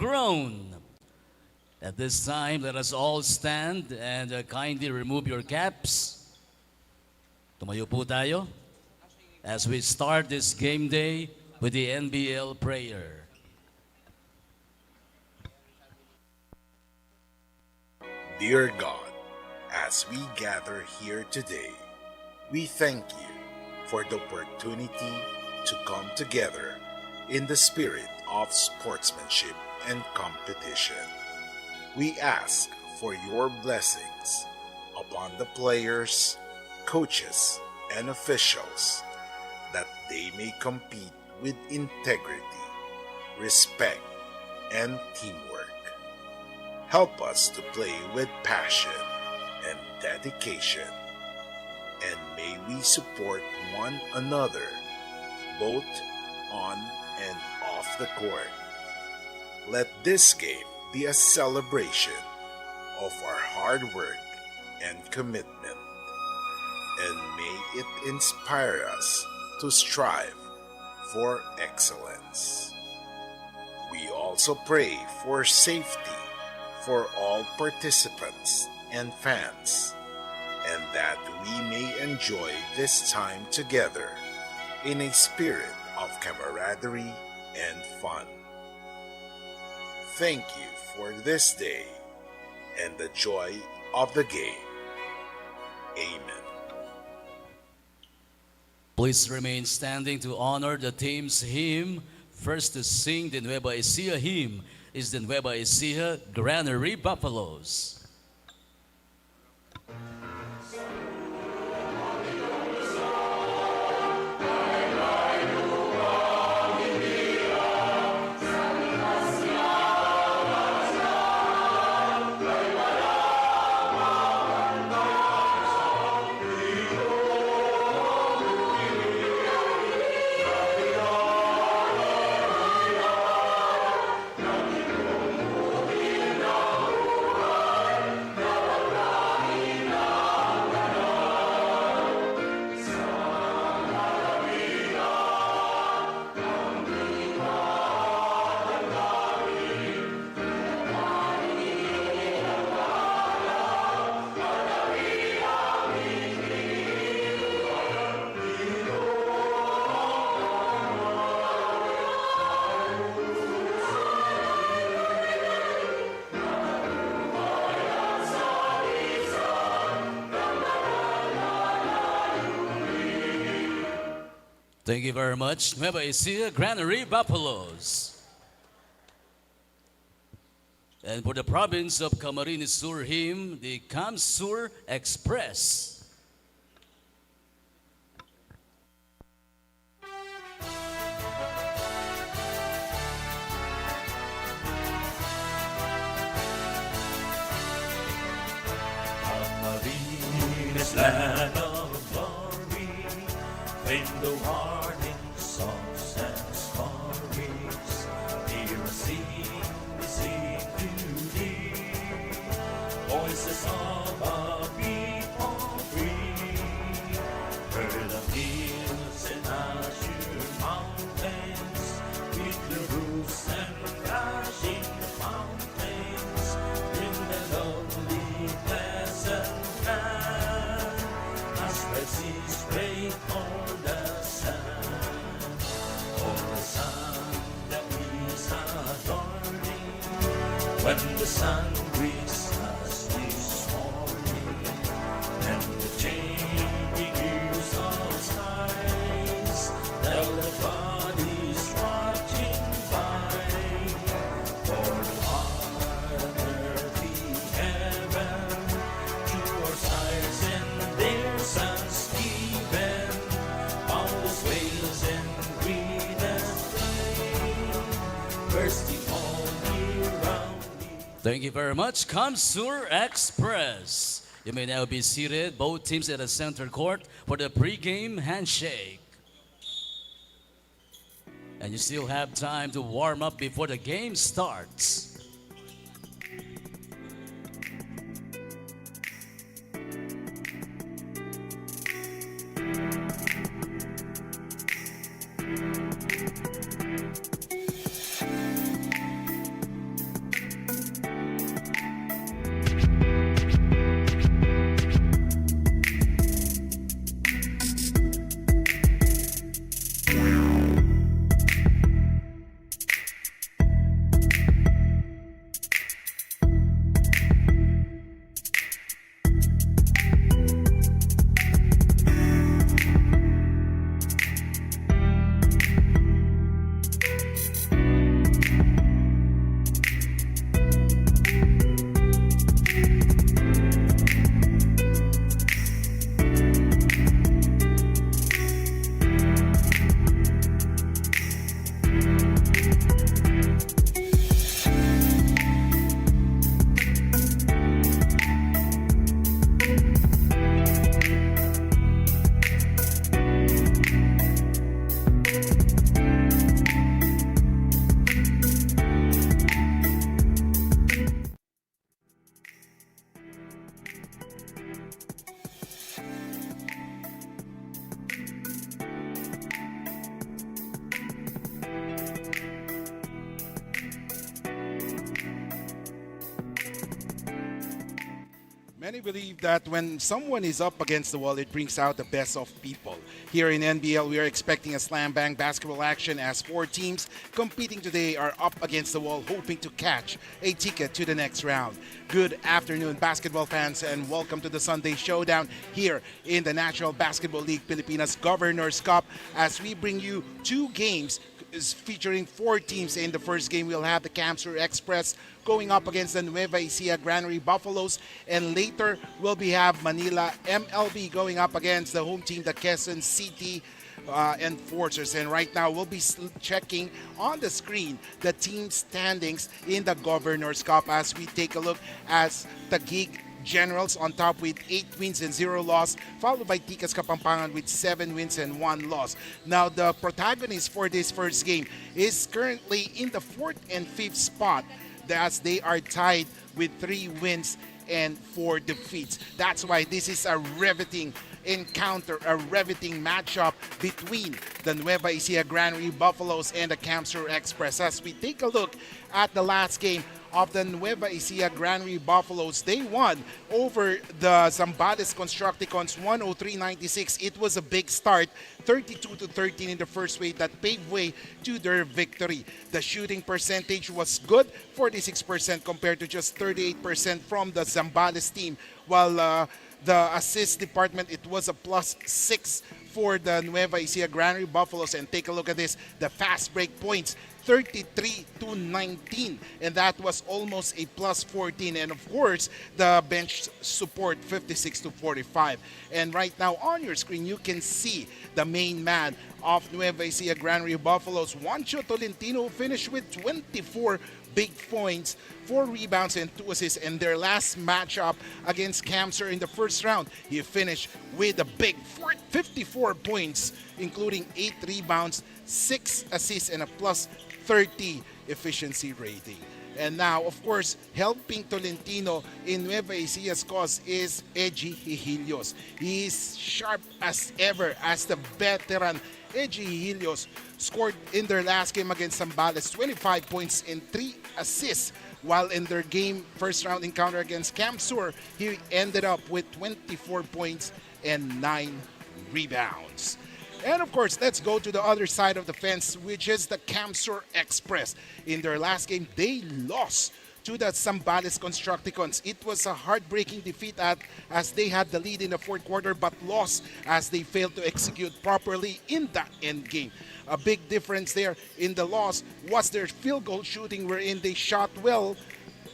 grown. At this time, let us all stand and kindly remove your caps. Tumayo po tayo as we start this game day with the NBL prayer. Dear God, as we gather here today, we thank you for the opportunity to come together in the spirit of sportsmanship and competition. We ask for your blessings upon the players, coaches, and officials that they may compete with integrity, respect, and teamwork. Help us to play with passion and dedication, and may we support one another both on and off the court. Let this game be a celebration of our hard work and commitment, and may it inspire us to strive for excellence. We also pray for safety for all participants and fans, and that we may enjoy this time together in a spirit of camaraderie and fun. Thank you for this day and the joy of the game. Amen. Please remain standing to honor the team's hymn. First to sing the Nueva Ecija hymn is the Nueva Ecija Granary Buffaloes. Thank you very much, Nueva Ecija Granary Buffaloes. And for the province of Camarines Sur hymn, the Cam Sur Express. Camarines, land of glory, when the warning songs and stories, hear us sing, we sing to thee, voices of a people free, heard of hills and azure mountains, with the roofs and flashing fountains, in the lonely pleasant land, as red seas break on the sand, on the sun that is adorning, when the sun greets us this morning, and the changing hues of skies, tell the bodies watching by, for the heart and earthly heaven, to our sires and their sons given, boundless waves and green and plain, bursting all year round. Thank you very much, Cam Sur Express. You may now be seated, both teams at the center court for the pregame handshake. And you still have time to warm up before the game starts. Many believe that when someone is up against the wall, it brings out the best of people. Here in NBL, we are expecting a slam bang basketball action as 4 teams competing today are up against the wall, hoping to catch a ticket to the next round. Good afternoon, basketball fans, and welcome to the Sunday Showdown here in the National Basketball League Pilipinas Governors Cup as we bring you 2 games featuring 4 teams. In the first game, we'll have the Camsur Express going up against the Nueva Ecija Granary Buffaloes, and later we'll have Manila MLB going up against the home team, the Quezon City Enforcers. And right now we'll be checking on the screen the team standings in the Governors Cup as we take a look at the Taguig Generals on top with 8 wins and 0 loss, followed by Tikas Kapampangan with 7 wins and 1 loss. Now, the protagonist for this first game is currently in the 4th and 5th spot as they are tied with 3 wins and 4 defeats. That's why this is a riveting encounter, a riveting matchup between the Nueva Ecija Granary Buffaloes and the Camsur Express. As we take a look at the last game of the Nueva Ecija Granary Buffaloes, they won over the Zambales Constructicons 103-96. It was a big start, 32-13 in the first way that paved way to their victory. The shooting percentage was good, 46% compared to just 38% from the Zambales team, while the assist department, it was a +6 for the Nueva Ecija Granary Buffaloes. And take a look at this, the fast break points, 33-19, and that was almost a +14. And of course, the bench support, 56-45. And right now on your screen, you can see the main man of Nueva Ecija Granary Buffaloes, Juancho Tolentino, finished with 24 big points, 4 rebounds and 2 assists. In their last matchup against Camsur in the first round, he finished with a big 54 points, including 8 rebounds, 6 assists, and a +30 efficiency rating. And now, of course, helping Tolentino in Nueva Ecija's cause is Eji Hihilios. He is sharp as ever as the veteran. Eji Hihilios scored in their last game against Zambales 25 points and 3 assists, while in their first round encounter against Camsur, he ended up with 24 points and 9 rebounds. And of course, let's go to the other side of the fence, which is the Camsur Express. In their last game, they lost to the Zambales Constructicons. It was a heartbreaking defeat as they had the lead in the 4th quarter, but lost as they failed to execute properly in the end game. A big difference there in the loss was their field goal shooting, wherein they shot well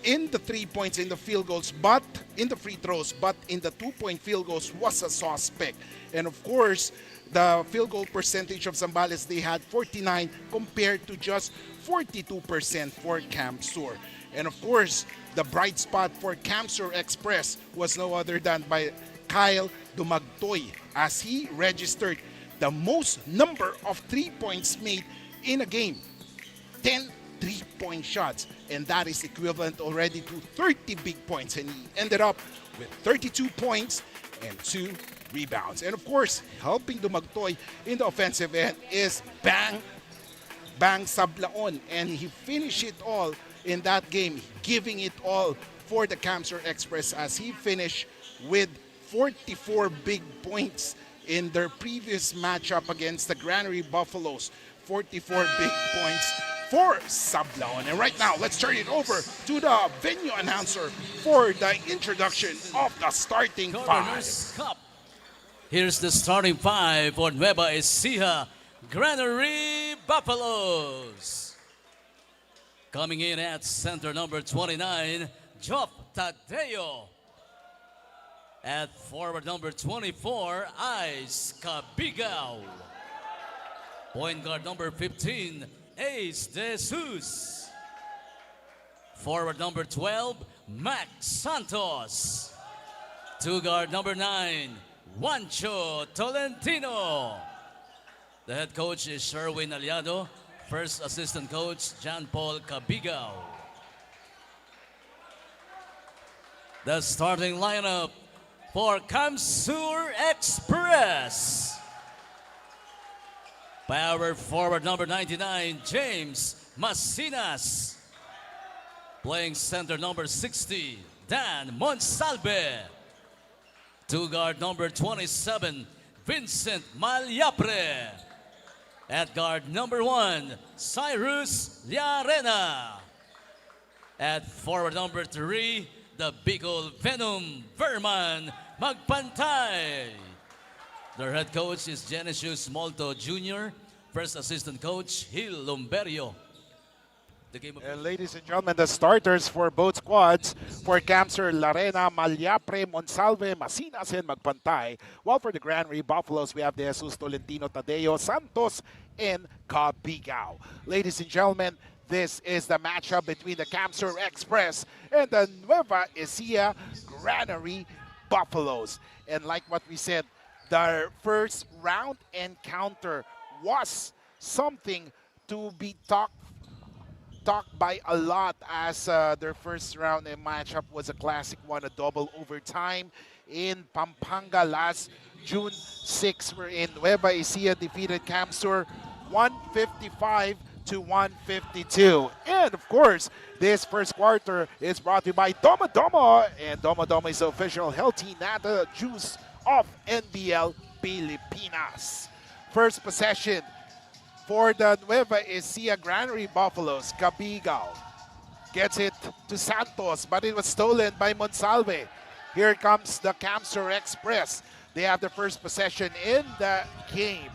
in the 3 points in the field goals, but in the free throws, but in the 2-point field goals was a suspect. And of course, the field goal percentage of Zambales, they had 49 compared to just 42% for Camsur. And of course, the bright spot for Camsur Express was no other than by Kyle Dumagtoy, as he registered the most number of 3 points made in a game. 10 3-point shots, and that is equivalent already to 30 big points, and he ended up with 32 points and 2 rebounds. And of course, helping Dumagtoy in the offensive end is Bang Sablaon, and he finished it all in that game, giving it all for the Camsur Express as he finished with 44 big points in their previous matchup against the Granary Buffaloes. 44 big points for Sablaon. And right now, let's turn it over to the venue announcer for the introduction of the starting 5. Governors Cup. Here's the starting 5 for Nueva Ecija Granary Buffaloes. Coming in at center number 29, Job Tadeo. At forward number 24, Ice Cabigao. Point guard number 15, Ace Jesus. Forward number 12, Max Santos. 2 guard number 9, Juancho Tolentino. The head coach is Sherwin Aliado. First assistant coach, John Paul Cabigao. The starting lineup for Camsur Express. Power forward number 99, James Masinas. Playing center number 60, Dan Monsalve. To guard number 27, Vincent Malyapre. At guard number 1, Cyrus Llarena. At forward number 3, the Bicol Venom, Verman Magpantay. Their head coach is Genesius Molto Jr., first assistant coach, Gil Lumberio. The game of And ladies and gentlemen, the starters for both squads for Camser, Llarena, Malyapre, Monsalve, Masinas, and Magpantay. While for the Granary Buffaloes, we have De Jesus, Tolentino, Tadeo, Santos, and Cabigao. Ladies and gentlemen, this is the matchup between the Camser Express and the Nueva Ecija Granary Buffaloes. And like what we said, the first round encounter was something to be talked by a lot, as their first round matchup was a classic one, a double overtime in Pampanga last June 6, wherein Nueva Ecija defeated Camsur 155 to 152. And of course, this first quarter is brought to you by Domo Domo, and Domo Domo is the official healthy nata juice of NBL Pilipinas. First possession for the Nueva Ecija Granary Buffaloes. Cabigao gets it to Santos, but it was stolen by Monsalve. Here comes the Camsur Express. They have the first possession in the game.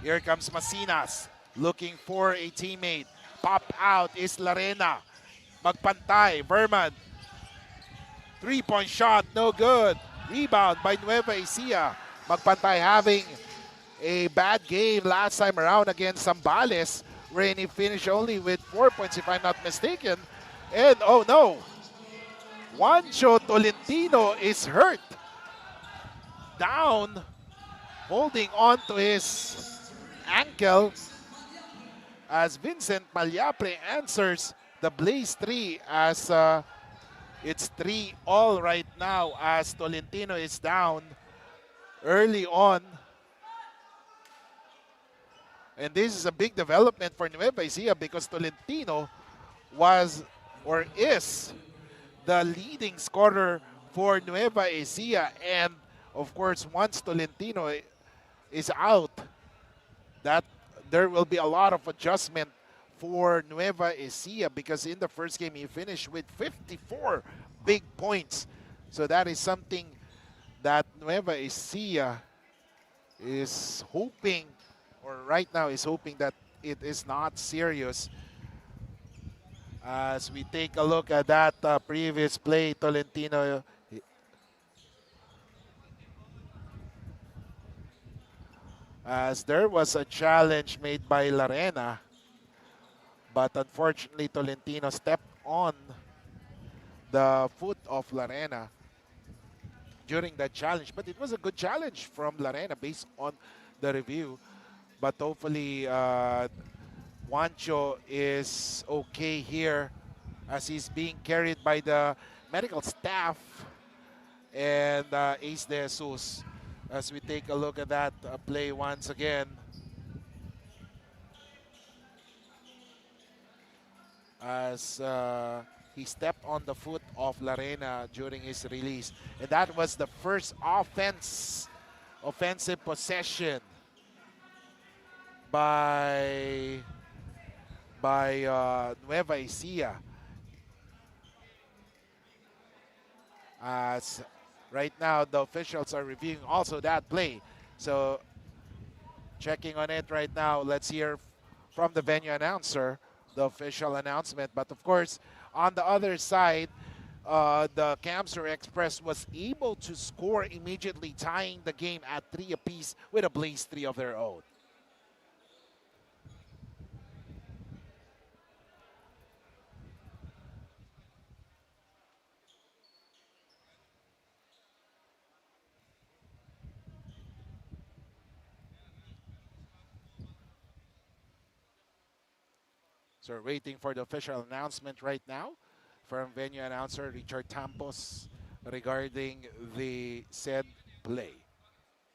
Here comes Masinas, looking for a teammate. Pop out is Llarena. Magpantay, Verman. Three-point shot, no good. Rebound by Nueva Ecija. Magpantay having a bad game last time around against Zambales, wherein he finished only with 4 points, if I'm not mistaken. And oh no, Juancho Tolentino is hurt. Down, holding on to his ankle, as Vincent Malyapre answers the Blaze 3, as it's 3-all right now, as Tolentino is down early on. And this is a big development for Nueva Ecija, because Tolentino was or is the leading scorer for Nueva Ecija. And of course, once Tolentino is out, that there will be a lot of adjustment for Nueva Ecija, because in the first game he finished with 54 big points. So that is something that Nueva Ecija is hoping, or right now is hoping, that it is not serious. As we take a look at that previous play, Tolentino as there was a challenge made by Llarena, but unfortunately Tolentino stepped on the foot of Llarena during that challenge. But it was a good challenge from Llarena based on the review. But hopefully Juancho is okay here, as he's being carried by the medical staff and Ace De Jesus. As we take a look at that play once again, as he stepped on the foot of Llarena during his release. And that was the first offensive possession by Nueva Ecija. As right now the officials are reviewing also that play, so checking on it right now. Let's hear from the venue announcer the official announcement. But of course, on the other side, the Camsur Express was able to score immediately, tying the game at 3 apiece with a Blaze 3 of their own. So we're waiting for the official announcement right now from venue announcer Richard Tampos regarding the said play.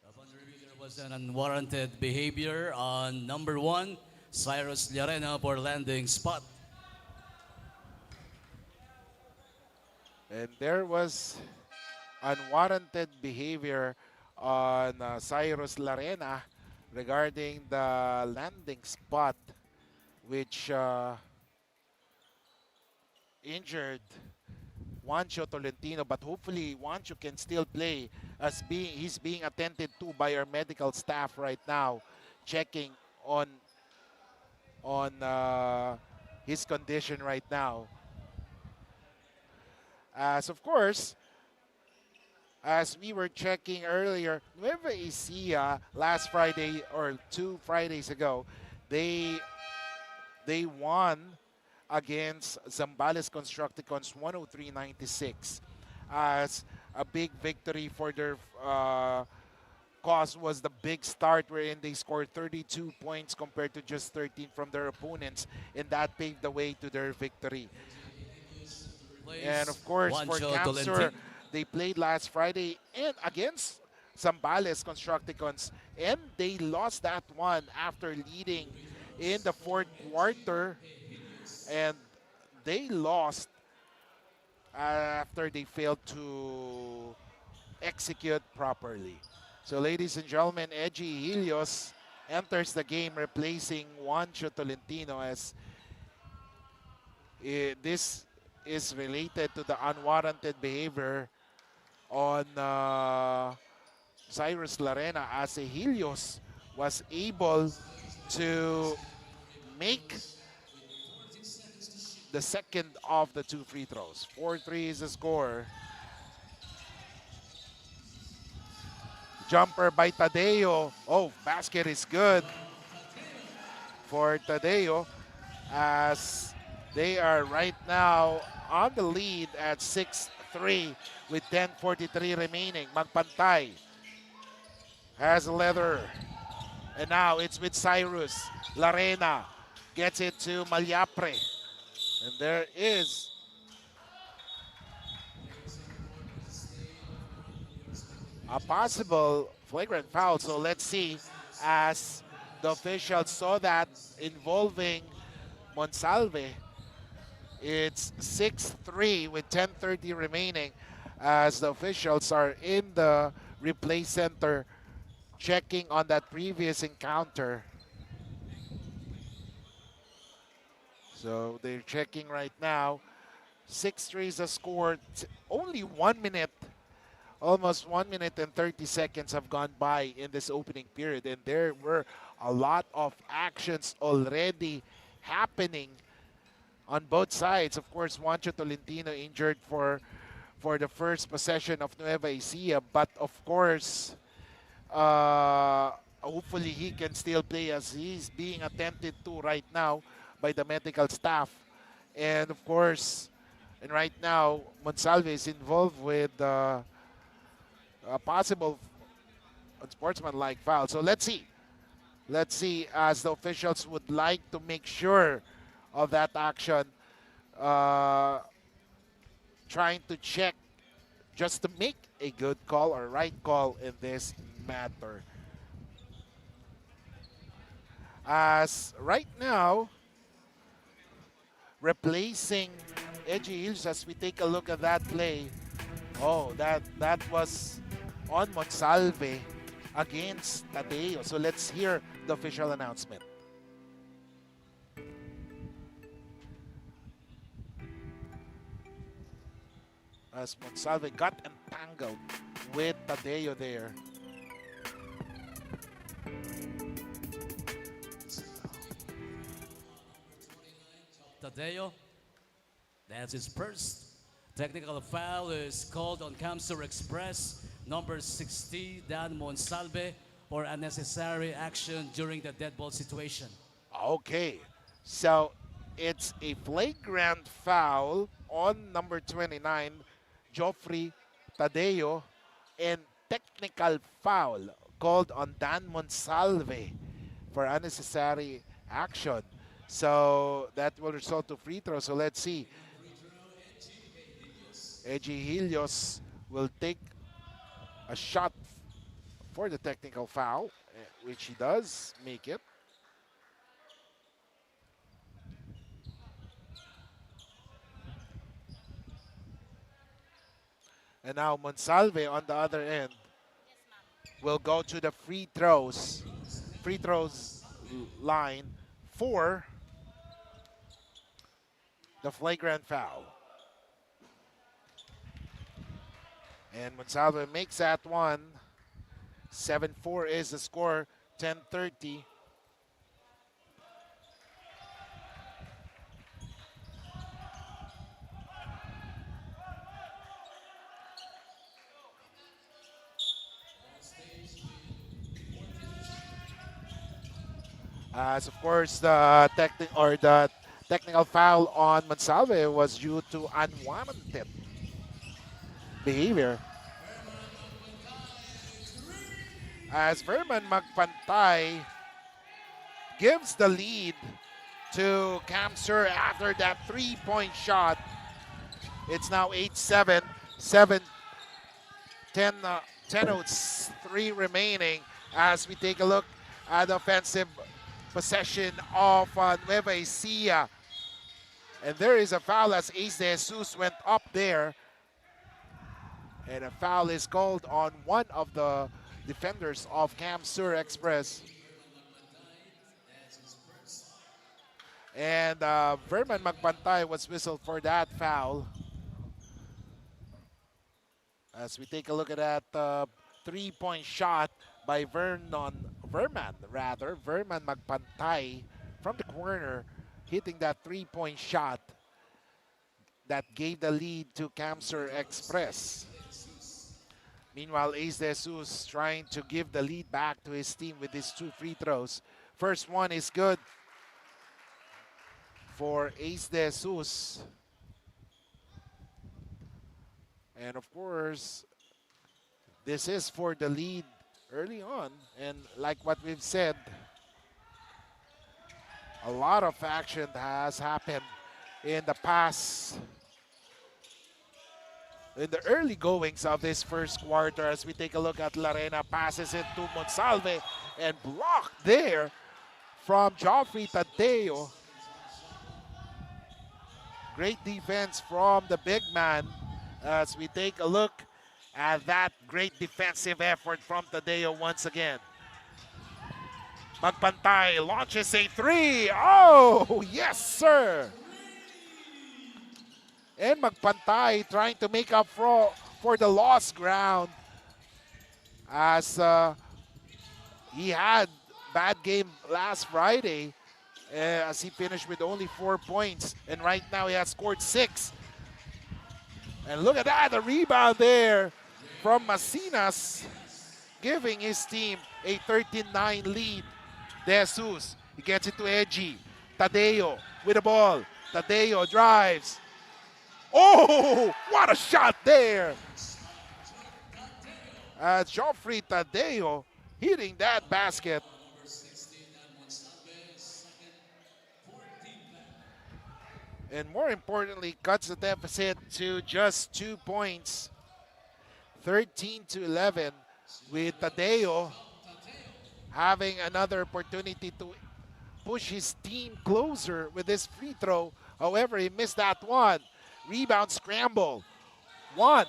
Upon review, there was an unwarranted behavior on number 1, Cyrus Llarena, for landing spot. And there was unwarranted behavior on Cyrus Larena regarding the landing spot, which injured Juancho Tolentino, but hopefully Juancho can still play as he's being attended to by our medical staff right now, checking on his condition right now. As of course, as we were checking earlier, Nueva Ecija last Friday or 2 Fridays ago, they they won against Zambales Constructicons 103-96 as a big victory for their cause. Was the big start wherein they scored 32 points compared to just 13 from their opponents, and that paved the way to their victory. And of Plays course, for Juancho Camsur, Tolentino. they played last Friday and against Zambales Constructicons, and they lost that one after leading in the fourth quarter, and they lost after they failed to execute properly. So, ladies and gentlemen, Edgy Helios enters the game replacing Juancho Tolentino as this is related to the unwarranted behavior on Cyrus Larena, as Helios was able to make the second of the two free throws. 4-3 is the score. Jumper by Tadeo. Oh, basket is good for Tadeo as they are right now on the lead at 6-3 with 10:43 remaining. Magpantay has leather. And now it's with Cyrus. Larena gets it to Malyapre. And there is a possible flagrant foul. So let's see, as the officials saw that involving Monsalve. It's 6-3 with 10:30 remaining as the officials are in the replay center checking on that previous encounter. So they're checking right now. 6-3 is the score. Only 1 minute, almost 1 minute and 30 seconds have gone by in this opening period, and there were a lot of actions already happening on both sides. Of course, Juancho Tolentino injured for the first possession of Nueva Ecija, but of course, hopefully he can still play as he's being attended to right now by the medical staff. And of course, and right now, Monsalve is involved with a possible unsportsmanlike foul. So let's see. Let's see, as the officials would like to make sure of that action, trying to check just to make a good call or right call in this matter. As right now, replacing Edgy Hills, as we take a look at that play. Oh, that was on Monsalve against Tadeo. So let's hear the official announcement. As Monsalve got entangled with Tadeo there. Tadeo, that's his first. Technical foul is called on Camsur Express, number 60, Dan Monsalve, for unnecessary action during the dead ball situation. Okay, so it's a flagrant foul on number 29, Joffrey Tadeo, and technical foul called on Dan Monsalve for unnecessary action. So that will result to free throw. So let's see. Edgy Helios will take a shot for the technical foul, which he does make it. And now Monsalve on the other end will go to the free throws line for the flagrant foul. And Monsalve makes that one. 7-4 is the score, 10:30. As of course the technical foul on Monsalve was due to unwarranted behavior. As Verman Magpantay gives the lead to Camsur after that three-point shot. It's now 8-7, 10:03 remaining as we take a look at the offensive possession of Nueva Ecija. And there is a foul as Ace De Jesus went up there. And a foul is called on one of the defenders of Camsur Express. And Verman Magpantay was whistled for that foul. As we take a look at that three-point shot by Verman Magpantay from the corner, hitting that three-point shot that gave the lead to Camsur Express. Meanwhile, Ace De Jesus trying to give the lead back to his team with his two free throws. First one is good for Ace De Jesus. And of course, this is for the lead early on. And like what we've said, a lot of action has happened in the past, in the early goings of this first quarter. As we take a look at Larena, passes it to Monsalve and blocked there from Joffrey Tadeo. Great defense from the big man as we take a look at that great defensive effort from Tadeo once again. Magpantay launches a three. Oh, yes, sir. And Magpantay trying to make up for the lost ground as he had bad game last Friday as he finished with only 4 points. And right now he has scored 6. And look at that, the rebound there from Masinas, giving his team a 13-9 lead. De Jesus, he gets it to Edgy. Tadeo with the ball. Tadeo drives. Oh, what a shot there. Joffrey Tadeo hitting that basket. And more importantly, cuts the deficit to just 2 points. 13-11, with Tadeo having another opportunity to push his team closer with this free throw. However, he missed that one. Rebound scramble. One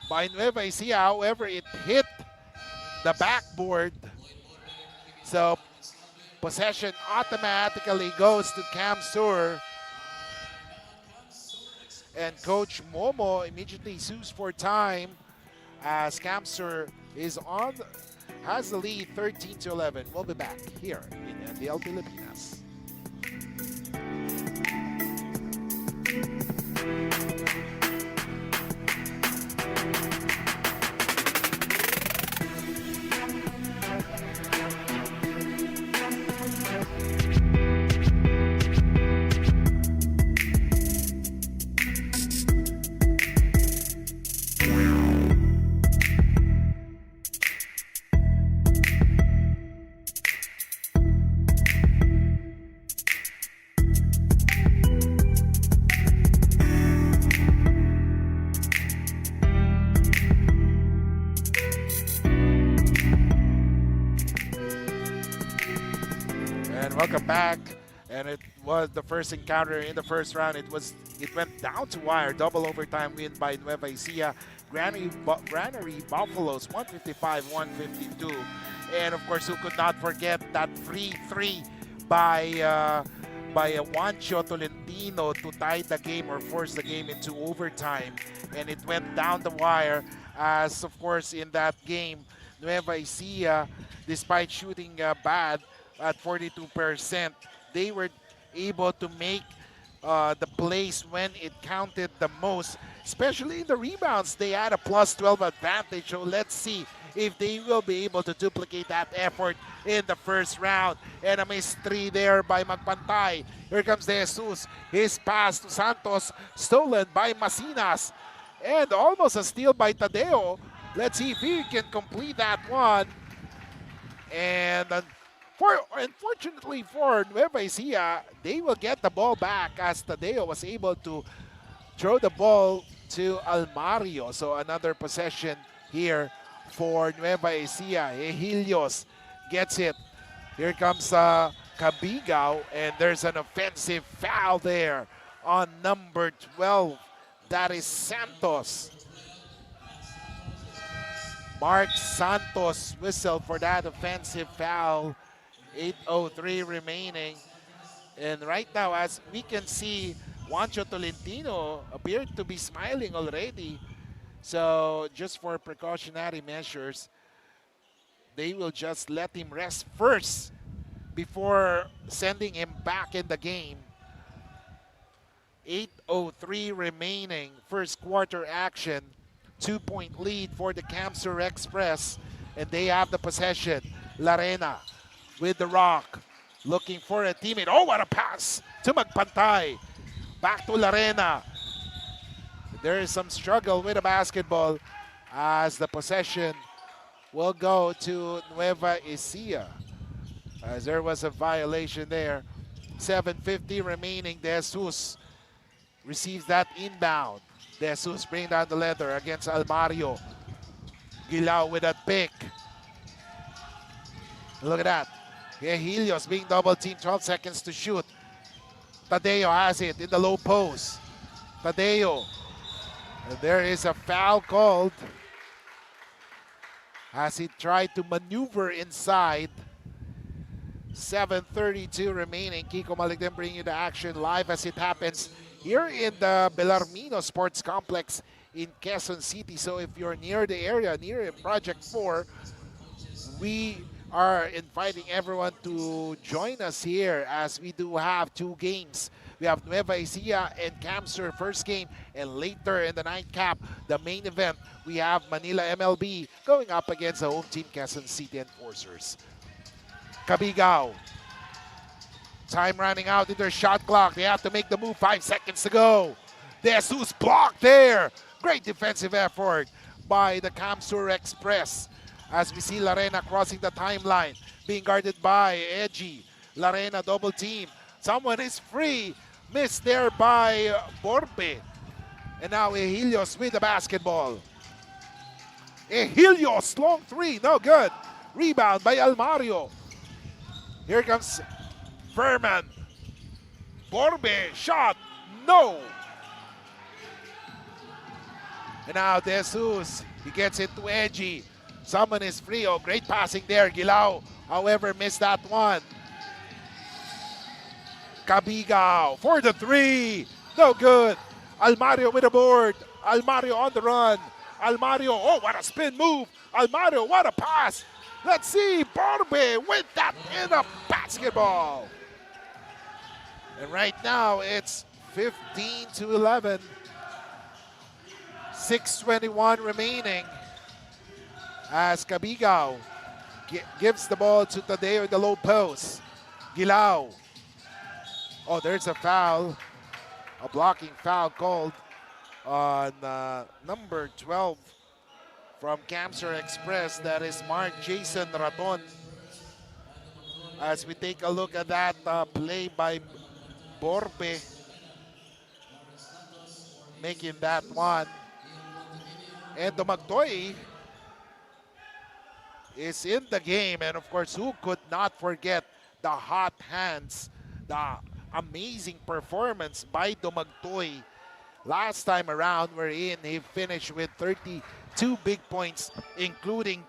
by Nueva Ecija. However, it hit the backboard. So possession automatically goes to Camsur. And Coach Momo immediately sues for time as Camsur has the lead 13-11. We'll be back here in NBL Pilipinas. And it was the first encounter in the first round. It went down to wire. Double overtime win by Nueva Ecija. Granary Buffaloes 155-152. And of course, who could not forget that free three by Juancho Tolentino to tie the game or force the game into overtime. And it went down the wire as, of course, in that game, Nueva Ecija, despite shooting bad at 42%, they were able to make the plays when it counted the most, especially in the rebounds. They had a plus 12 advantage, so let's see if they will be able to duplicate that effort in the first round. And a miss three there by Magpantay. Here comes De Jesus. His pass to Santos, stolen by Masinas. And almost a steal by Tadeo. Let's see if he can complete that one. And unfortunately for Nueva Ecija, they will get the ball back as Tadeo was able to throw the ball to Almario. So another possession here for Nueva Ecija. Ehilios gets it. Here comes Cabigao, and there's an offensive foul there on number 12. That is Santos. Mark Santos whistle for that offensive foul. 8:03 remaining. And right now, as we can see, Juancho Tolentino appeared to be smiling already. So just for precautionary measures, they will just let him rest first before sending him back in the game. 8:03 remaining, first quarter action. 2-point lead for the Camsur Express, and they have the possession. Larena with the rock, looking for a teammate. Oh, what a pass to Magpantay. Back to Larena. There is some struggle with the basketball as the possession will go to Nueva Ecija, as there was a violation there. 7:50 remaining. De Jesus receives that inbound. De Jesus bring down the leather against Almario. Gilao with that pick. Look at that. Helios being double teamed, 12 seconds to shoot. Tadeo has it in the low post. Tadeo. And there is a foul called as he tried to maneuver inside. 7:32 remaining. Kiko Maligden bringing you the action live as it happens here in the Belarmino Sports Complex in Quezon City. So if you're near the area, near Project 4, we are inviting everyone to join us here as we do have two games. We have Nueva Ecija and Camsur first game, and later in the nightcap, the main event, we have Manila MLB going up against the home team Quezon City Enforcers. Cabigao. Time running out in their shot clock. They have to make the move. 5 seconds to go. De Jesus blocked there. Great defensive effort by the Camsur Express. As we see Larena crossing the timeline, being guarded by Edgy. Larena double team. Someone is free. Missed there by Borbe. And now Ehilios with the basketball. Ehilios, long three, no good. Rebound by Almario. Here comes Furman. Borbe, shot, no. And now De Jesus, he gets it to Edgy. Someone is free. Oh, great passing there. Gilao, however, missed that one. Cabigao for the three. No good. Almario with a board. Almario on the run. Almario, oh, what a spin move. Almario, what a pass. Let's see, Borbe with that in a basketball. And right now, it's 15-11. 6:21 remaining. As Cabigao gives the ball to Tadeo in the low post. Gilao. Oh, there's a foul. A blocking foul called on number 12 from Camsur Express. That is Mark Jason Raton. As we take a look at that play by Borbe, making that one. And Magtoy is in the game. And of course, who could not forget the hot hands, the amazing performance by Dumagtoy last time around, wherein he finished with 32 big points, including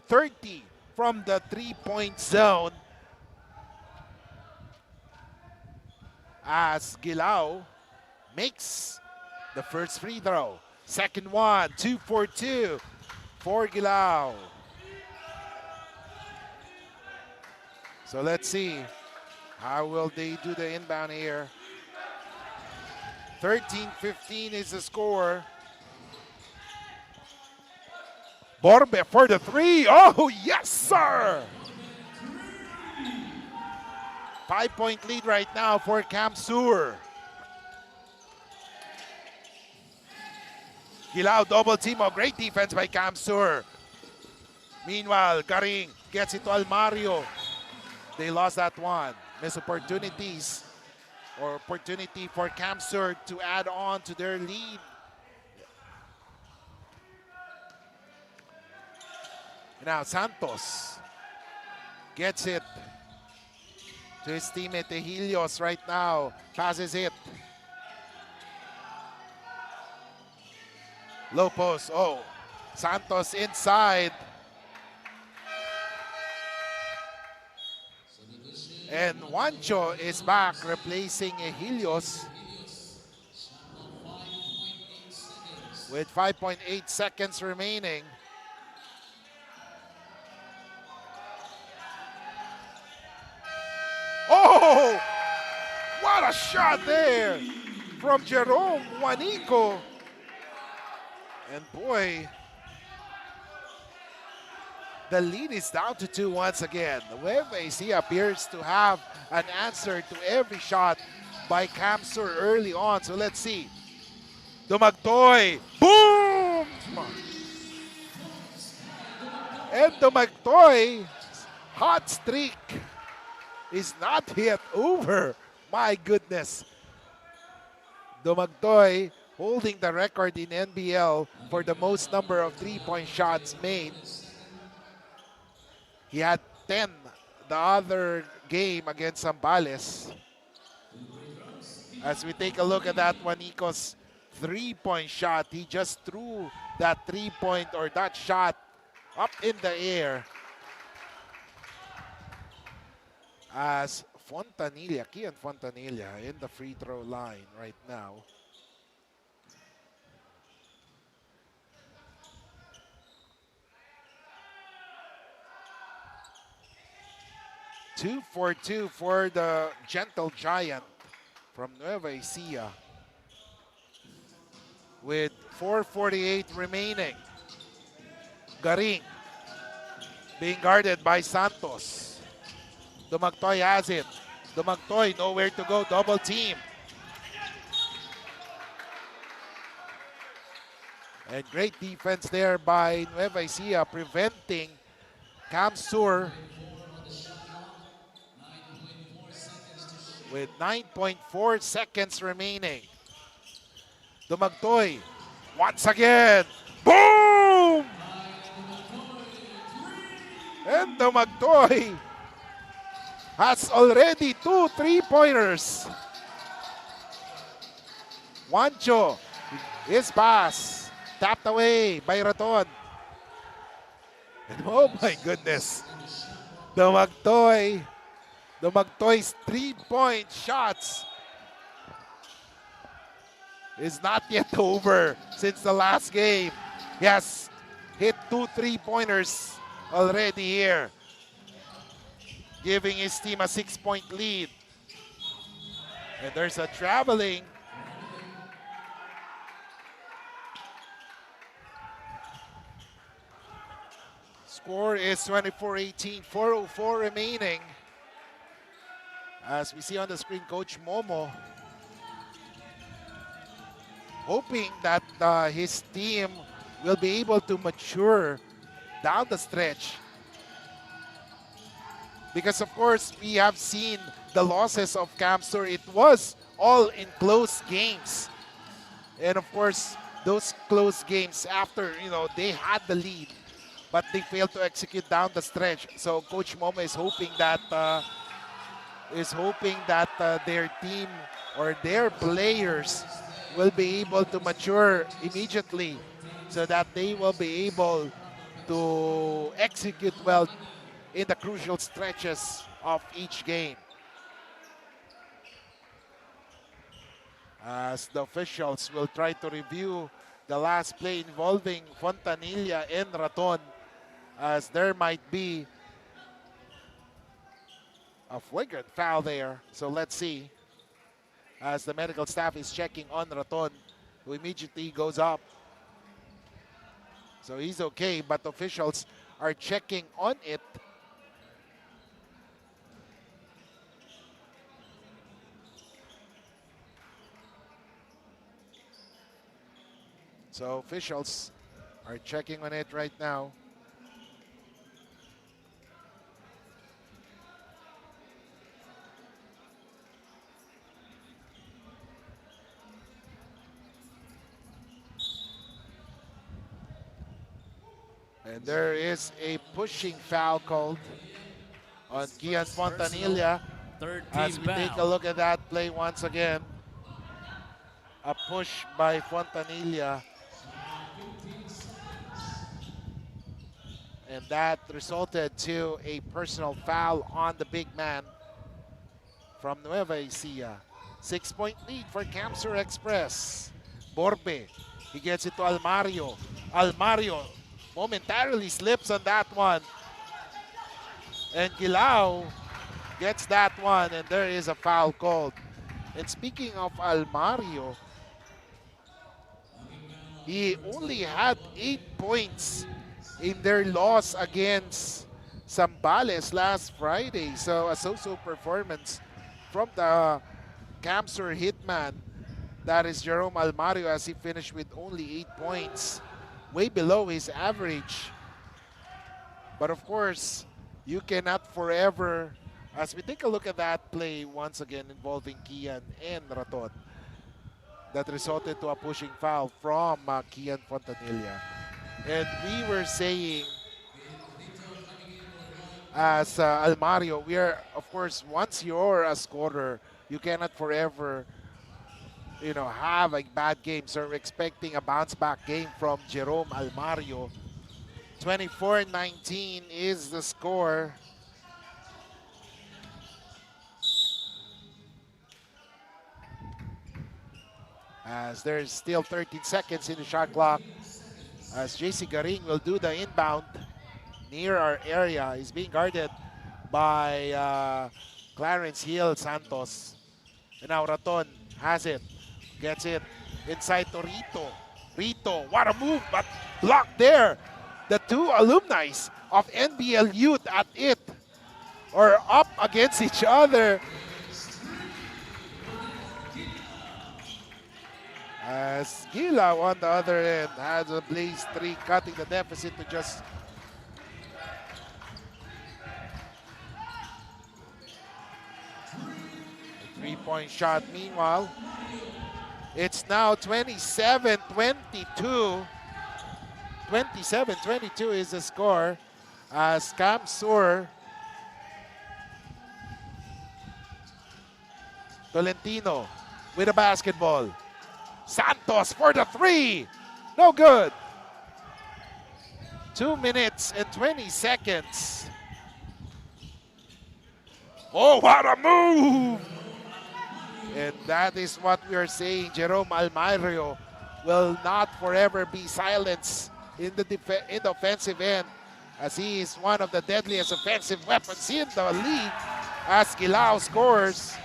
30 from the three-point zone, as Gilao makes the first free throw. Second one, 2 for 2 for Gilao. So let's see, how will they do the inbound here? 13-15 is the score. Borbe for the three. Oh, yes, sir! 5-point lead right now for Kamsur. Gilao double team. Oh, great defense by Kamsur. Meanwhile, Garing gets it to Almario. They lost that one. Missed opportunities, or opportunity for Kamsur to add on to their lead. Now Santos gets it to his teammate Helios right now. Passes it. Low post. Oh, Santos inside. And Juancho is back replacing Helios with 5.8 seconds remaining. Oh, what a shot there from Jerome Juanico. And boy, the lead is down to 2 once again. Nueva Ecija appears to have an answer to every shot by Kamsur early on. So let's see. Dumagtoy, boom! And Dumagtoy, hot streak is not yet over. My goodness. Dumagtoy holding the record in NBL for the most number of three-point shots made. He had 10 the other game against Zambales. As we take a look at that Juanico's three-point shot, he just threw that three-point or that shot up in the air. As Fontanilla, Kian Fontanilla in the free throw line right now. Two for two for the gentle giant from Nueva Ecija with 4:48 remaining. Garing being guarded by Santos. Dumagtoy has it. Dumagtoy nowhere to go, double team. And great defense there by Nueva Ecija, preventing Kamsur with 9.4 seconds remaining. Dumagtoy once again. Boom! And Dumagtoy has already 2 3-pointers. Juancho, his pass tapped away by Raton. And oh my goodness, Dumagtoy's 3-point shots is not yet over since the last game. He has hit 2 3-pointers already here, giving his team a 6-point lead. And there's a traveling. Score is 24-18, 4:04 remaining. As we see on the screen, Coach Momo hoping that his team will be able to mature down the stretch. Because of course, we have seen the losses of Kamsur. It was all in close games. And of course, those close games after, they had the lead, but they failed to execute down the stretch. So Coach Momo is hoping that is hoping that their team or their players will be able to mature immediately so that they will be able to execute well in the crucial stretches of each game. As the officials will try to review the last play involving Fontanilla and Raton, as there might be a flagrant foul there. So let's see, as the medical staff is checking on Raton, who immediately goes up. So he's okay, but officials are checking on it. So officials are checking on it right now. And there is a pushing foul called on Kian Fontanilla. Third As team we take a foul. look at that play once again. A push by Fontanilla. And that resulted to a personal foul on the big man from Nueva Ecija. 6-point lead for Camsur Express. Borbe, he gets it to Almario. Almario momentarily slips on that one. And Gilao gets that one, and there is a foul called. And speaking of Almario, he only had 8 points in their loss against Zambales last Friday. So a so-so performance from the Camsur hitman. That is Jerome Almario, as he finished with only 8 points, way below his average. But of course, you cannot forever, as we take a look at that play once again involving Kian and Raton, that resulted to a pushing foul from Kian Fontanilla. And we were saying, as Almario, we are, of course, once you're a scorer, you cannot forever, have a bad game. So we're expecting a bounce back game from Jerome Almario. 24-19 is the score. As there's still 13 seconds in the shot clock, as JC Garing will do the inbound near our area. He's being guarded by Clarence Hill Santos. And now Raton has it, gets it inside to Rito. Rito, what a move, but blocked there. The two alumni of NBL Youth at it, or up against each other. As Gila on the other end has a blaze 3, cutting the deficit to just a 3-point shot. Meanwhile, it's now 27-22. 27-22 is the score, as Camsur Tolentino with a basketball. Santos for the 3. No good. 2 minutes and 20 seconds. Oh, what a move! And that is what we are saying. Jerome Almario will not forever be silenced in the offensive end, as he is one of the deadliest offensive weapons in the league, as Gilao scores.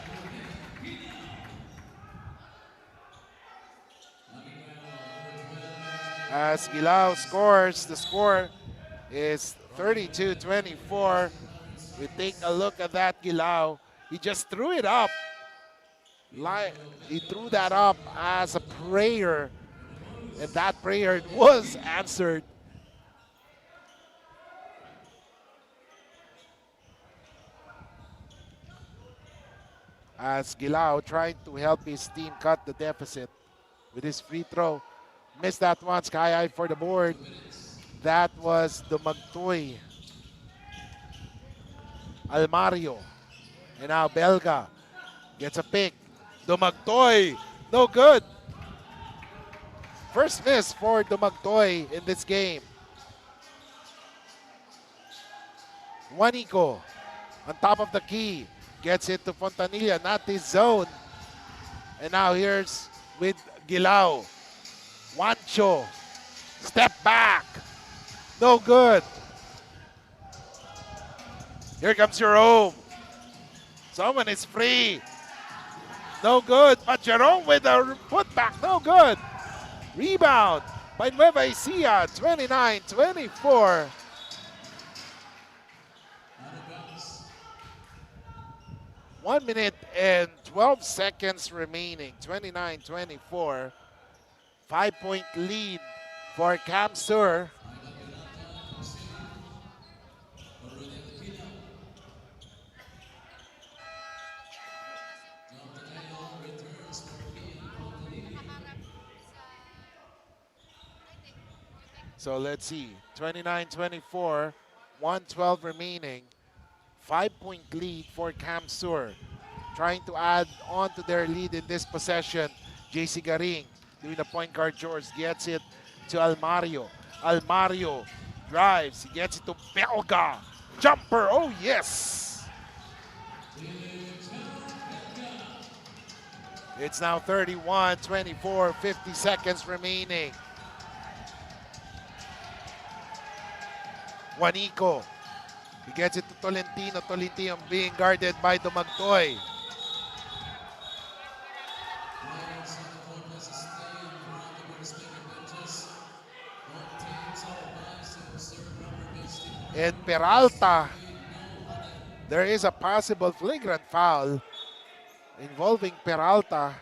As Gilao scores, the score is 32-24. We take a look at that Gilao. He just threw it up. He threw that up as a prayer, and that prayer was answered. As Gilao trying to help his team cut the deficit with his free throw. Missed that one, sky high for the board. That was the Magtoy. Almario And now Belga gets a pick. Dumagtoy, no good. First miss for Dumagtoy in this game. Juanico on top of the key. Gets it to Fontanilla, not his zone. And now here's with Gilao. Juancho, step back. No good. Here comes Jerome. Someone is free. No good. But Jerome with a putback. No good. Rebound by Nueva Ecija. 29-24. One minute and 12 seconds remaining. 29-24. 5-point lead for Camsur. So let's see. 29-24. 1:12 remaining. 5-point lead for Camsur. Trying to add on to their lead in this possession. JC Garing doing the point guard chores. Gets it to Almario. Almario drives. He gets it to Belga. Jumper. Oh, yes. It's now 31-24. 50 seconds remaining. Juanico. He gets it to Tolentino. Tolentino being guarded by Dumagtoy. And Peralta, there is a possible flagrant foul involving Peralta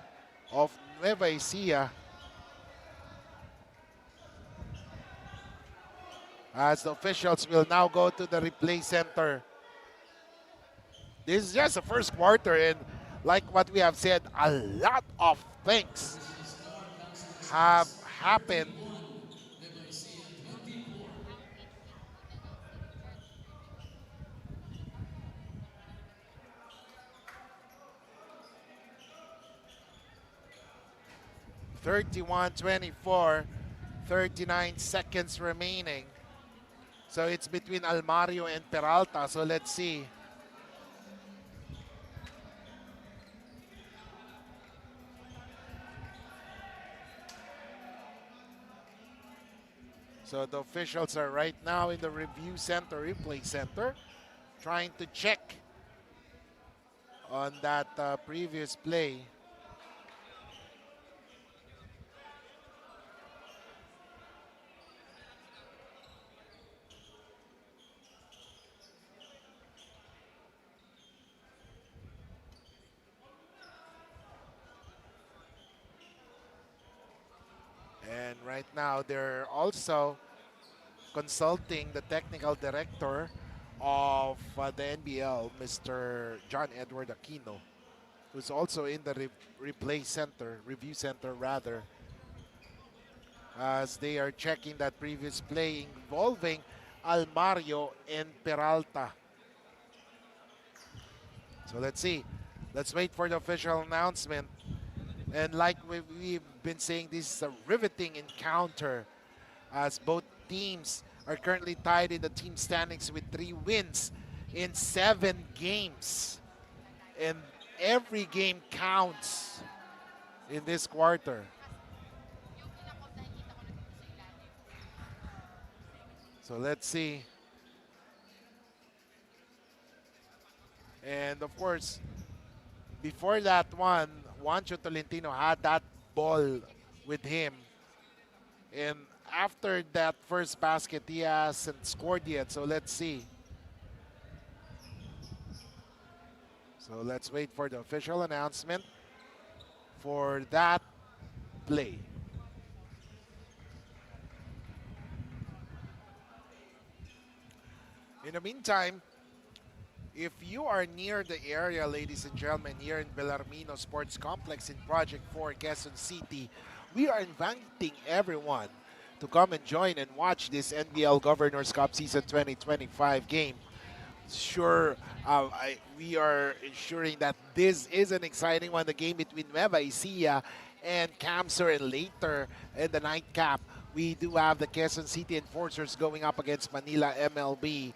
of Nueva Ecija. As the officials will now go to the replay center. This is just the first quarter, and like what we have said, a lot of things have happened. (31-24), 39 seconds remaining. So it's between Almario and Peralta. So let's see. So the officials are right now in the review center, replay center, trying to check on that previous play. And right now, they're also consulting the technical director of the NBL, Mr. John Edward Aquino, who's also in the replay center, review center rather, as they are checking that previous play involving Almario and Peralta. So let's see. Let's wait for the official announcement. And like we've been saying, this is a riveting encounter as both teams are currently tied in the team standings with 3 wins in 7 games. And every game counts in this quarter. So let's see. And of course, before that one, Juancho Tolentino had that ball with him. And after that first basket, he hasn't scored yet. So let's see. So let's wait for the official announcement for that play. In the meantime, if you are near the area, ladies and gentlemen, here in Bellarmino Sports Complex in Project 4, Quezon City, we are inviting everyone to come and join and watch this NBL Governors Cup Season 2025 game. sure we are ensuring that this is an exciting one, the game between Nueva Ecija and Camsur. And later in the nightcap, we do have the Quezon City Enforcers going up against Manila MLB,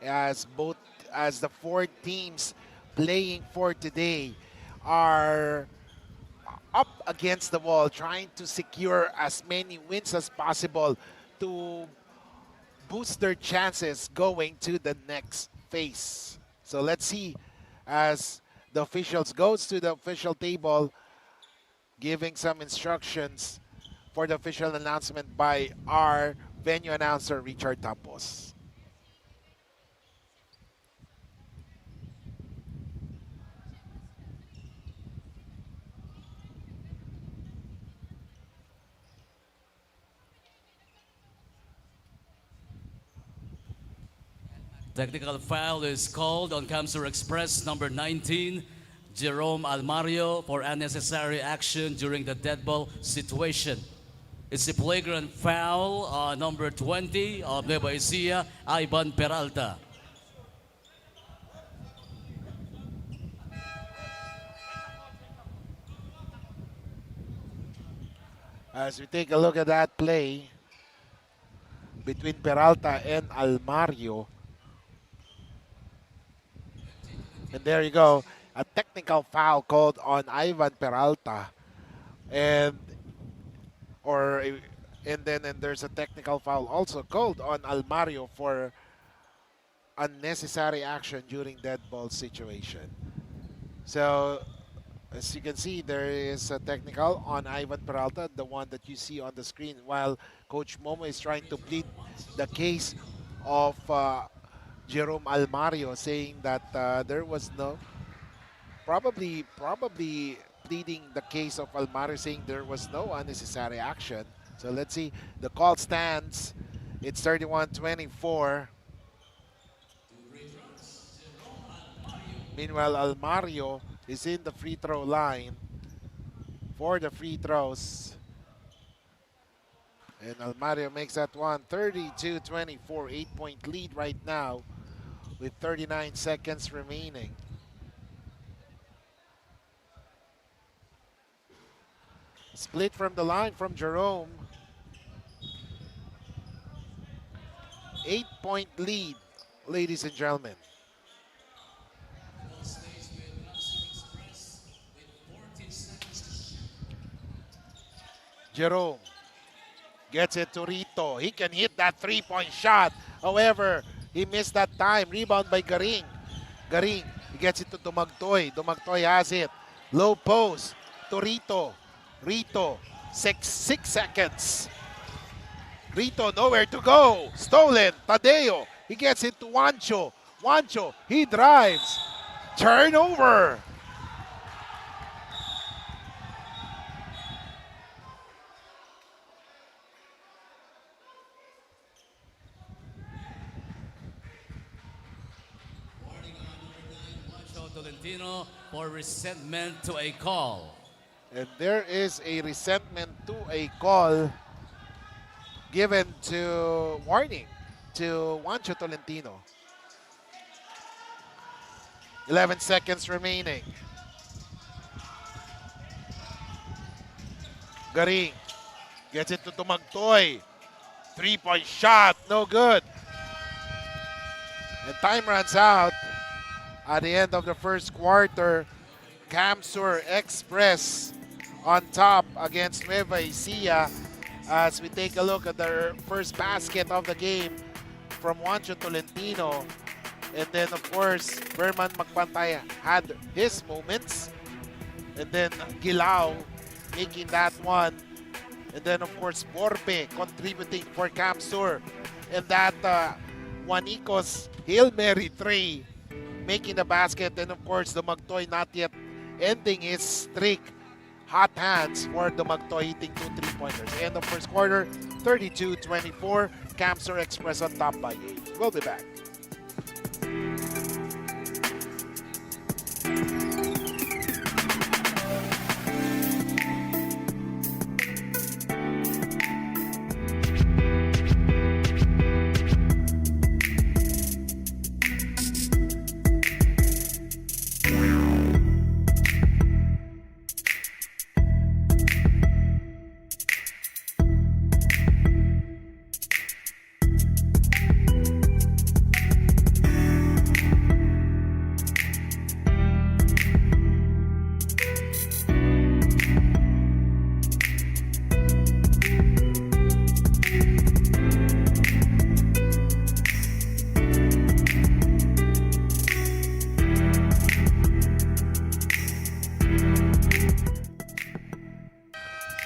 as the four teams playing for today are up against the wall, trying to secure as many wins as possible to boost their chances going to the next phase. So let's see as the officials goes to the official table, giving some instructions for the official announcement by our venue announcer, Richard Tampos. Technical foul is called on Camsur Express number 19, Jerome Almario, for unnecessary action during the dead ball situation. It's a flagrant foul on number 20 of Nueva Ecija, Ivan Peralta. As we take a look at that play between Peralta and Almario. And there you go, a technical foul called on Ivan Peralta, and then there's a technical foul also called on Almario for unnecessary action during dead ball situation. So as you can see, there is a technical on Ivan Peralta, the one that you see on the screen, while Coach Momo is trying to plead the case of Jerome Almario, saying that there was no, probably pleading the case of Almario, saying there was no unnecessary action. So let's see, the call stands. It's 31-24. Meanwhile, Almario is in the free throw line for the free throws. And Almario makes that one 32-24, 8-point lead right now with 39 seconds remaining. Split from the line from Jerome. 8-point lead, ladies and gentlemen. Jerome gets it to Rito. He can hit that three-point shot. However, he missed that time. Rebound by Garing. Garing, he gets it to Dumagtoy. Dumagtoy has it. Low post to Rito. Rito, six seconds. Rito, nowhere to go. Stolen. Tadeo, he gets it to Juancho. Juancho, he drives. Turnover. Tolentino for resentment to a call. And there is a resentment to a call given to warning to Juancho Tolentino. 11 seconds remaining. Garing gets it to Tumagtoy. Three-point shot, no good. And time runs out at the end of the first quarter. Camsur Express on top against Nueva Ecija, as we take a look at the first basket of the game from Juancho Tolentino. And then, of course, Berman Magpantay had his moments. And then Gilao making that one. And then, of course, Borbe contributing for Camsur. And that Juanicos Hail Mary 3 making the basket. And, of course, the Magtoy not yet ending his streak. Hot hands for the Magtoy hitting 2 3-pointers. End of first quarter, 32-24. Camsur Express on top by 8. We'll be back.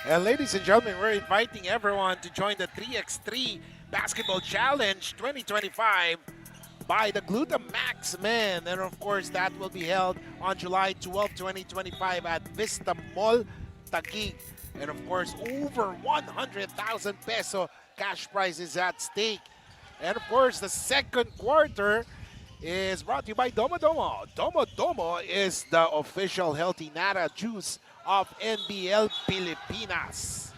And ladies and gentlemen, we're inviting everyone to join the 3x3 Basketball Challenge 2025 by the Glutamax Men. And of course, that will be held on July 12, 2025 at Vista Mall, Taguig. And of course, over 100,000 peso cash prizes at stake. And of course, the second quarter is brought to you by Domo Domo. Domo Domo is the official healthy nata juice of NBL Pilipinas.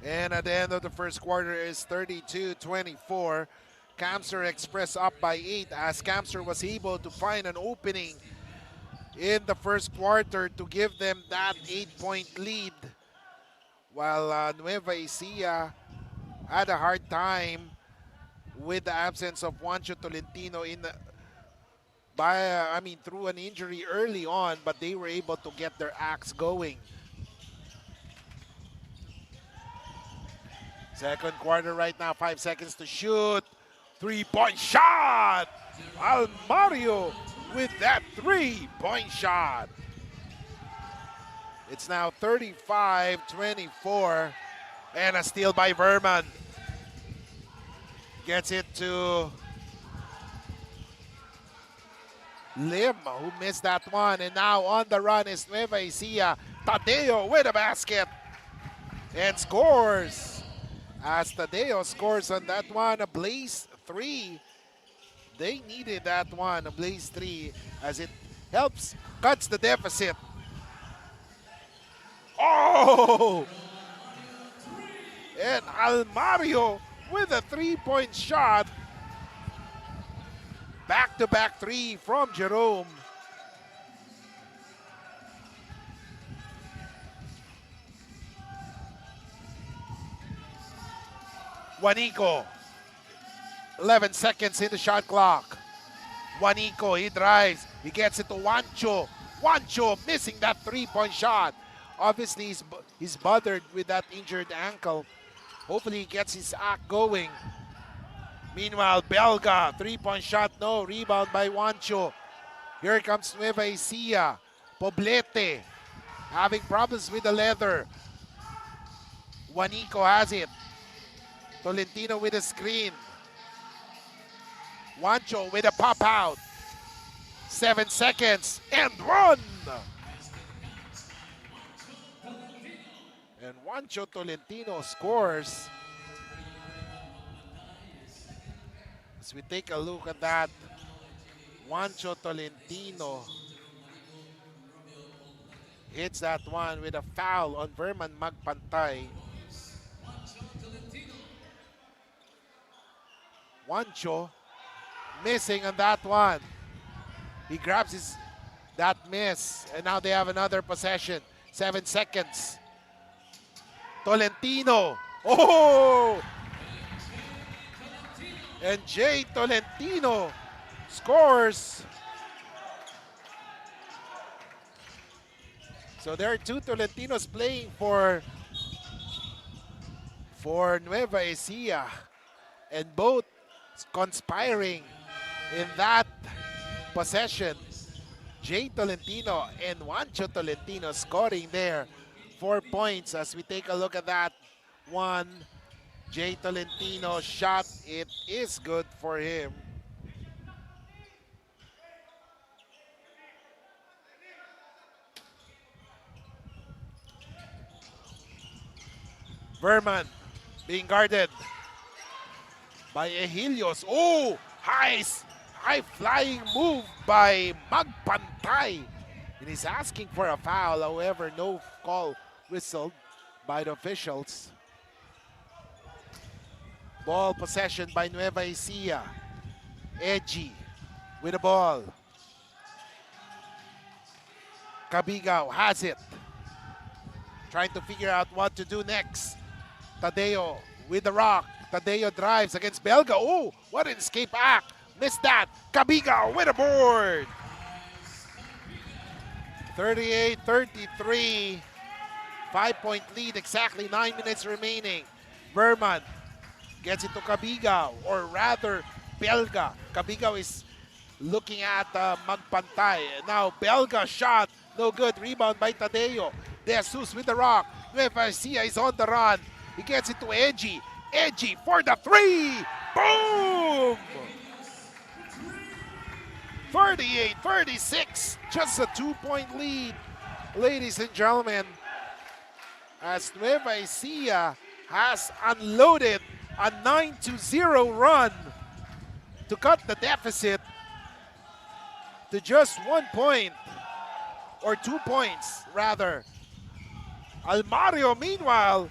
And at the end of the first quarter is 32-24. Camster Express up by 8 as Camster was able to find an opening in the first quarter to give them that 8-point lead. While Nueva Ecija had a hard time with the absence of Juancho Tolentino through an injury early on, but they were able to get their acts going. Second quarter right now, 5 seconds to shoot. 3-point shot! Almario with that 3-point shot. It's now 35-24 and a steal by Verman. Gets it to Lim, who missed that one. And now on the run is Nueva Ecija. Tadeo with a basket and scores. As Tadeo scores on that one, a blaze 3. They needed that one, a blaze 3, as it cuts the deficit. Oh! And Almario with a 3-point shot. Back-to-back 3 from Jerome. Juanico. 11 seconds in the shot clock. Juanico, he drives. He gets it to Juancho. Juancho missing that 3-point shot. Obviously, he's bothered with that injured ankle. Hopefully, he gets his act going. Meanwhile, Belga, 3-point shot, no. Rebound by Juancho. Here comes Nueva Ecija. Poblete having problems with the leather. Juanico has it. Tolentino with a screen. Juancho with a pop out. 7 seconds and 1. And Juancho Tolentino scores. As we take a look at that, Juancho Tolentino hits that one with a foul on Verman Magpantay. Juancho missing on that one. He grabs that miss, and now they have another possession. 7 seconds. Tolentino. Oh! And Jay Tolentino scores. So there are 2 Tolentinos playing for Nueva Ecija, and both conspiring in that possession. Jay Tolentino and Juancho Tolentino scoring there 4 points. As we take a look at that one, Jay Tolentino shot, it is good for him. Verman being guarded by Ehilios. Oh, high flying move by Magpantay. And he's asking for a foul. However, no call whistled by the officials. Ball possession by Nueva Ecija. Edgy with the ball. Cabigao has it. Trying to figure out what to do next. Tadeo with the rock. Tadeo drives against Belga. Oh, what an escape act. Missed that. Cabigao with a board. 38-33. 5-point lead, exactly 9 minutes remaining. Verman gets it to Cabigao, or rather Belga. Cabigao is looking at Magpantay. Now Belga shot, No good. Rebound by Tadeo. De Jesus with the rock. Nueva Ecija is on the run. He gets it to Edgy. Edgy for the three. Boom! 38-36. Just a 2-point lead, ladies and gentlemen, as Nueva Ecija has unloaded a 9-0 run to cut the deficit to just 1 point, or 2 points rather. Almario, meanwhile,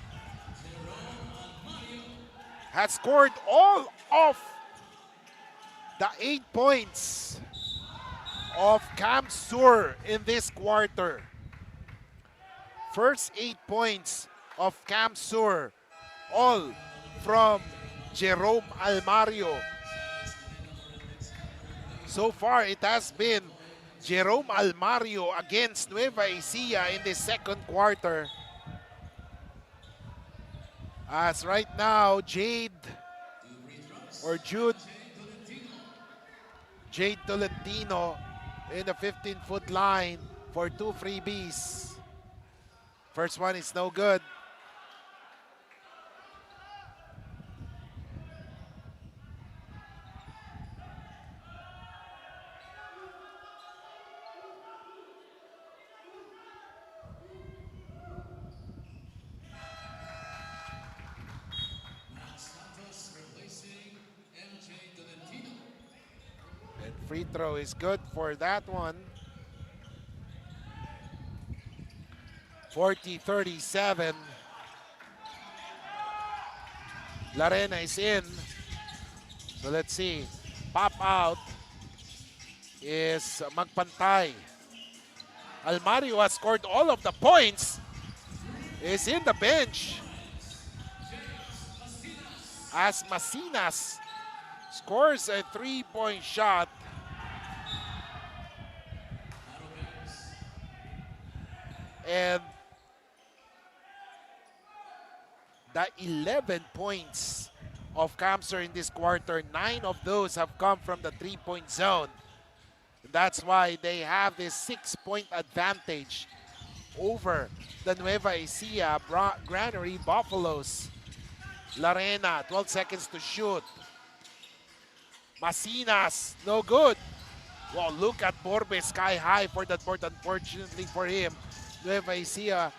has scored all of the 8 points of Camp Sur in this quarter. First 8 points of Camp Sur, all from Jerome Almario. So far, it has been Jerome Almario against Nueva Ecija in the second quarter. As right now, Jade Tolentino in the 15-foot line for 2 freebies. First one is no good. And free throw is good for that one. 40-37. Larena is in. So let's see. Pop out is magpantay. Almario has scored all of the points. Is in the bench. As Masinas scores a 3-point shot. And the 11 points of Camsur in this quarter, 9 of those have come from the 3-point zone. That's why they have this 6-point advantage over the Nueva Ecija Granary Buffaloes. Larena, 12 seconds to shoot. Masinas, no good. Wow, look at Borbe, sky high for that board. Unfortunately for him, Nueva Ecija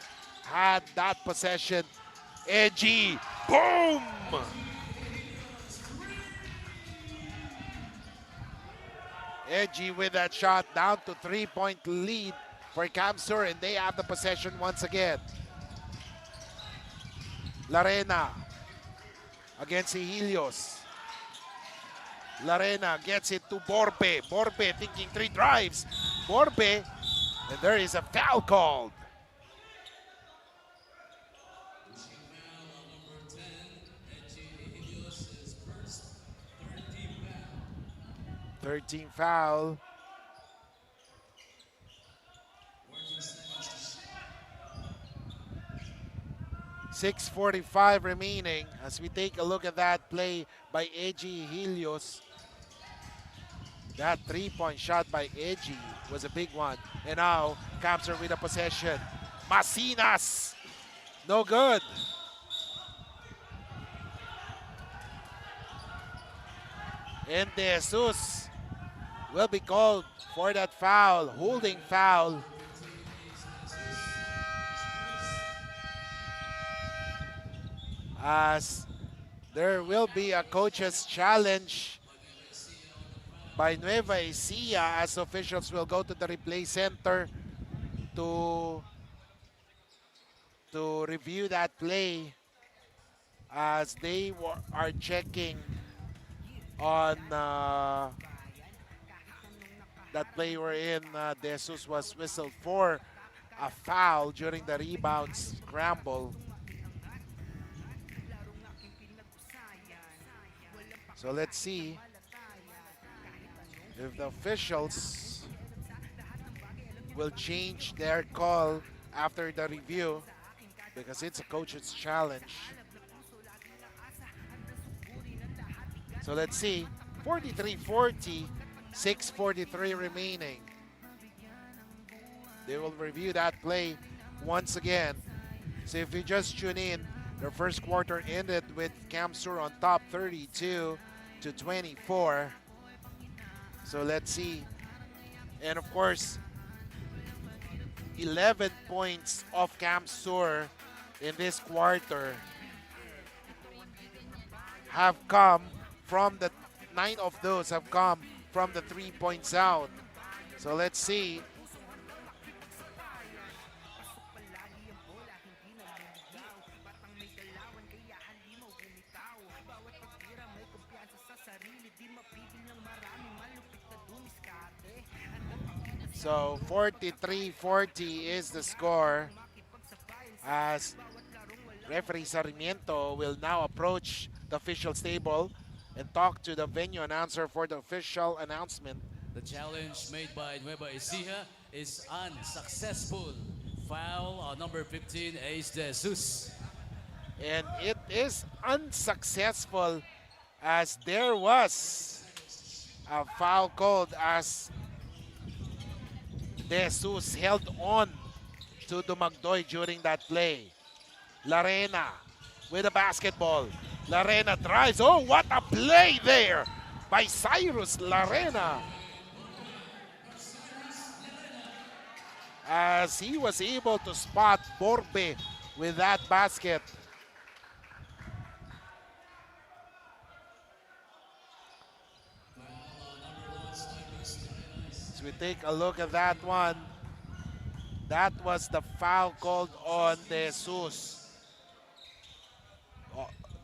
had that possession. Edgy, boom! Edgy with that shot, down to 3-point lead for Camsur, and they have the possession once again. Larena against Helios. Larena gets it to Borbe. Borbe thinking 3 drives. Borbe, and there is a foul called. 13th foul. .645 remaining as we take a look at that play by Eji Helios. That 3-point shot by Eji was a big one. And now Camsur with a possession. Masinas, no good. And De Jesus will be called for that foul, holding foul. As there will be a coach's challenge by Nueva Ecija, as officials will go to the replay center to review that play, as they are checking on that play wherein De Jesus was whistled for a foul during the rebound scramble. So let's see if the officials will change their call after the review, because it's a coach's challenge. So let's see. 43-40, 6:43 remaining. They will review that play once again. So if you just tune in, the first quarter ended with Camsur on top 32-24. So let's see. And of course, 11 points of Camsur in this quarter have come from the 9 of those have come from the 3-point zone. So let's see. So 43-40 is the score as referee Sarmiento will now approach the official table and talk to the venue announcer for the official announcement. The challenge made by Nueva Ecija is unsuccessful. Foul on number 15, Ace Jesus. And it is unsuccessful as there was a foul called as De Jesus held on to Dumagdoy during that play. Larena with a basketball. Larena drives. Oh, what a play there by Cyrus Larena. As he was able to spot Borbe with that basket. As we take a look at that one, that was the foul called on De Jesus.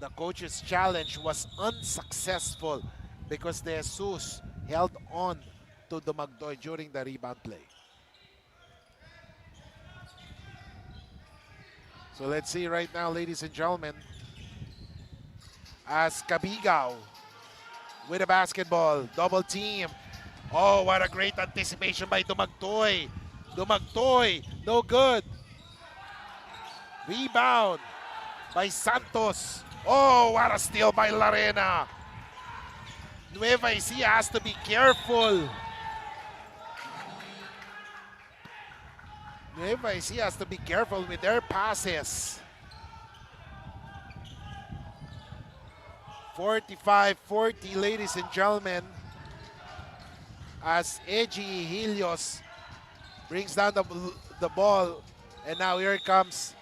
The coach's challenge was unsuccessful because De Jesus held on to Dumagdoy during the rebound play. So let's see right now, ladies and gentlemen, as Kabigao with a basketball, double team. Oh, what a great anticipation by Dumagdoy. Dumagdoy, no good. Rebound by Santos. Oh, what a steal by Larena. Nueva Ecija has to be careful. Nueva Ecija has to be careful with their passes. 45-40, ladies and gentlemen, as Eji Helios brings down the ball. And now here comes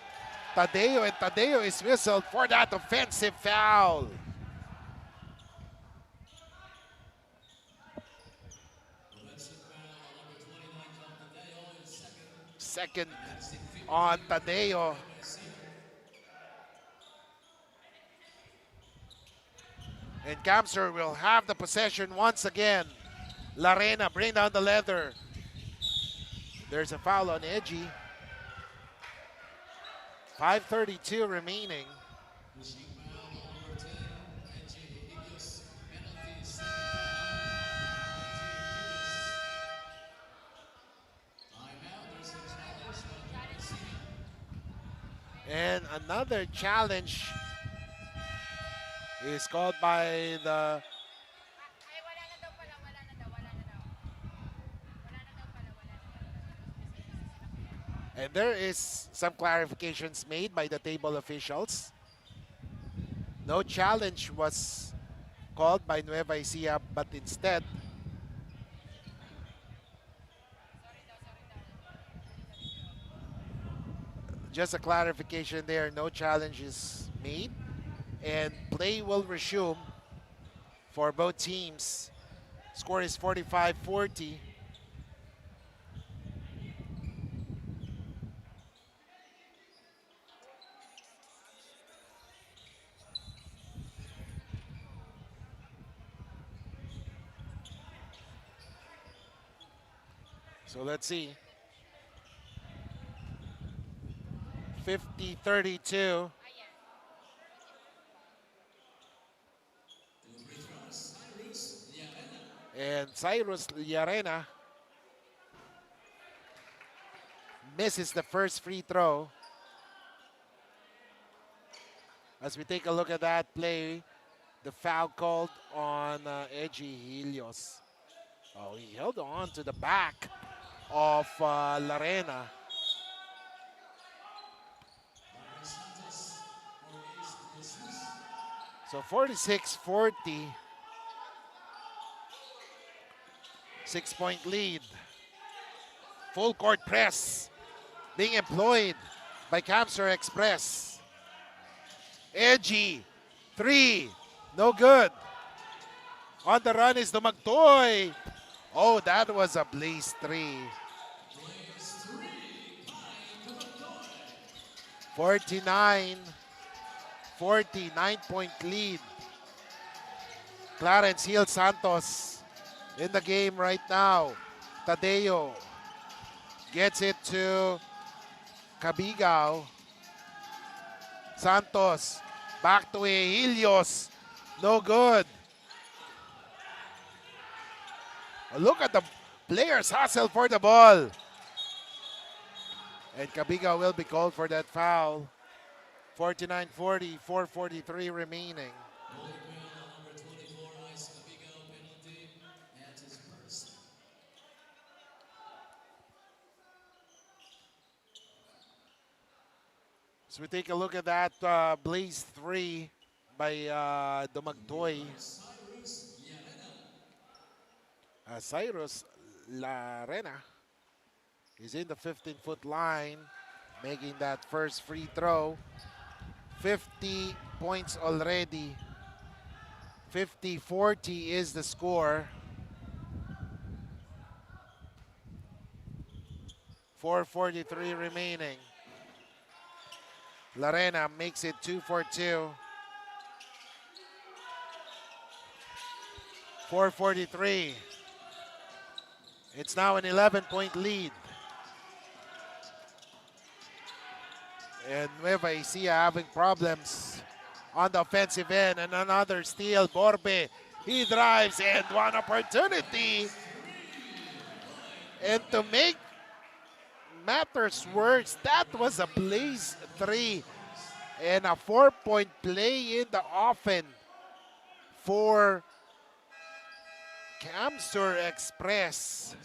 Tadeo, and Tadeo is whistled for that offensive foul. Second on Tadeo. And Camsur will have the possession once again. Larena bring down the leather. There's a foul on Edgy. 5:32 remaining. And another challenge is called by the and there is some clarifications made by the table officials. No challenge was called by Nueva Ecija, but instead just a clarification there, no challenge is made, and play will resume for both teams. Score is 45-40. So let's see. 50-32. And Cyrus Yarena misses the first free throw. As we take a look at that play, the foul called on Eji Helios. Oh, he held on to the back of Larena. So 46-40, 6-point lead. Full court press being employed by Camsur Express. Edgy, 3, no good. On the run is Dumagtoy. Oh, that was a blaze 3. 49-40, 9-point lead. Clarence Hill Santos in the game right now. Tadeo gets it to Cabigao. Santos back to Helios. No good. Look at the players hustle for the ball. And Cabigao will be called for that foul. 49-40, 4:43 remaining. So we take a look at that Blaze 3 by Dumagtoy. Cyrus Larena is in the 15-foot line, making that first free throw. 50 points already. 50-40 is the score. 4:43 remaining. Larena makes it 2 for 2. 4:43. It's now an 11-point lead. And Nueva Ecija having problems on the offensive end. And another steal. Borbe, he drives and one opportunity. And to make matters worse, that was a blaze 3 and a 4-point play in the offense for Camsur Express.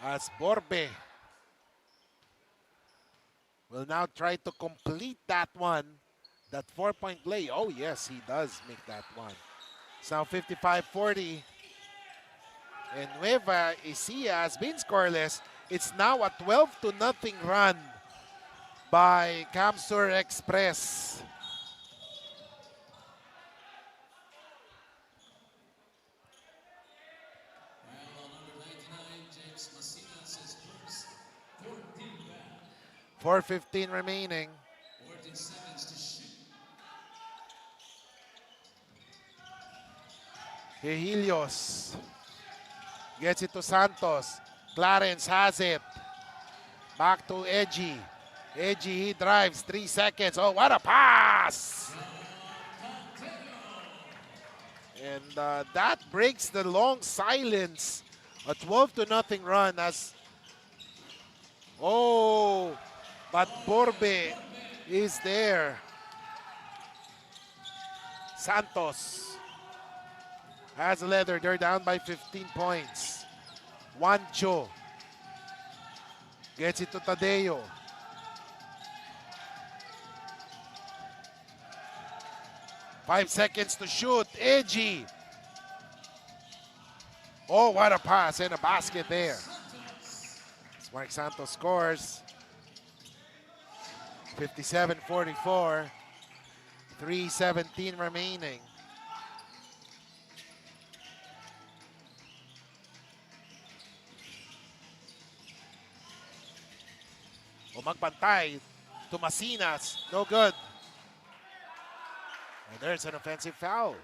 As Borbe will now try to complete that one. That 4-point play. Oh, yes, he does make that one. It's now 55-40. And Nueva Ecija has been scoreless. It's now a 12-0 run by Camsur Express. .4:15 remaining. Helios gets it to Santos. Clarence has it. Back to Edgy. Edgy, he drives. 3 seconds. Oh, what a pass! And that breaks the long silence. A 12-0 run as... Oh, but Borbe is there. Santos has a leather. They're down by 15 points. Juancho gets it to Tadeo. Five seconds to shoot. Edgy. Oh, what a pass and a basket there. Mark Santos scores. 57-44. 3:17 remaining. O magpantay to Masinas. No good. And there's an offensive foul.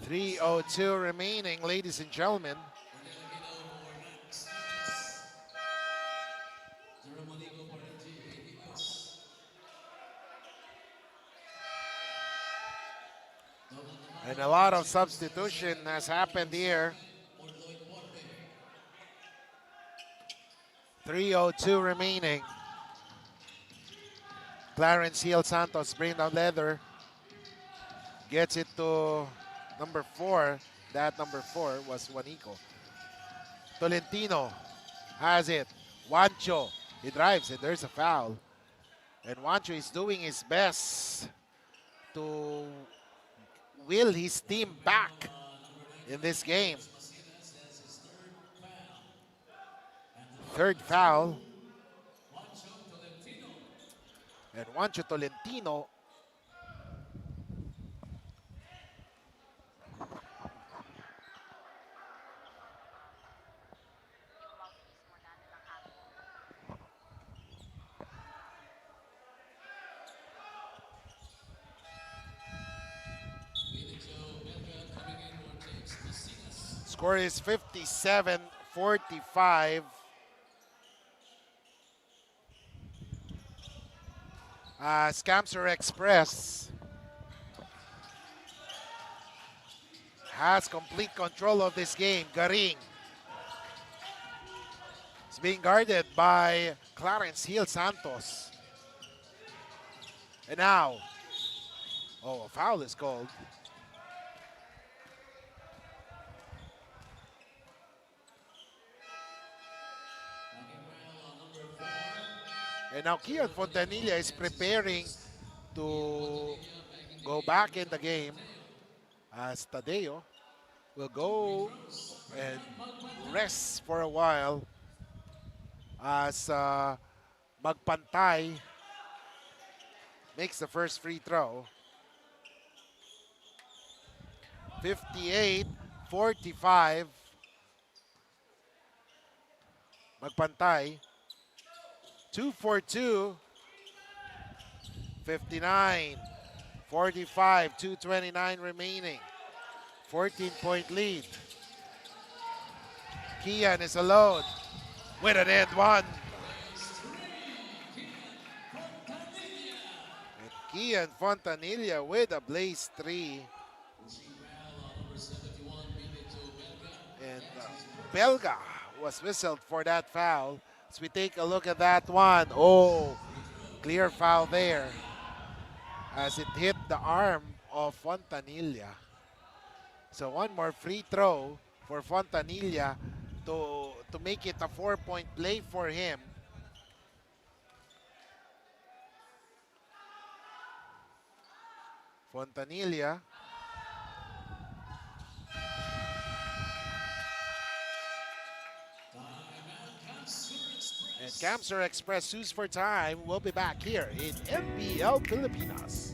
.302 remaining, ladies and gentlemen. And a lot of substitution has happened here. 3:02 remaining. Clarence Hill Santos bring down leather. Gets it to number 4. That number 4 was Juanico. Tolentino has it. Juancho. He drives it. There's a foul. And Juancho is doing his best to will his team back in this game. Third foul. And Juancho Tolentino score is 57-45. Scamser Express has complete control of this game. Garing is being guarded by Clarence Hill Santos. And now, a foul is called. And now Kian Fontanilla is preparing to go back in the game as Tadeo will go and rest for a while as Magpantay makes the first free throw. 58-45. Magpantay. 2 for 2. 59-45. 2:29 remaining. 14-point lead. Kian is alone with an and one. And Kian Fontanilla with a blaze 3. And Belga was whistled for that foul. As we take a look at that one. Clear foul there as it hit the arm of Fontanilla. So one more free throw for Fontanilla to make it a 4-point play for him. Fontanilla. And Camser Express sues for time. We'll be back here in NBL Pilipinas.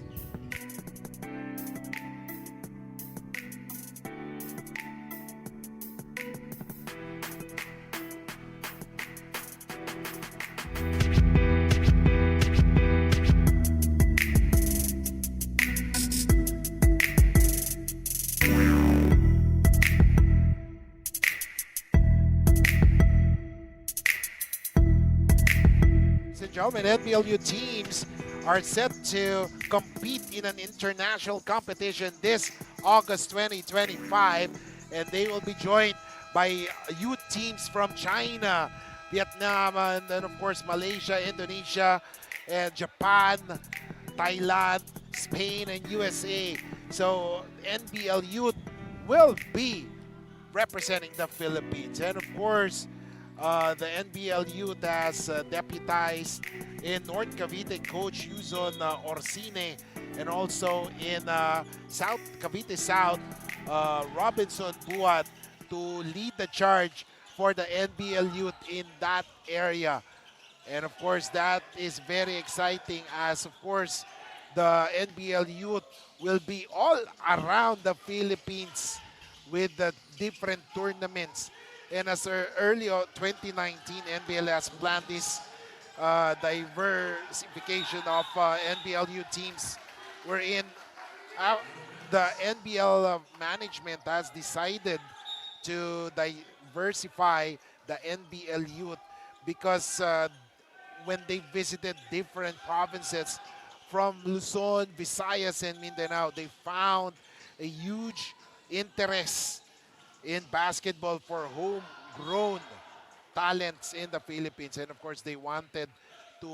Gentlemen, NBLU teams are set to compete in an international competition this August 2025, and they will be joined by youth teams from China, Vietnam, and then of course Malaysia, Indonesia, and Japan, Thailand, Spain, and USA. So NBL youth will be representing the Philippines, and of course the NBL youth has deputized in North Cavite coach Yuzon Orsine, and also in South Cavite South Robinson Buat to lead the charge for the NBL youth in that area. And of course that is very exciting, as of course the NBL youth will be all around the Philippines with the different tournaments. And as early 2019, NBL has planned this diversification of NBLU teams, wherein the NBL management has decided to diversify the NBL youth because when they visited different provinces from Luzon, Visayas, and Mindanao, they found a huge interest in basketball for homegrown talents in the Philippines. And of course, they wanted to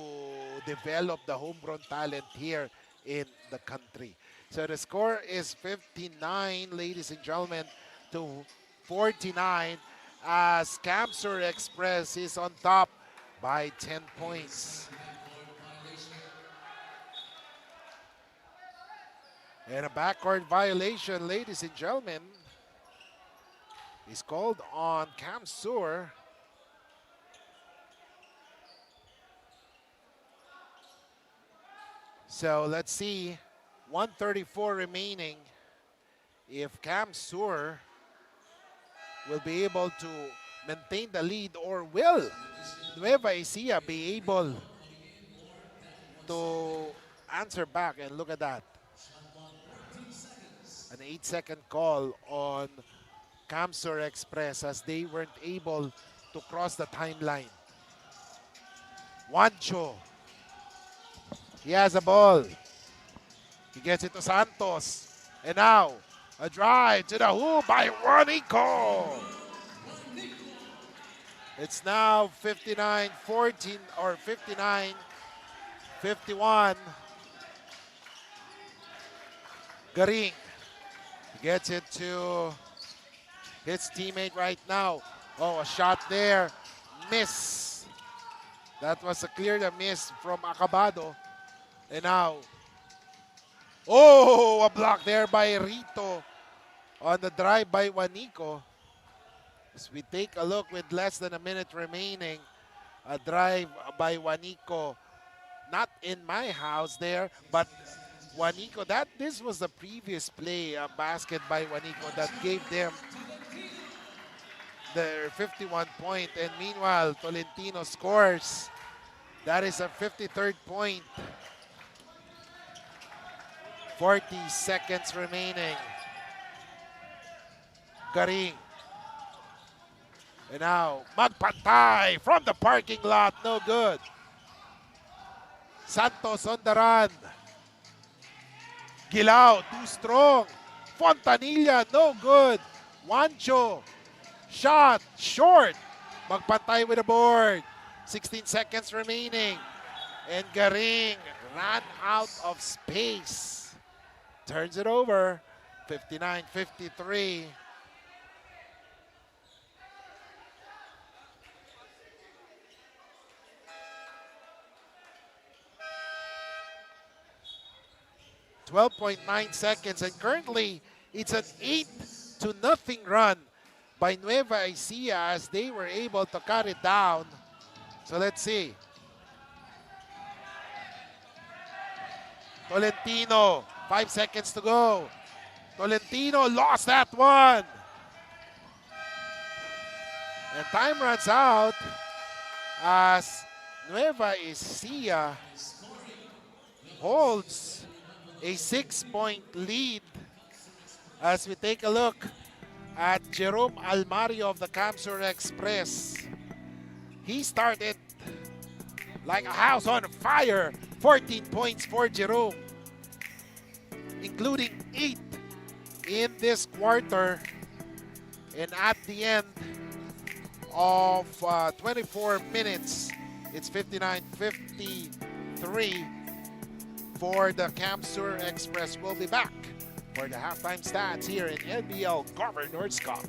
develop the homegrown talent here in the country. So the score is 59, ladies and gentlemen, to 49, as Camsur Express is on top by 10 points. And a backcourt violation, ladies and gentlemen, is called on Camsur. So let's see, 134 remaining. If Camsur will be able to maintain the lead, or will Nueva Ecija be able to answer back? And look at that. An 8-second call on Camsur Express as they weren't able to cross the timeline. Juancho. He has a ball. He gets it to Santos. And now, a drive to the hoop by Juanico. It's now 59-14 or 59-51. Garing gets it to his teammate right now. Oh, a shot there. Miss. That was a clear miss from Acabado. And now, oh, a block there by Rito on the drive by Juanico. As we take a look with less than a minute remaining, a drive by Juanico. Not in my house there, but Juanico, this was the previous play, a basket by Juanico that gave them their 51 point. And meanwhile, Tolentino scores. That is a 53rd point. 40 seconds remaining. Garing. And now, magpantay from the parking lot. No good. Santos on the run. Gilao, too strong. Fontanilla, no good. Juancho, shot, short. Magpantay with the board. 16 seconds remaining. And Garing ran out of space. Turns it over. 59-53. .9 seconds, and currently it's an 8-0 run by Nueva Ecija as they were able to cut it down. So let's see. Tolentino, 5 seconds to go. Tolentino lost that one. And time runs out as Nueva Ecija holds a 6-point lead. As we take a look at Jerome Almario of the Camsur Express. He started like a house on fire. 14 points for Jerome, including 8 in this quarter. And at the end of 24 minutes, it's 59-53 for the Camsur Express. We'll be back for the halftime stats here in NBL Governors Cup.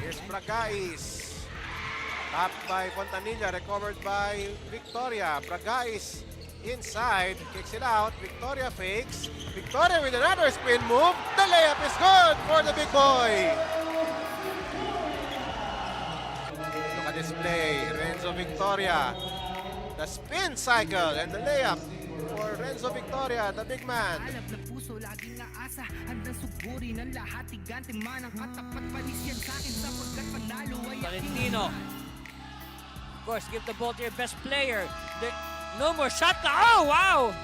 Here's Bragais. Tapped by Fontanilla, recovered by Victoria. Bragais inside, kicks it out. Victoria fakes. Victoria with another spin move. The layup is good for the big boy. Look at this play. Renzo Victoria. The spin cycle and the layup for Renzo Victoria, the big man. Valentino. Of course, give the ball to your best player. No more shot clock. Oh, wow!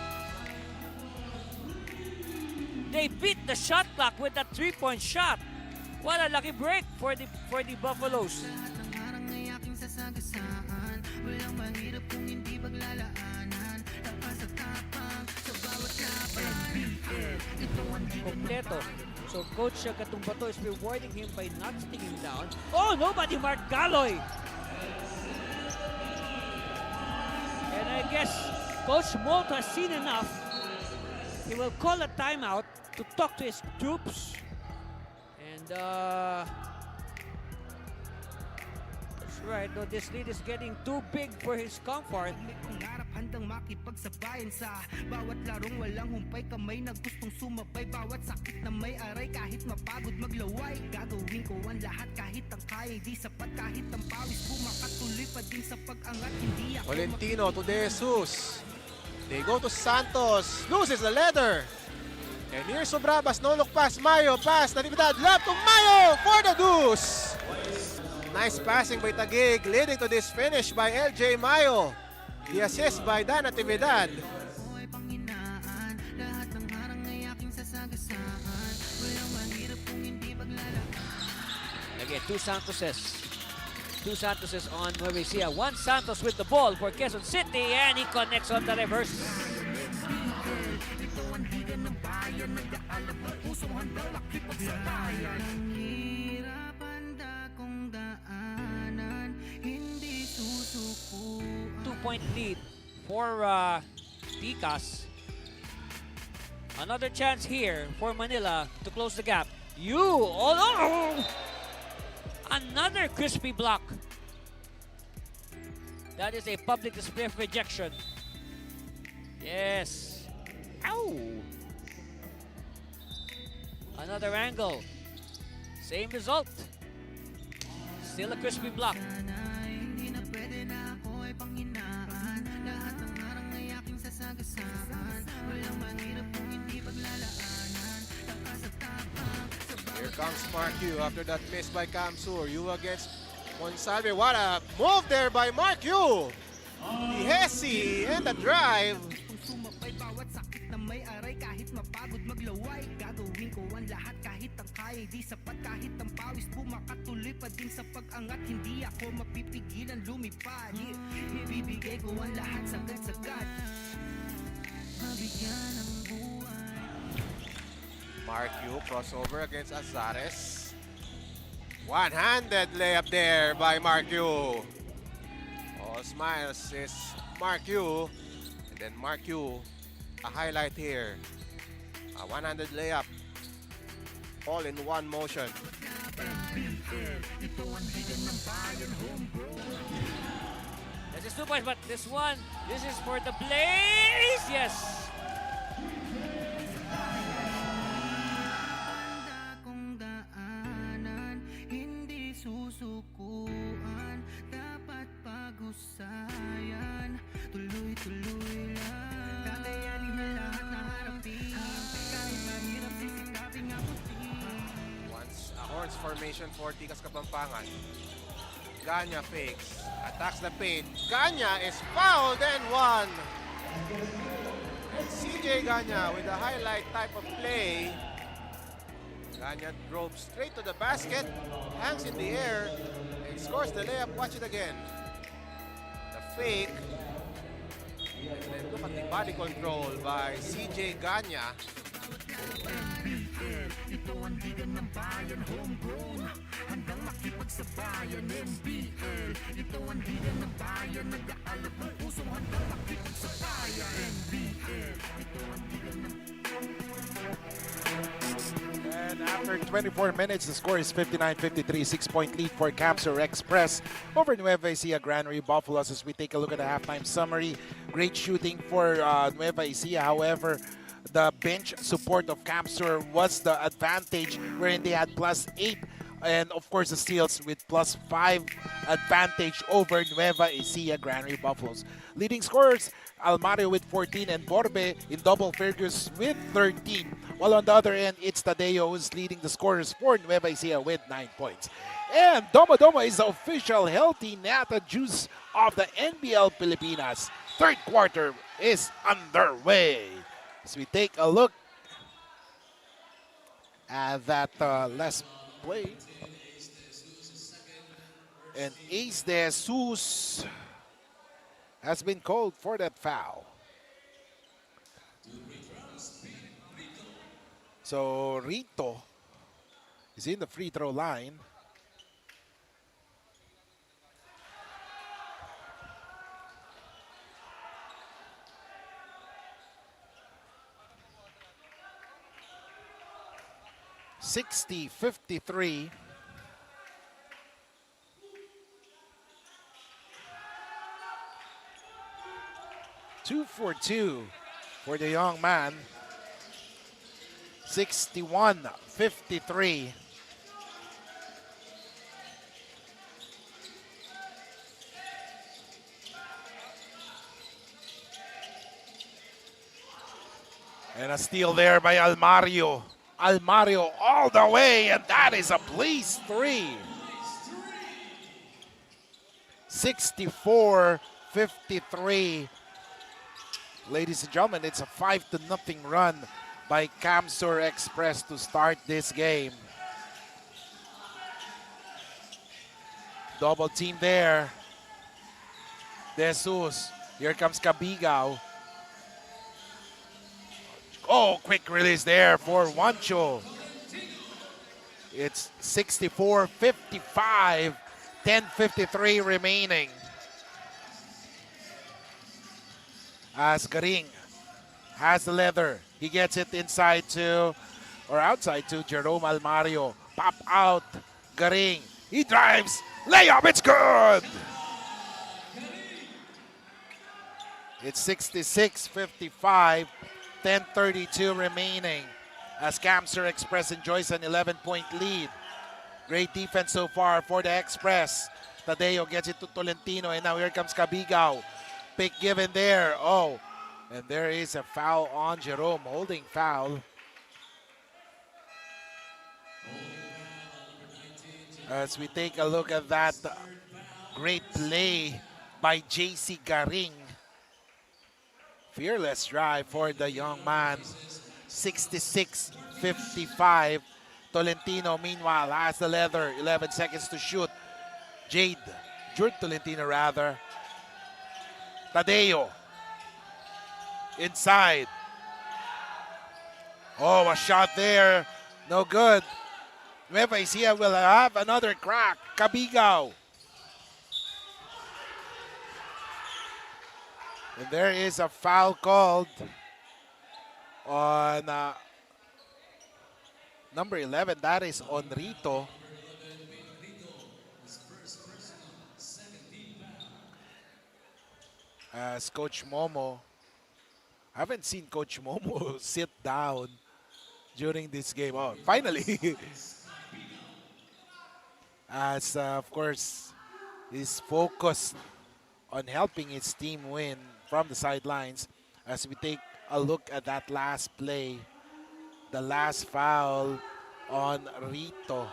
They beat the shot clock with that three-point shot. What a lucky break for the Buffaloes. Kompleto. So Coach Katumbato is rewarding him by not sitting him down. Oh, nobody marked Galoy. And I guess Coach Molt has seen enough. He will call a timeout to talk to his troops. And that's right, though this lead is getting too big for his comfort. Handang makipagsabayan sa bawat larong walang humpay, kamay na gustong sumabay, bawat sakit na may aray, kahit mapagod maglaway, gagawin ko ang lahat kahit ang kaya di sapat, kahit ang pawis bumakatuloy pa din sa pag-angat, hindi ako Valentino to De Jesus. They go to Santos, loses the leather. And here's Sobrabas, no look pass, Mayo, pass, Natividad, lap to Mayo for the deuce. Nice passing by Taguig, leading to this finish by LJ Mayo. The assist by Dan Natividad. Again, two Santoses on Nueva Ecija. One Santos with the ball for Quezon City, and he connects on the reverse. Two-point lead for Ticas. Another chance here for Manila to close the gap. Another crispy block. That is a public display of rejection. Yes. Ow! Another angle. Same result. Still a crispy block. Here comes Mark Yu after that miss by Kamsur. Yu against Monsalve. What a move there by Mark Yu. The Hesi and the drive. bawat sakit na may aray, kahit mapagod maglaway, gagawin ko ang lahat kahit ang kaya di sapat, kahit ang pawis bumakatuloy pa din sa pag-angat, hindi ako mapipigilan lumipad. Ibibigay ko ang lahat sagad-sagad, mabigyan ng buhay. Mark Yu crossover against Azares. One-handed layup there by Mark Yu. All smiles is Mark Yu. And then Mark Yu, a highlight here. A one-handed layup. All in one motion. This is 2 points, but this one, this is for the Blaze. Yes. Susukuan, dapat pag-usayan, tuloy-tuloy lang, kakayanin na lahat na harapin, kahit mahirap sisikapin ang putin. Once a horns formation for Ticas Kapampangan. Ganya fakes, attacks the paint. Ganya is fouled and won. And CJ Ganya with a highlight type of play. Ganya drove straight to the basket, hangs in the air, and scores the layup. Watch it again. The fake. And then look at the body control by CJ Ganya. Ito ang liga ng bayan, homegrown, handang makipagsabayan. NBL, ito ang liga ng bayan, nag-aalab ng pusong handang makipagsabayan. NBL, ito ang liga ng And And after 24 minutes, the score is 59-53, 6-point lead for Camsur Express over Nueva Ecija Granary Buffaloes. As we take a look at the halftime summary, great shooting for Nueva Ecija. However, the bench support of Camsur was the advantage, wherein they had +8, and of course the steals with +5 advantage over Nueva Ecija Granary Buffaloes. Leading scorers, Almario with 14 and Borbe in double figures with 13. While on the other end, it's Tadeo who's leading the scorers for Nueva Ecija with 9 points. And Domo Domo is the official healthy Nata juice of the NBL Pilipinas. Third quarter is underway. As we take a look at that last play. And Ace de Jesus has been called for that foul. So Rito is in the free throw line. (60-53). 2 for 2 for the young man. 61-53. And a steal there by Almario. Almario all the way, and that is a please 3. 64-53. Ladies and gentlemen, it's a 5-0 run by Camsur Express to start this game. Double team there. De Jesus. Here comes Cabigao. Oh, quick release there for Juancho. It's 64-55. 10:53 remaining. As Garing has the leather. He gets it inside to, or outside to Jerome Almario. Pop out, Garing. He drives, layup, it's good! It's 66-55, 10:32 remaining. As Camsur Express enjoys an 11-point lead. Great defense so far for the Express. Tadeo gets it to Tolentino, and now here comes Cabigao. Pick given there. Oh, and there is a foul on Jerome, holding foul. As we take a look at that great play by JC Garing. Fearless drive for the young man. 66-55. Tolentino, meanwhile, has the leather. 11 seconds to shoot. Jude Tolentino, rather. Tadeo. Inside. Oh, a shot there. No good. Nueva Ecija will have another crack. Cabigao. And there is a foul called on number 11. That is on Rito. As Coach Momo, I haven't seen Coach Momo sit down during this game. Oh, finally. As of course, he's focused on helping his team win from the sidelines. As we take a look at that last play, the last foul on Rito.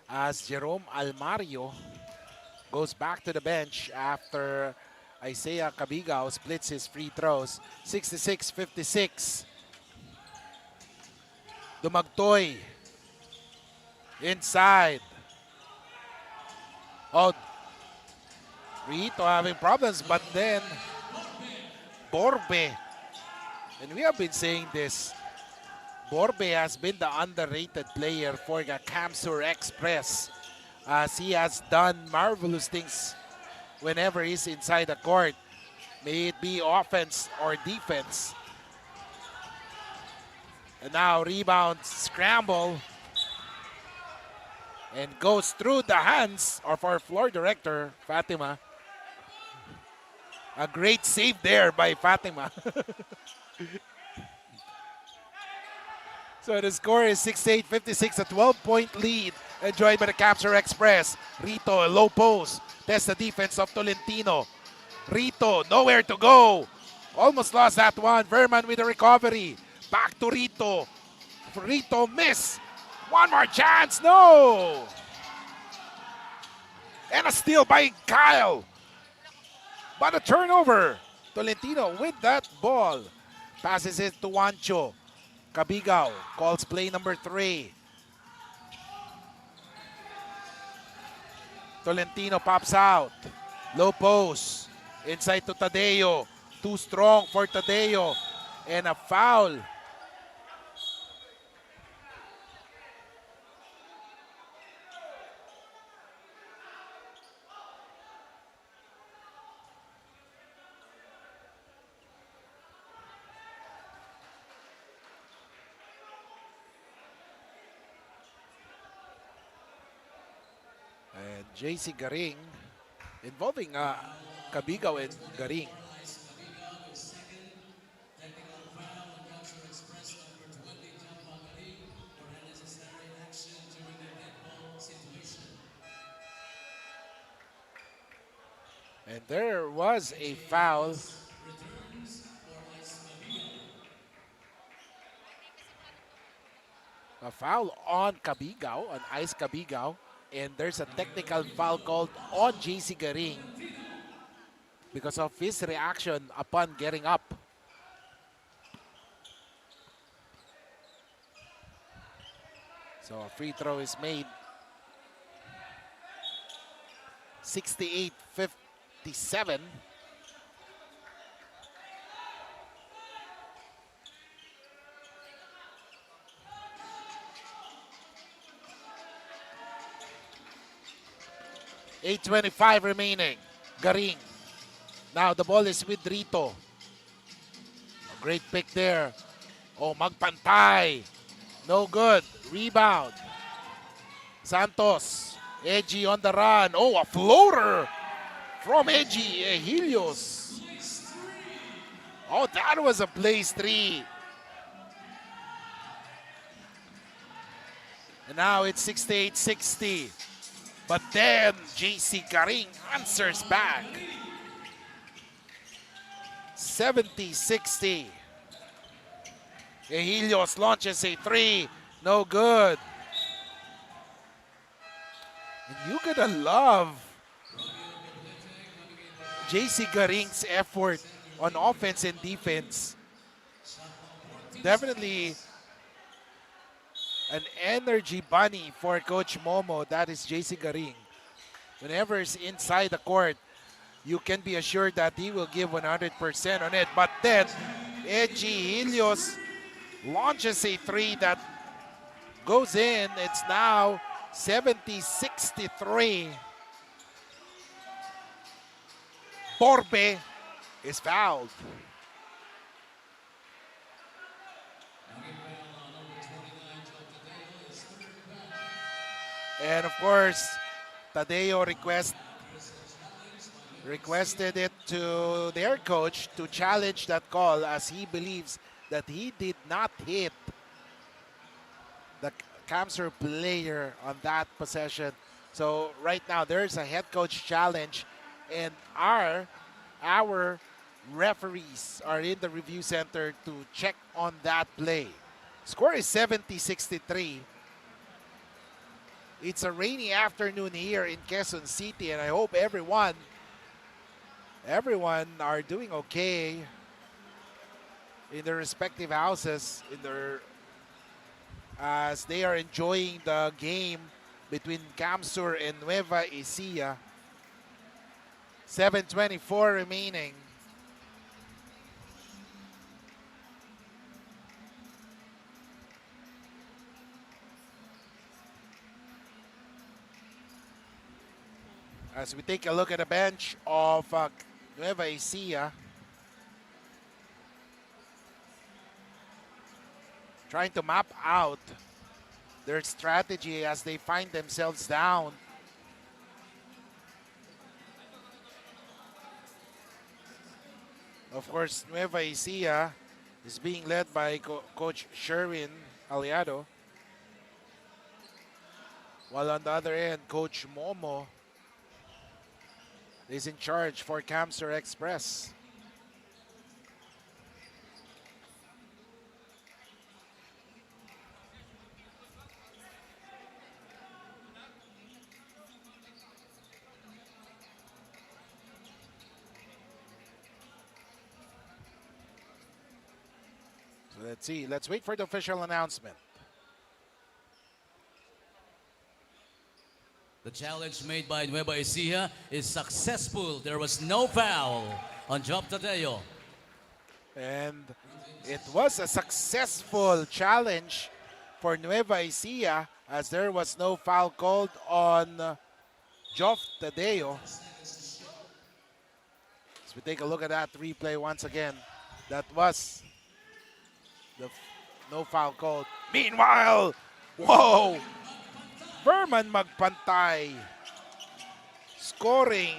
As Jerome Almario goes back to the bench after Isaiah Cabigao splits his free throws. 66-56. Dumagtoy. Inside. Oh, Rito having problems, but then Borbe. And we have been saying this. Borbe has been the underrated player for the Camsur Express, as he has done marvelous things whenever he's inside the court. May it be offense or defense. And now rebound, scramble. And goes through the hands of our floor director, Fatima. A great save there by Fatima. So the score is 6-8, 56, a 12-point lead enjoyed by the Capture Express. Rito, a low post, tests the defense of Tolentino. Rito, nowhere to go. Almost lost that one. Verman with the recovery. Back to Rito. Rito miss. One more chance, no! And a steal by Kyle. But a turnover. Tolentino with that ball. Passes it to Juancho. Cabigao calls play number 3. Tolentino pops out. Low post. Inside to Tadeo. Too strong for Tadeo. And a foul. And JC Garing involving Cabigao and Garing. And there was a foul. A foul on Cabigao, on Ice Cabigao. And there's a technical foul called on JC Garing because of his reaction upon getting up. So a free throw is made. 68-57. .8:25 remaining. Garing. Now the ball is with Rito. A great pick there. Oh, magpantay. No good. Rebound. Santos. Edgy on the run. Oh, a floater from Edgy Helios. Oh, that was a place 3. And now it's 68-60. But then JC Garing answers back. 70-60. Helios launches a 3. No good. And you gotta love JC Garing's effort on offense and defense. Definitely an energy bunny for Coach Momo. That is JC Garing. Whenever he's inside the court, you can be assured that he will give 100% on it. But then, Edgy Helios launches a 3 that goes in. It's now 70-63. Borbe is fouled. And of course, Tadeo requested it to their coach to challenge that call, as he believes that he did not hit the Camser player on that possession. So right now there's a head coach challenge, and our referees are in the review center to check on that play. Score is 70-63. It's a rainy afternoon here in Quezon City, and I hope everyone are doing okay in their respective houses, as they are enjoying the game between Camsur and Nueva Ecija. 7:24 remaining. As we take a look at the bench of Nueva Ecija, trying to map out their strategy as they find themselves down. Of course, Nueva Ecija is being led by Coach Sherwin Aliado. While on the other end, Coach Momo is in charge for Camsur Express. So let's see. Let's wait for the official announcement. The challenge made by Nueva Ecija is successful. There was no foul on Job Tadeo. And it was a successful challenge for Nueva Ecija as there was no foul called on Joff Tadeo. As we take a look at that replay once again, that was the no foul called. Meanwhile, whoa! Verman magpantay. Scoring.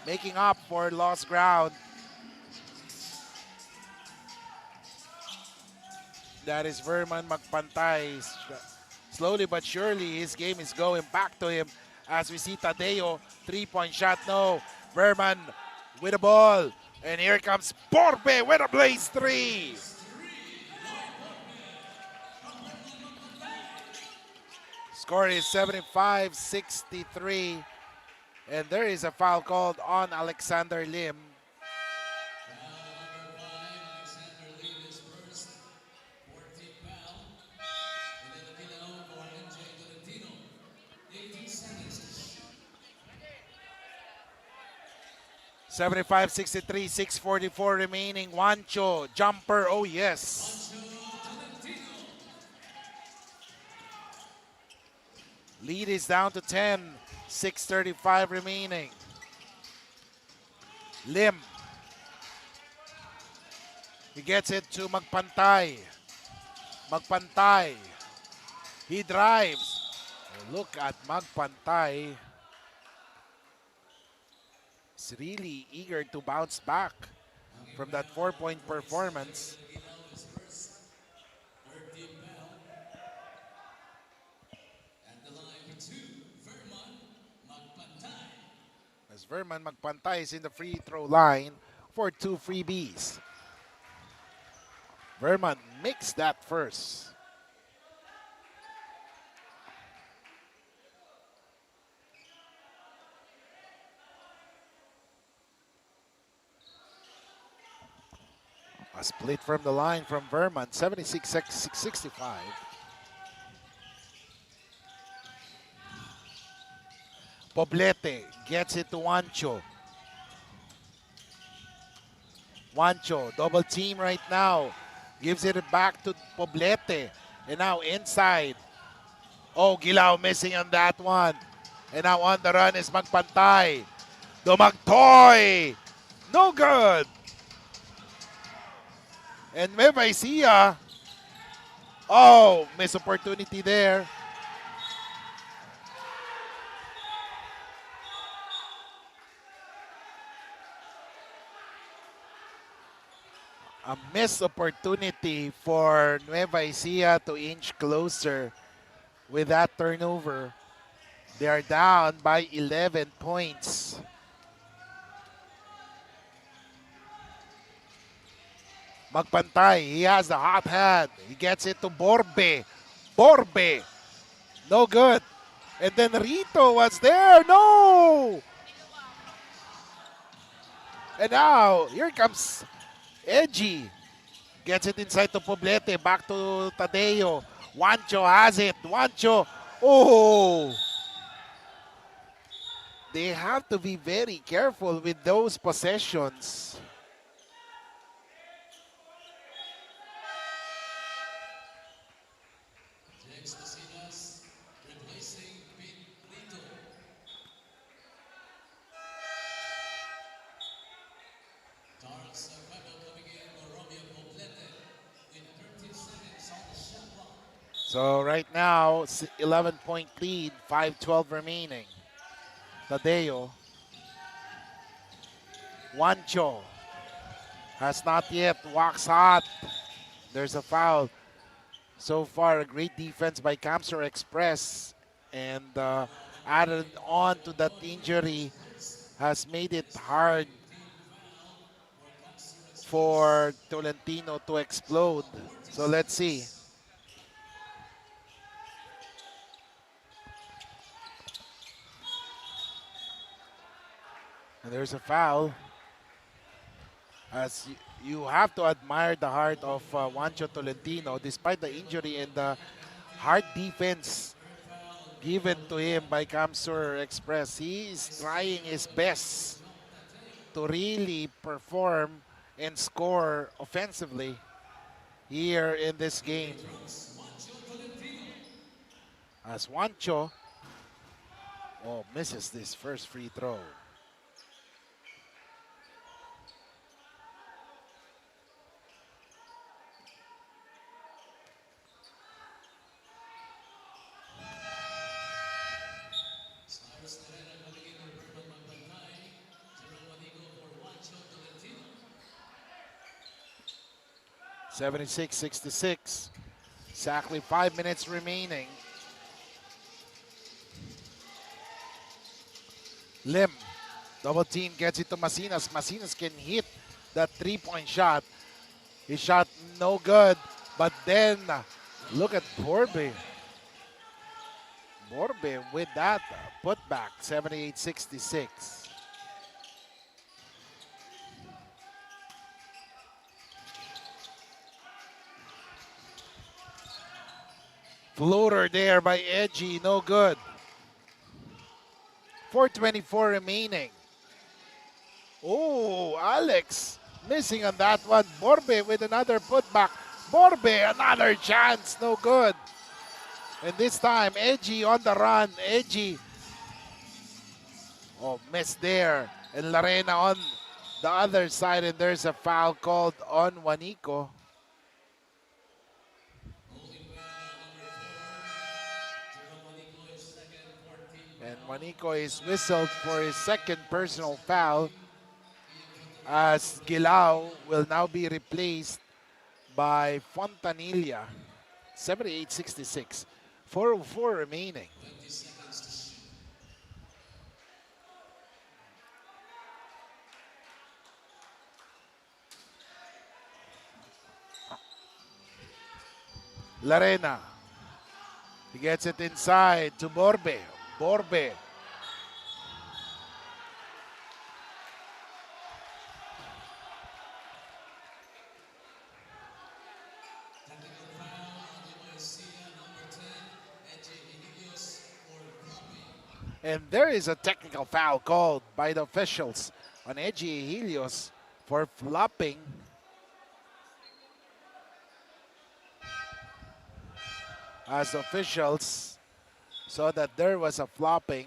Making up for lost ground. That is Verman magpantay. Slowly but surely, his game is going back to him as we see Tadeo. 3-point shot, no. Verman with the ball. And here comes Borbe with a blaze 3. Score is 75-63. And there is a foul called on Alexander Lim. (75-63), 6:44 remaining. Juancho, jumper, oh yes. Lead is down to 10, 6:35 remaining. Lim. He gets it to Magpantay. Magpantay. He drives. Look at Magpantay. He's really eager to bounce back from that 4-point performance. As Verman Magpantay is in the free throw line for 2 freebies. Verman makes that first. A split from the line from Verman, 76-65. Poblete gets it to Juancho. Juancho, double team right now. Gives it back to Poblete. And now inside. Oh, Gilao missing on that one. And now on the run is Magpantay. Dumagtoy. No good. And Nueva Ecija. Oh, missed opportunity there. A missed opportunity for Nueva Ecija to inch closer with that turnover. They are down by 11 points. Magpantay, he has the hot hand. He gets it to Borbe. Borbe, no good. And then Rito was there, no! And now, here comes Edgy. Gets it inside to Poblete, back to Tadeo. Juancho has it, Juancho, oh! They have to be very careful with those possessions. So right now, 11-point lead, 5:12 remaining. Tadeo. Juancho has not yet wax hot. There's a foul. So far, a great defense by Camsur Express. And added on to that injury has made it hard for Tolentino to explode. So let's see. And there's a foul. As you have to admire the heart of Juancho Tolentino, despite the injury and the hard defense given to him by Camsur Express. He is trying his best to really perform and score offensively here in this game. As Juancho misses this first free throw. (76-66). Exactly 5 minutes remaining. Lim, double team gets it to Masinas. Masinas can hit that three-point shot. His shot no good, but then look at Borbe. Borbe with that putback, 78-66. Floater there by Edgy, no good. 4:24 remaining. Oh, Alex missing on that one. Borbe with another putback. Borbe, another chance, no good. And this time, Edgy on the run. Edgy. Oh, missed there. And Larena on the other side, and there's a foul called on Juanico. And Juanico is whistled for his second personal foul, as Gilao will now be replaced by Fontanilla. 78-66. 4:04 remaining. Larena. He gets it inside to Borbe. Borbe. And there is a technical foul called by the officials on Edgy Helios for flopping. As officials saw that there was a flopping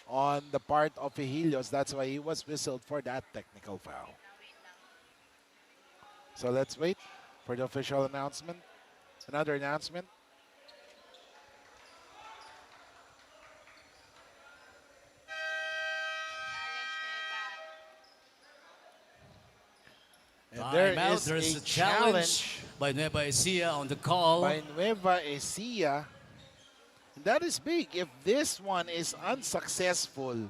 on the part of Helios, that's why he was whistled for that technical foul. So let's wait for the official announcement. Another announcement. And There's a challenge by Nueva Ecija on the call. By Nueva Ecija. That is big. If this one is unsuccessful,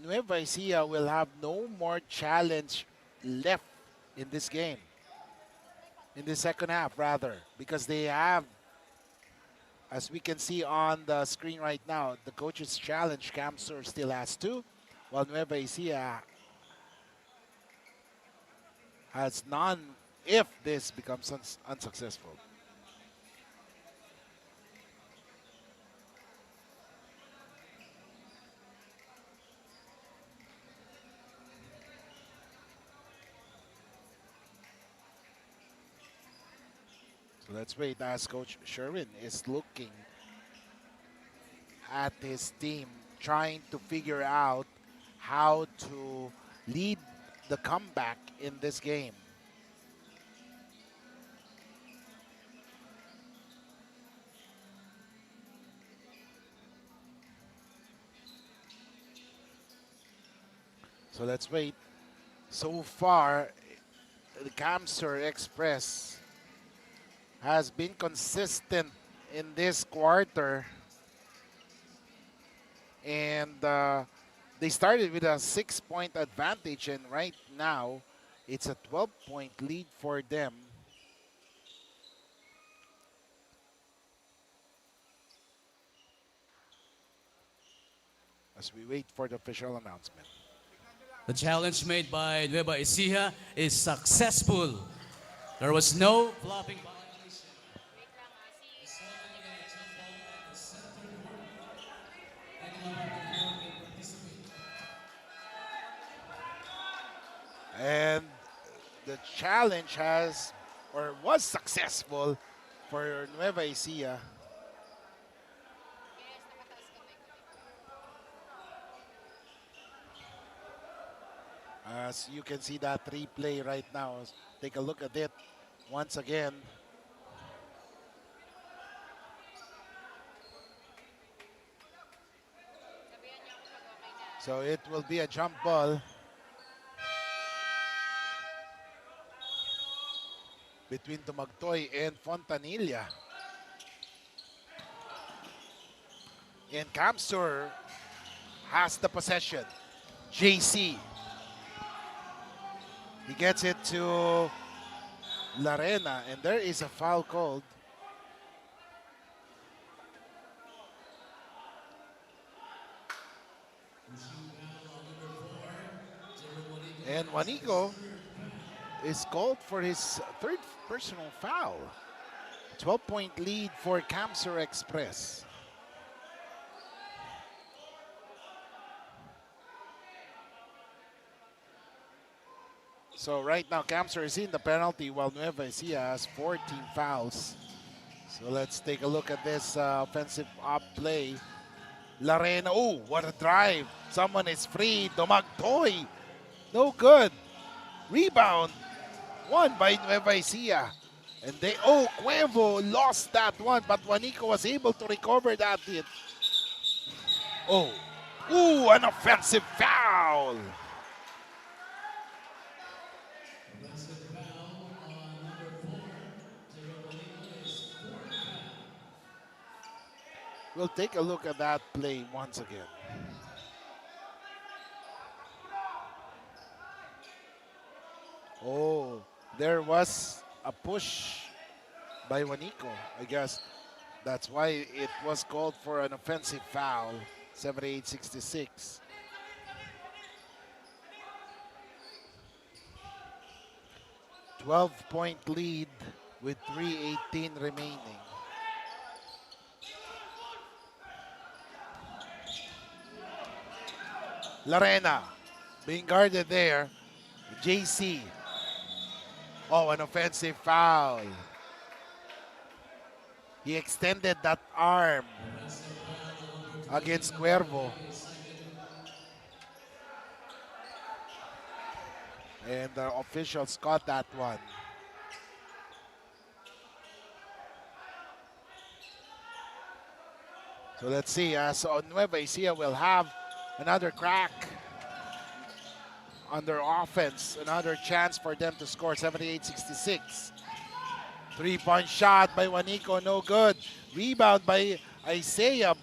Nueva Ecija will have no more challenge left in this game. In the second half, rather. Because they have, as we can see on the screen right now, the coach's challenge, Camsur still has 2, while Nueva Ecija has none if this becomes unsuccessful. So let's wait as Coach Sherwin is looking at his team, trying to figure out how to lead the comeback in this game. . So let's wait. So far, the Camsur Express has been consistent in this quarter. And they started with a 6-point advantage, and right now it's a 12-point lead for them. As we wait for the official announcement. The challenge made by Nueva Ecija is successful. There was no flopping violation. And the challenge has, or was successful for Nueva Ecija. As you can see that replay right now, take a look at it once again. So it will be a jump ball between Tumagtoy and Fontanilla. And Camsur has the possession. JC. He gets it to Larena, and there is a foul called. And Juanico is called for his third personal foul. 12-point lead for Camsur Express. So right now, Camsur is in the penalty while Nueva Ecija has 14 fouls. So let's take a look at this offensive up play. Larena, oh, what a drive. Someone is free. Domagtoy, no good. Rebound, won by Nueva Ecija. And they, oh, Cuevo lost that one, but Juanico was able to recover that hit. Oh, ooh, an offensive foul. We'll take a look at that play once again. Oh, there was a push by Juanico. I guess that's why it was called for an offensive foul. 78-66. .12-point lead with 3:18 remaining. Larena being guarded there. JC. Oh, an offensive foul. He extended that arm against Cuervo. And the officials caught that one. So let's see. So Nueva Ecija will have another crack on their offense. Another chance for them to score. 78-66. 3-point shot by Juanico, no good. Rebound by Isaiah.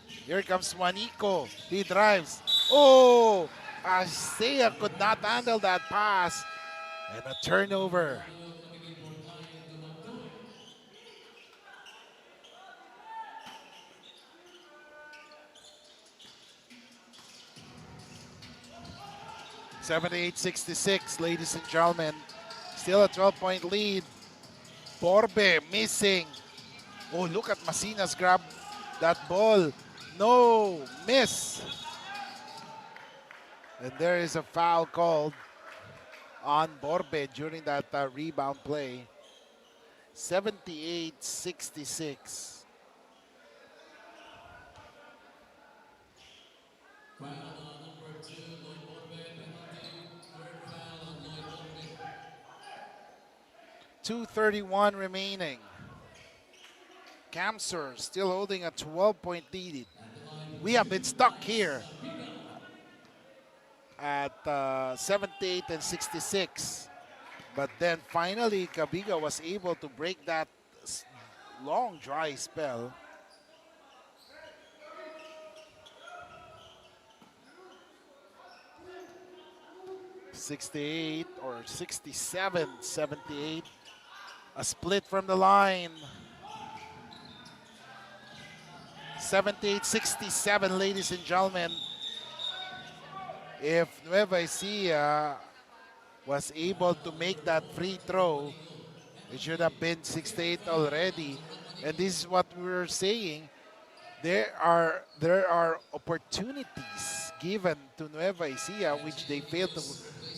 Here comes Juanico. He drives. Oh, Isaiah could not handle that pass. And a turnover. .78-66, ladies and gentlemen. Still a 12-point lead. Borbe missing. Oh, look at Masinas grab that ball. No, miss. And there is a foul called on Borbe during that rebound play. 78-66. Foul on number 2, Lloyd Borbe, penalty, third foul on Lloyd Borbe. 2:31 remaining. Camsur still holding a 12-point lead. We have been stuck here at 78 and 66. But then finally, Cabiga was able to break that long dry spell. '68 or 67, 78. A split from the line. 78-67, ladies and gentlemen. If Nueva Ecija was able to make that free throw, it should have been 68 already. And this is what we were saying. There are opportunities given to Nueva Ecija which they failed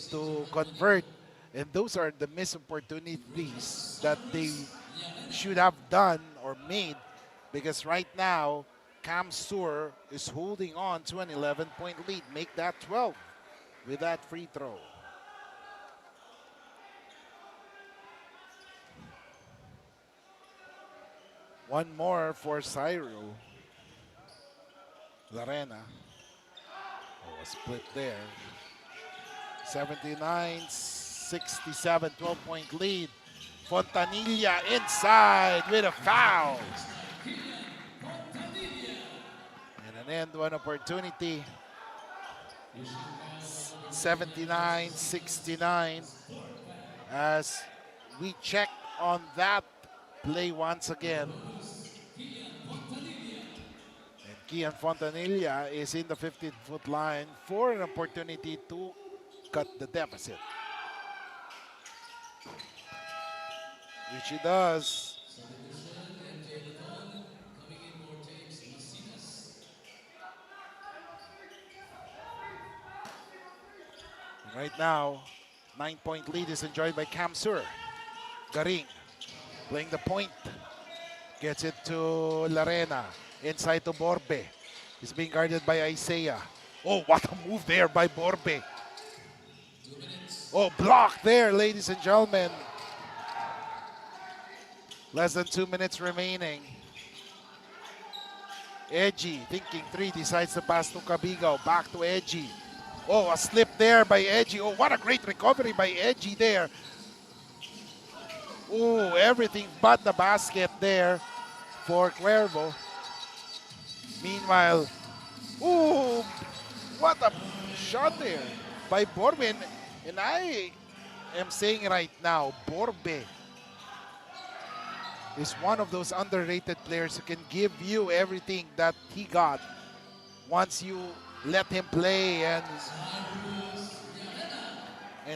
to convert. And those are the missed opportunities that they should have done or made, because right now Cam Sur is holding on to an 11-point lead. Make that 12 with that free throw. One more for Cyril. Larena. Oh, a split there. 79-67, 12-point lead. Fontanilla inside with a foul. And an end one opportunity. 79-69 as we check on that play once again. And Kian Fontanilla is in the 15-foot line for an opportunity to cut the deficit, which he does. Right now, 9-point lead is enjoyed by Cam Sur. Garing playing the point. Gets it to Larena. Inside to Borbe. He's being guarded by Isaiah. Oh, what a move there by Borbe. Oh, block there, ladies and gentlemen. Less than 2 minutes remaining. Edgy, thinking three, decides to pass to Cabigo. Back to Edgy. Oh, a slip there by Edgy. Oh, what a great recovery by Edgy there. Oh, everything but the basket there for Cuervo. Meanwhile, oh, what a shot there by Borbe. And I am saying right now, Borbe is one of those underrated players who can give you everything that he got once you let him play. And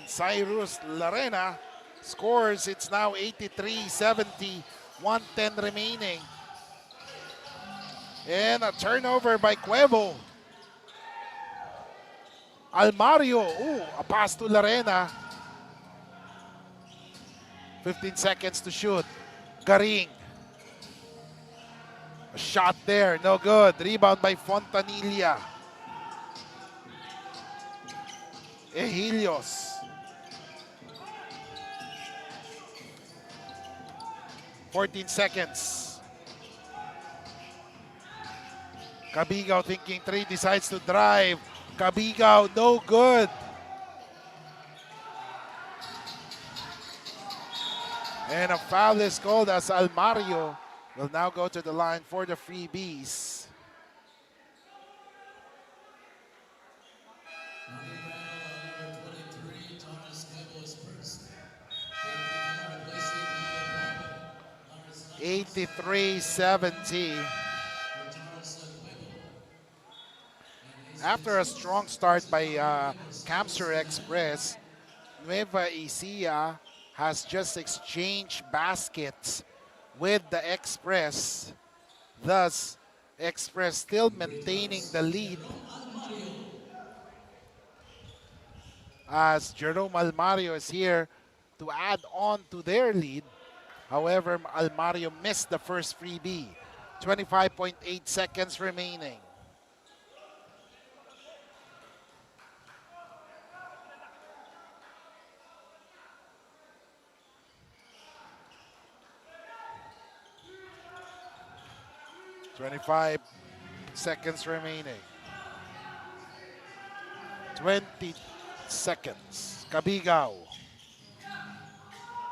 Cyrus Larena scores. It's now 83-70, 1:10 remaining. And a turnover by Cuevo. Almario, a pass to Larena. 15 seconds to shoot. Garing. A shot there, no good. Rebound by Fontanilla. Ejilios. 14 seconds. Cabigo thinking three, decides to drive. Cabigo, no good. And a foul is called as Almario will now go to the line for the freebies. $83-70. After a strong start by Camsur Express, Nueva Ecija has just exchanged baskets with the Express. Thus, Express still maintaining the lead as Jerome Almario is here to add on to their lead. However, Almario missed the first freebie. 25.8 seconds remaining. $25 seconds remaining. 20 seconds. Kabigao.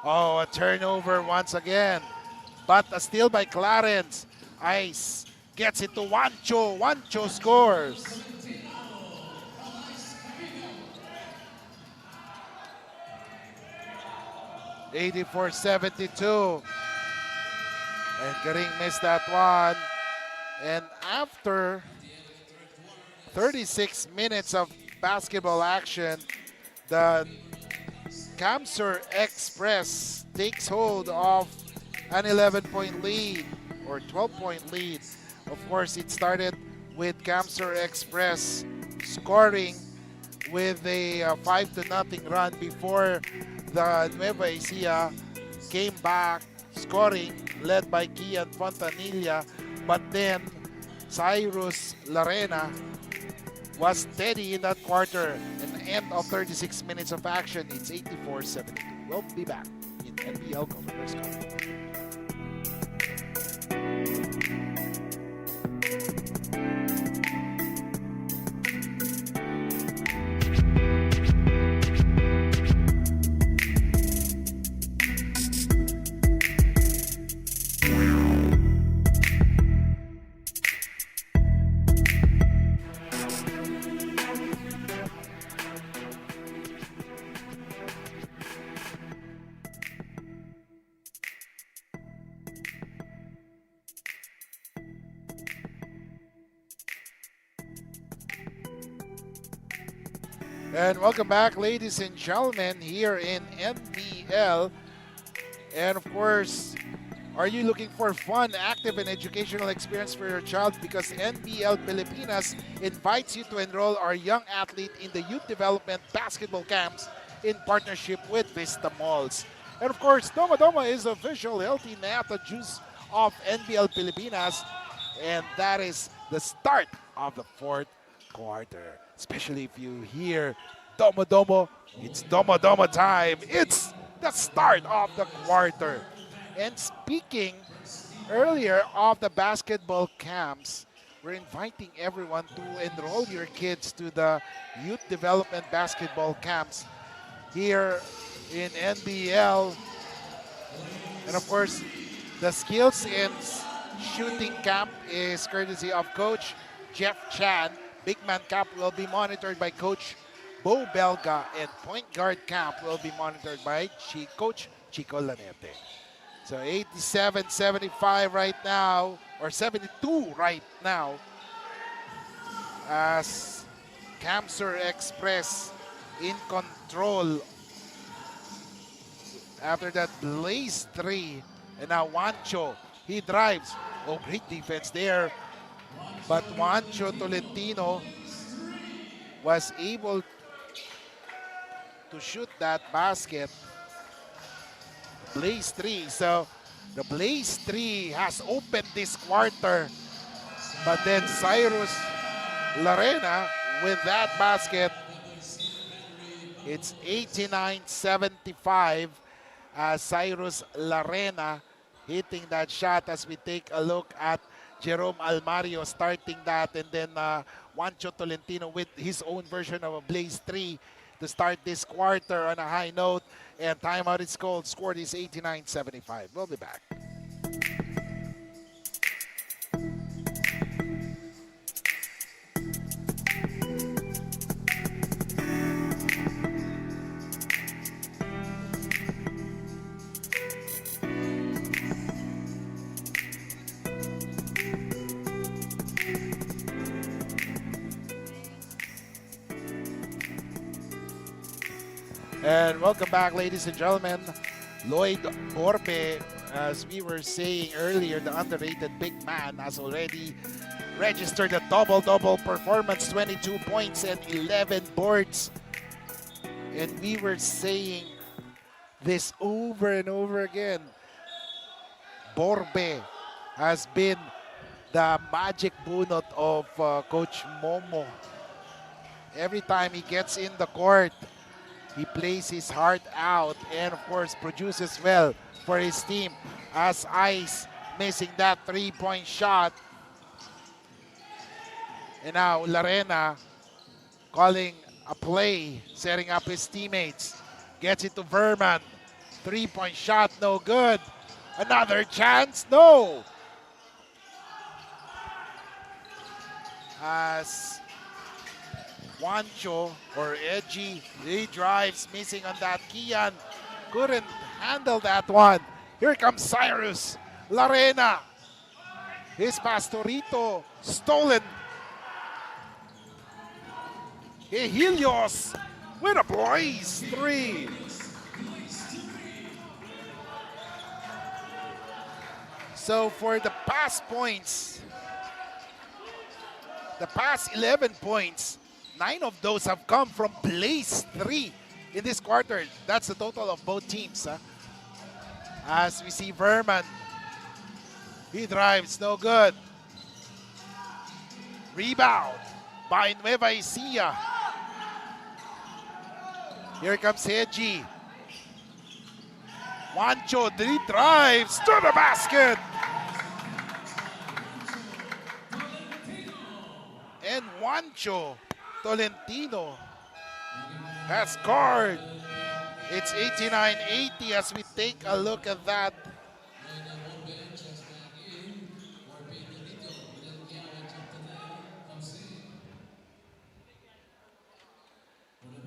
Oh, a turnover once again. But a steal by Clarence. Ice gets it to Juancho. Juancho scores. (84-72). And Garing missed that one. And after 36 minutes of basketball action, the Camsur Express takes hold of an 11-point lead or 12-point lead. Of course, it started with Camsur Express scoring with a 5-0 run before the Nueva Ecija came back scoring, led by Kian Fontanilla. But then Cyrus Larena was steady in that quarter. And the end of 36 minutes of action, it's 84-72. We'll be back in NBL Governors Cup. And welcome back, ladies and gentlemen, here in NBL. And of course, are you looking for fun, active, and educational experience for your child? Because NBL Pilipinas invites you to enroll our young athlete in the youth development basketball camps in partnership with Vista Malls. And of course, Doma Doma is official healthy nata juice of NBL Pilipinas. And that is the start of the fourth quarter. Especially if you hear Domo Domo, it's Domo Domo time. It's the start of the quarter. And speaking earlier of the basketball camps, we're inviting everyone to enroll your kids to the youth development basketball camps here in NBL. And of course, the skills in shooting camp is courtesy of Coach Jeff Chan. Big man camp will be monitored by Coach Bo Belga, and point guard camp will be monitored by Coach Chico Lanete. So 87-75 right now, or 72 right now, as Camsur Express in control. After that Blaze 3, and now Juancho, he drives. Oh, great defense there. But Juancho Tolentino was able to shoot that basket. Blaze 3. So the Blaze 3 has opened this quarter. But then Cyrus Larena with that basket. It's 89-75 as Cyrus Larena hitting that shot as we take a look at Jerome Almario starting that, and then Juancho Tolentino with his own version of a Blaze 3 to start this quarter on a high note. And timeout is called. Score is 89-75. We'll be back. And welcome back, ladies and gentlemen. Lloyd Borpe, as we were saying earlier, the underrated big man, has already registered a double-double performance, 22 points and 11 boards. And we were saying this over and over again. Borpe has been the magic bunot of Coach Momo. Every time he gets in the court, he plays his heart out and, of course, produces well for his team. As Ice missing that three-point shot. And now Larena calling a play, setting up his teammates. Gets it to Verman. 3-point shot, no good. Another chance, no. As Juancho or Edgy, he drives, missing on that. Kian couldn't handle that one. Here comes Cyrus. Larena. His Pastorito stolen. Helios with a blaze 3. So for the past points, the past 11 points, 9 of those have come from Blaze 3 in this quarter. That's the total of both teams. As we see Verman, he drives, no good. Rebound by Nueva Ecija. Here comes Heji. Juancho, he drives to the basket. And Juancho Tolentino has scored. It's 89-80 as we take a look at that.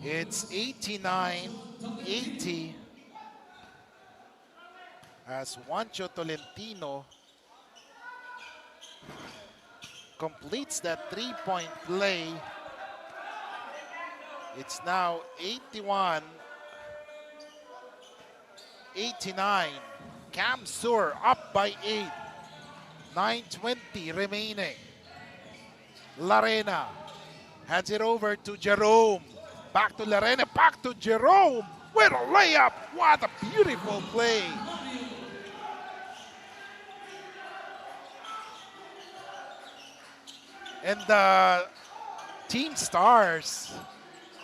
It's 89-80 as Juancho Tolentino completes that 3-point play. It's now 81-89. Cam Sur up by 8. 9:20 remaining. Larena hands it over to Jerome. Back to Larena, back to Jerome with a layup. What a beautiful play. And the team stars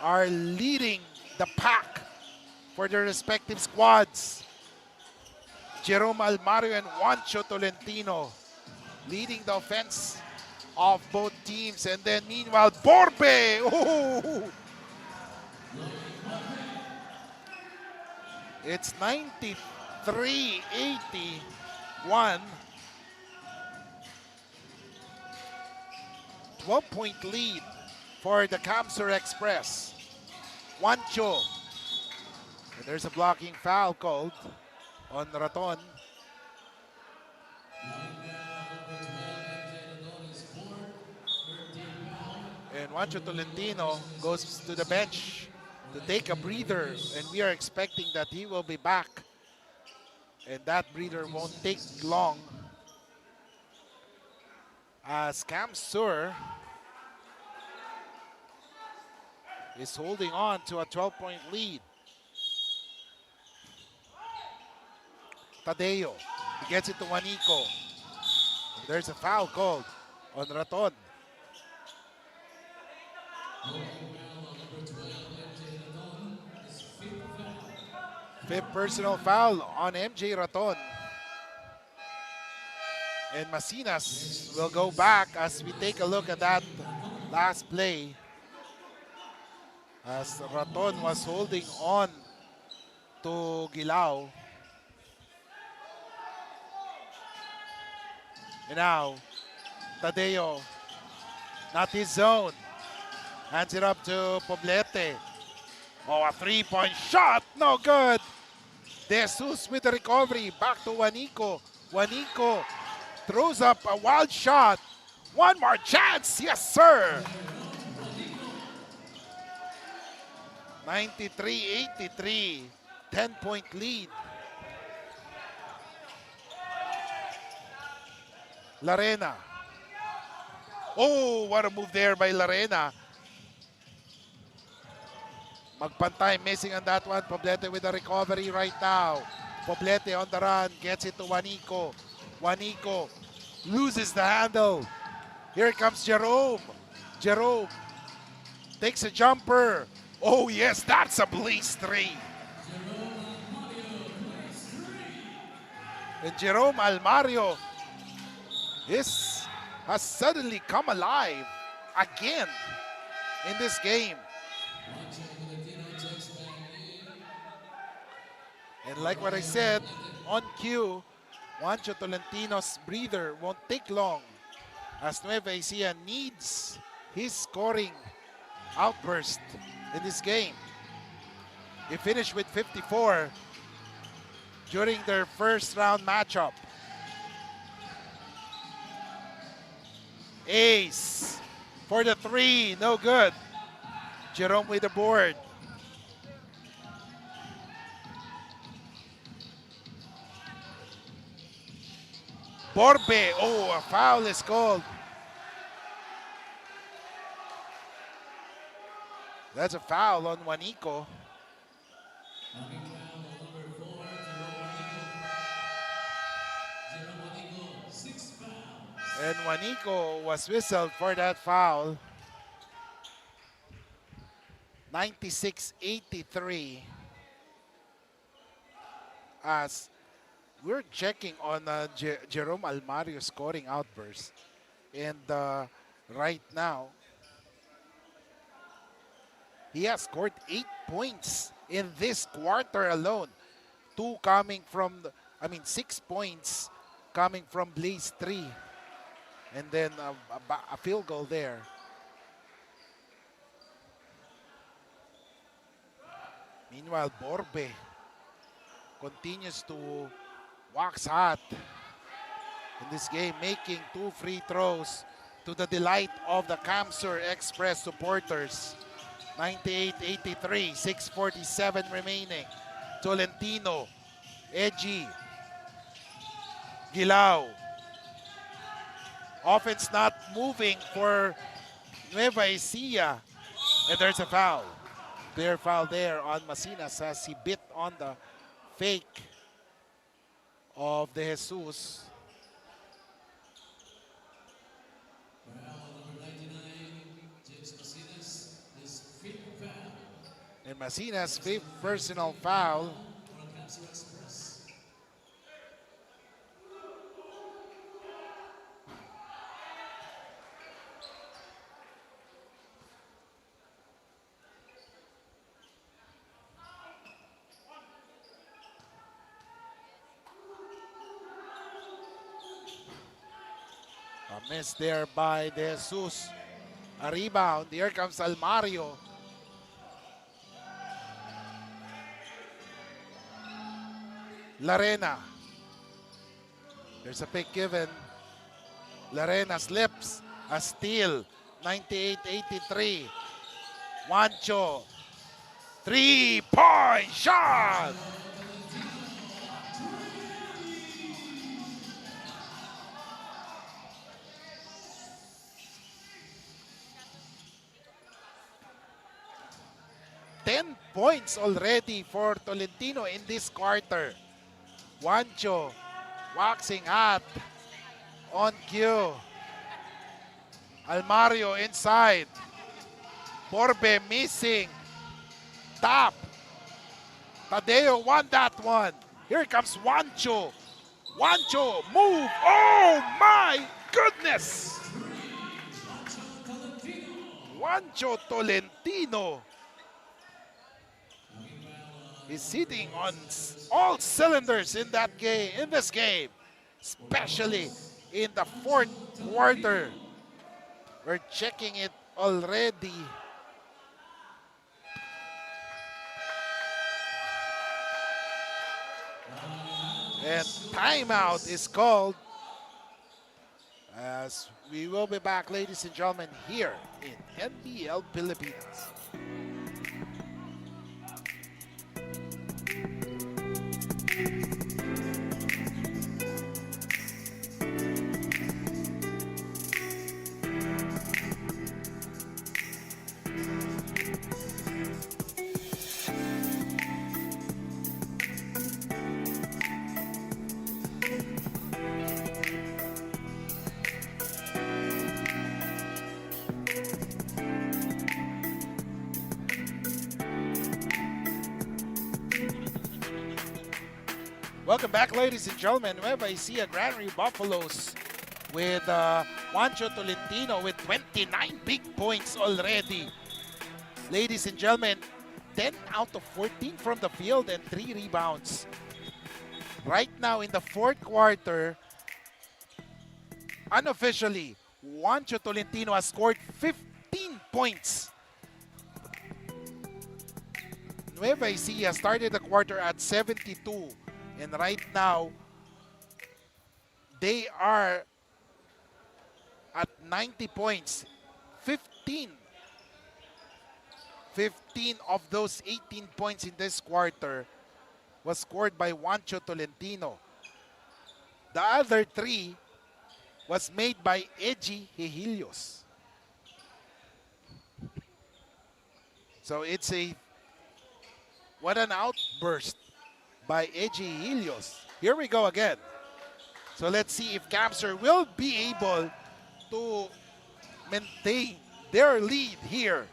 are leading the pack for their respective squads. Jerome Almario and Juancho Tolentino leading the offense of both teams. And then meanwhile, Borbe. Oh! It's 93-81. 12-point lead for the Camsur Express. Juancho. And there's a blocking foul called on Raton. And Juancho Tolentino goes to the bench to take a breather, and we are expecting that he will be back. And that breather won't take long, as Camsur is holding on to a 12-point lead. Tadeo, he gets it to Juanico. There's a foul called on Raton. Fifth personal foul on MJ Raton. And Masinas will go back as we take a look at that last play. As Raton was holding on to Gilao. And now, Tadeo, not his zone. Hands it up to Poblete. Oh, a 3-point shot, no good. De Jesus with the recovery, back to Juanico. Juanico throws up a wild shot. One more chance, yes sir. 93-83, 10-point lead. Larena. Oh, what a move there by Larena. Magpantay missing on that one. Poblete with the recovery right now. Poblete on the run, gets it to Juanico. Juanico loses the handle. Here comes Jerome. Jerome takes a jumper. Oh yes, that's a blaze 3. And Jerome Almario has suddenly come alive again in this game. And like what I said, on cue, Juancho Tolentino's breather won't take long as Nueva Ecija needs his scoring outburst in this game. He finished with 54 during their first round matchup. Ace for the three, no good. Jerome with the board. Borbe, oh, a foul is called. That's a foul on Juanico. And Juanico was whistled for that foul. 96-83. As we're checking on Jerome Almario's scoring outburst. And right now, he has scored 8 points in this quarter alone. 2 coming from, 6 points coming from Blaze 3. And then a field goal there. Meanwhile, Borbe continues to wax hot in this game, making 2 free throws to the delight of the Camsur Express supporters. 98-83, 6:47 remaining. Tolentino, Edgy, Gilao. Offense not moving for Nueva Ecija. And there's a foul. Clear foul there on Masinas as he bit on the fake of De Jesus. And Masinas' fifth personal foul. A miss there by De Jesus. A rebound. Here comes Almario. Larena. There's a pick given. Larena slips. A steal. 98-83. Juancho. 3-point shot. Points already for Tolentino in this quarter. Juancho waxing hot on cue. Almario inside. Borbe missing. Tap. Tadeo won that one. Here comes Juancho. Juancho move. Oh my goodness. Juancho Tolentino is hitting on all cylinders in that game, in this game, especially in the fourth quarter. We're checking it already. And timeout is called as we will be back, ladies and gentlemen, here in NBL Pilipinas. Welcome back, ladies and gentlemen. Nueva Ecija Granary Buffaloes with Juancho Tolentino with 29 big points already. Ladies and gentlemen, 10 out of 14 from the field and 3 rebounds. Right now in the fourth quarter, unofficially, Juancho Tolentino has scored 15 points. Nueva Ecija started the quarter at 72, and right now they are at 90 points. 15 of those 18 points in this quarter was scored by Juancho Tolentino. The other 3 was made by Eji Hihilios. So it's what an outburst by Eji Hihilios. Here we go again. So let's see if Camsur will be able to maintain their lead here.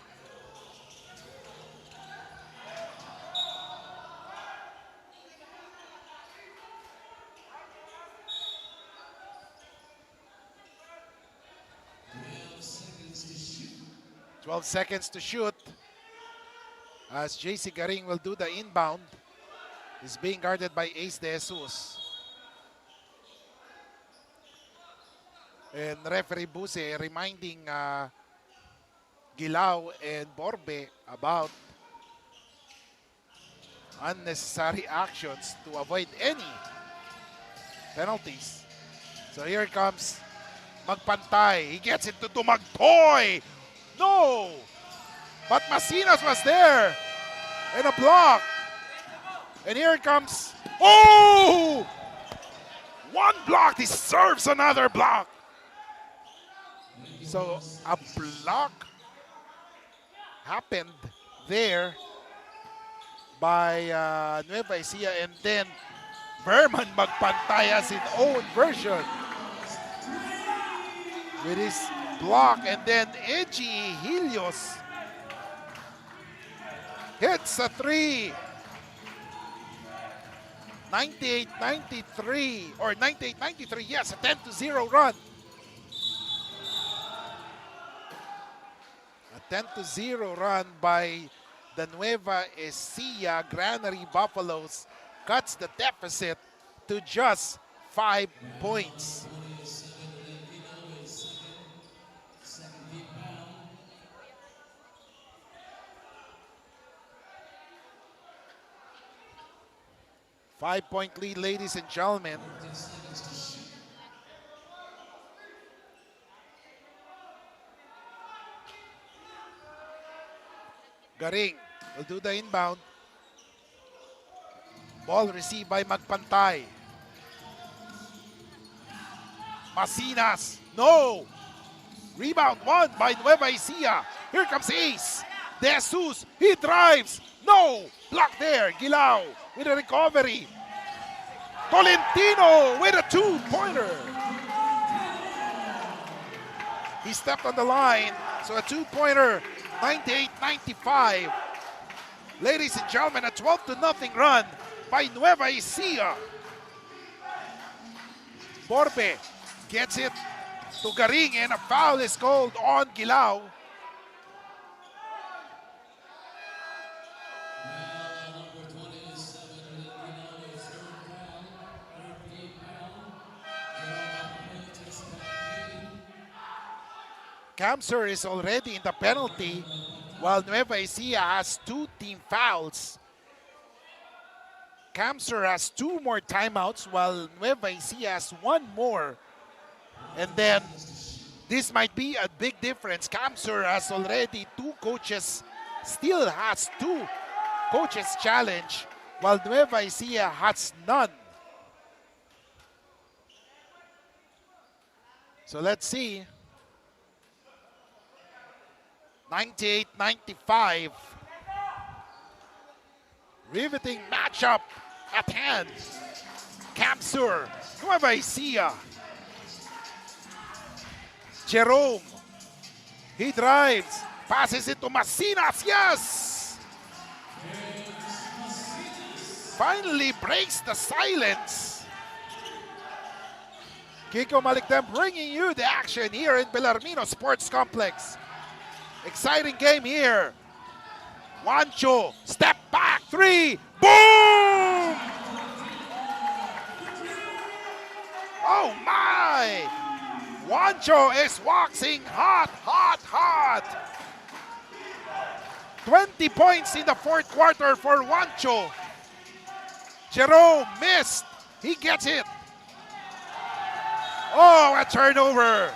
"12 seconds to shoot as JC Garing will do the inbound. Is being guarded by Ace De Jesus. And referee Buse reminding Gilao and Borbe about unnecessary actions to avoid any penalties. So here comes Magpantay. He gets it to Magtoy. No! But Masinas was there. And a block. And here comes, oh! One block deserves another block. So a block happened there by Nueva Ecija, and then Berman Magpantay has his own version with his block, and then Eji Hihilios hits a 3. 98-93 or 98-93, yes, a 10-0 run. A 10-0 run by the Nueva Ecija Granary Buffaloes cuts the deficit to just 5 points. Five-point lead, ladies and gentlemen. Garing will do the inbound. Ball received by Magpantay. Masinas, no! Rebound won by Nueva Ecija. Here comes Ace. De Jesus, he drives. No! Block there. Gilao with a recovery. Tolentino with a two-pointer. He stepped on the line. So a two-pointer, 98-95. Ladies and gentlemen, a 12-0 run by Nueva Ecija. Borbe gets it to Garing, and a foul is called on Gilao. Camsur is already in the penalty, while Nueva Ecija has 2 team fouls. Camsur has 2 more timeouts, while Nueva Ecija has 1 more. And then, this might be a big difference. Camsur has already 2 coaches, still has 2 coaches challenge, while Nueva Ecija has none. So let's see. 98-95. Riveting matchup at hand. Camsur, Nueva Ecija. Jerome, he drives, passes it to Masinas, yes! Finally breaks the silence. Kiko Malikdem bringing you the action here in Bellarmino Sports Complex. Exciting game here. Juancho, step back, three, boom! Oh my! Juancho is waxing hot, hot, hot! 20 points in the fourth quarter for Juancho. Jerome missed. He gets it. Oh, a turnover.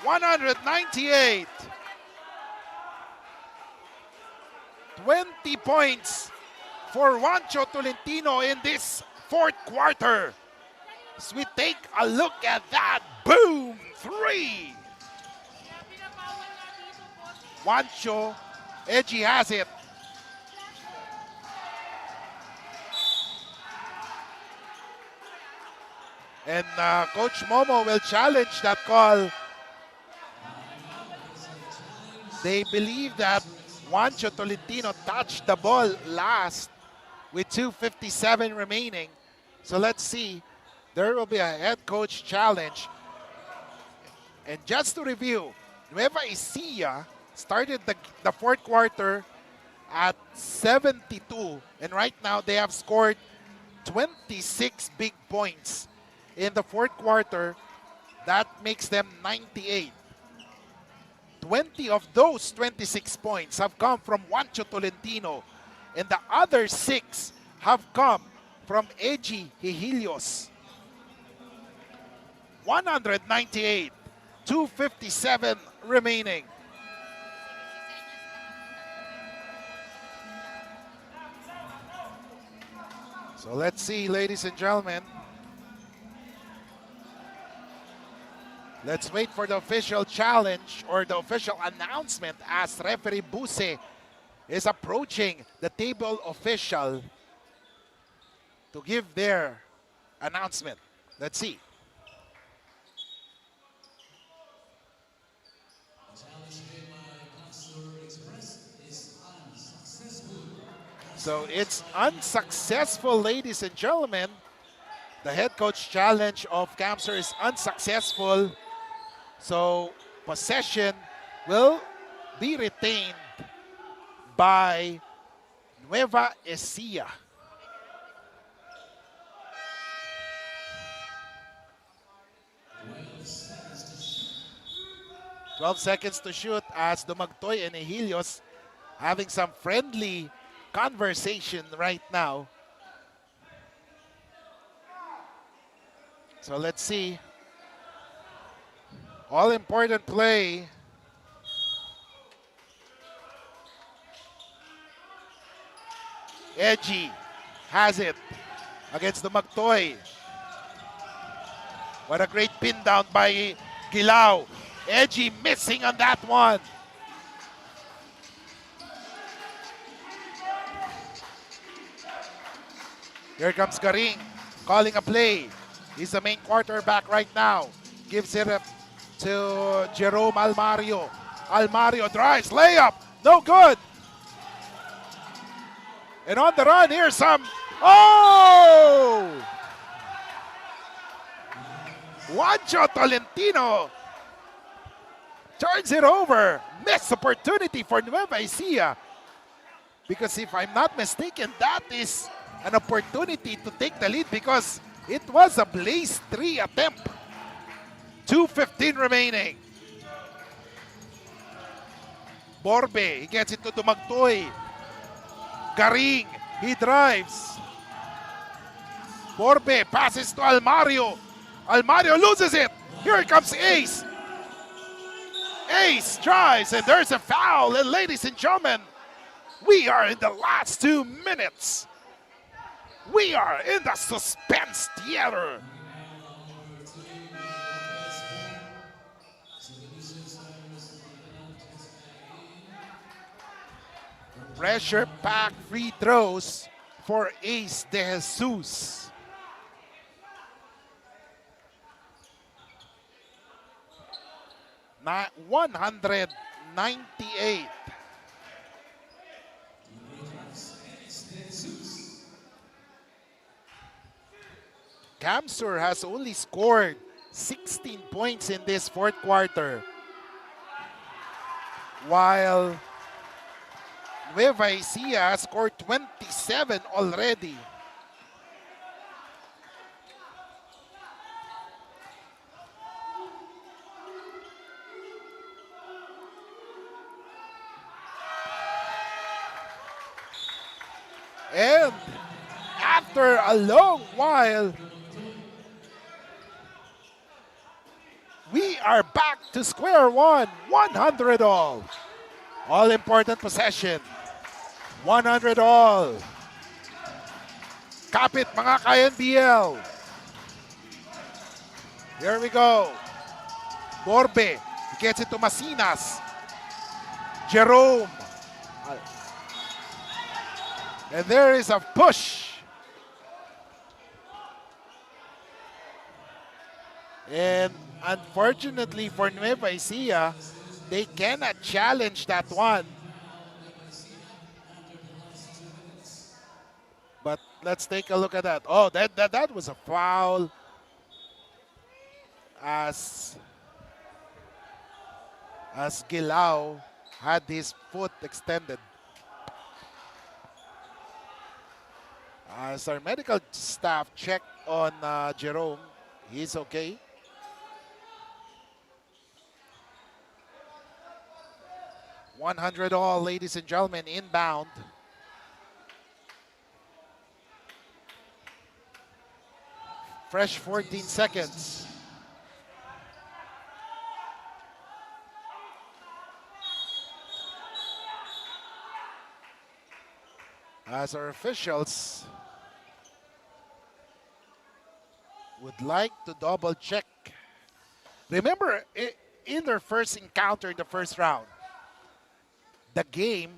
198. 20 points for Juancho Tolentino in this fourth quarter. As we take a look at that. Boom! Three. Juancho, Edgy has it. And Coach Momo will challenge that call. They believe that Juancho Tolentino touched the ball last with 2:57 remaining. So let's see. There will be a head coach challenge. And just to review, Nueva Ecija started the fourth quarter at 72. And right now they have scored 26 big points in the fourth quarter. That makes them 98. 20 of those 26 points have come from Juancho Tolentino, and the other 6 have come from Eji Hihilios. 198, 2:57 remaining. So let's see, ladies and gentlemen. Let's wait for the official challenge or the official announcement as referee Buse is approaching the table official to give their announcement. Let's see. So it's unsuccessful, ladies and gentlemen. The head coach challenge of Camsur is unsuccessful. So possession will be retained by Nueva Ecija. "12 seconds to shoot" as Dumagtoy and Hihilios having some friendly conversation right now. So let's see. All important play. Edgy has it against the Magtoy. What a great pin down by Gilao. Edgy missing on that one. Here comes Garing calling a play. He's the main quarterback right now. Gives it up to Jerome Almario. Almario drives, layup, no good. And on the run, here's some, oh! Juancho Tolentino turns it over. Missed opportunity for Nueva Ecija. Because if I'm not mistaken, that is an opportunity to take the lead because it was a Blaze 3 attempt. 2:15 remaining. Borbe, he gets it to Dumagtoy. Garing, he drives. Borbe passes to Almario. Almario loses it. Here comes Ace. Ace drives, and there's a foul. And ladies and gentlemen, we are in the last 2 minutes. We are in the suspense theater. Pressure-packed free throws for Ace De Jesus. Not 198. Camsur has only scored 16 points in this fourth quarter, while Nueva Ecija scored 27 already. And after a long while, we are back to square one. 100 all. All important possession. 100 all. Kapit mga ka-NBL. Here we go. Borbe gets it to Masinas. Jerome. And there is a push. And unfortunately for Nueva Ecija, they cannot challenge that one. But let's take a look at that. Oh, that was a foul. As Gilao had his foot extended. As our medical staff checked on Jerome, he's okay. $100 all, ladies and gentlemen, inbound. Fresh 14 seconds. As our officials would like to double check. Remember, in their first encounter in the first round, the game,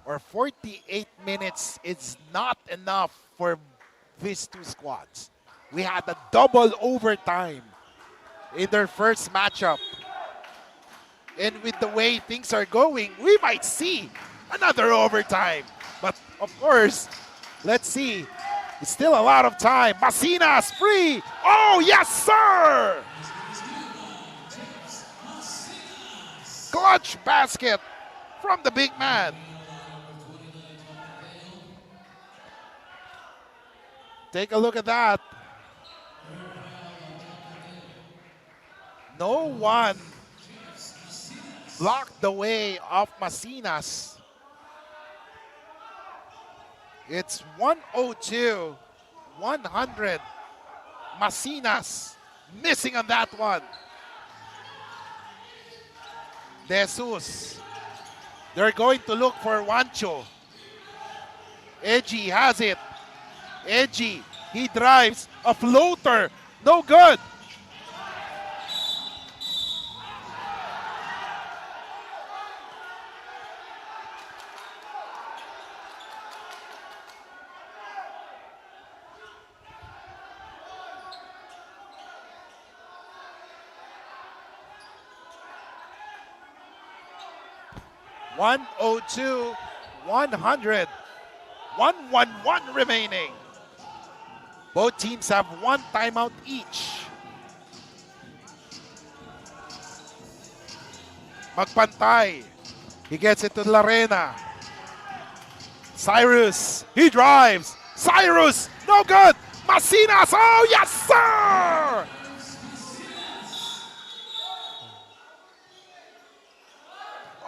or 48 minutes, is not enough for these two squads. We had a double overtime in their first matchup. And with the way things are going, we might see another overtime. But of course, let's see. It's still a lot of time. Masinas free. Oh, yes, sir! Clutch basket from the big man. Take a look at that. No one blocked the way of Masinas. It's 102, 100. Masinas missing on that one. De Jesus. They're going to look for Wancho. Edgy has it. Edgy, he drives a floater. No good. $102, 100. 1-1-1 remaining. Both teams have one timeout each. Magpantay. He gets it to Larena. Cyrus. He drives. Cyrus. No good. Masinas. Oh, yes, sir!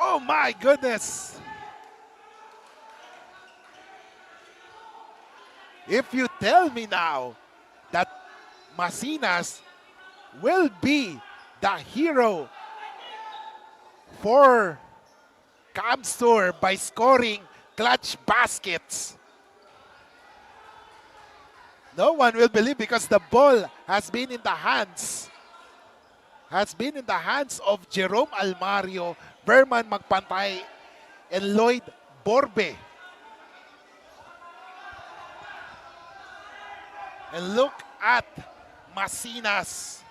Oh, my goodness. If you tell me now that Masinas will be the hero for Camsur by scoring clutch baskets, no one will believe, because the ball has been in the hands of Jerome Almario, Berman Magpantay, and Lloyd Borbe. And look at Masinas.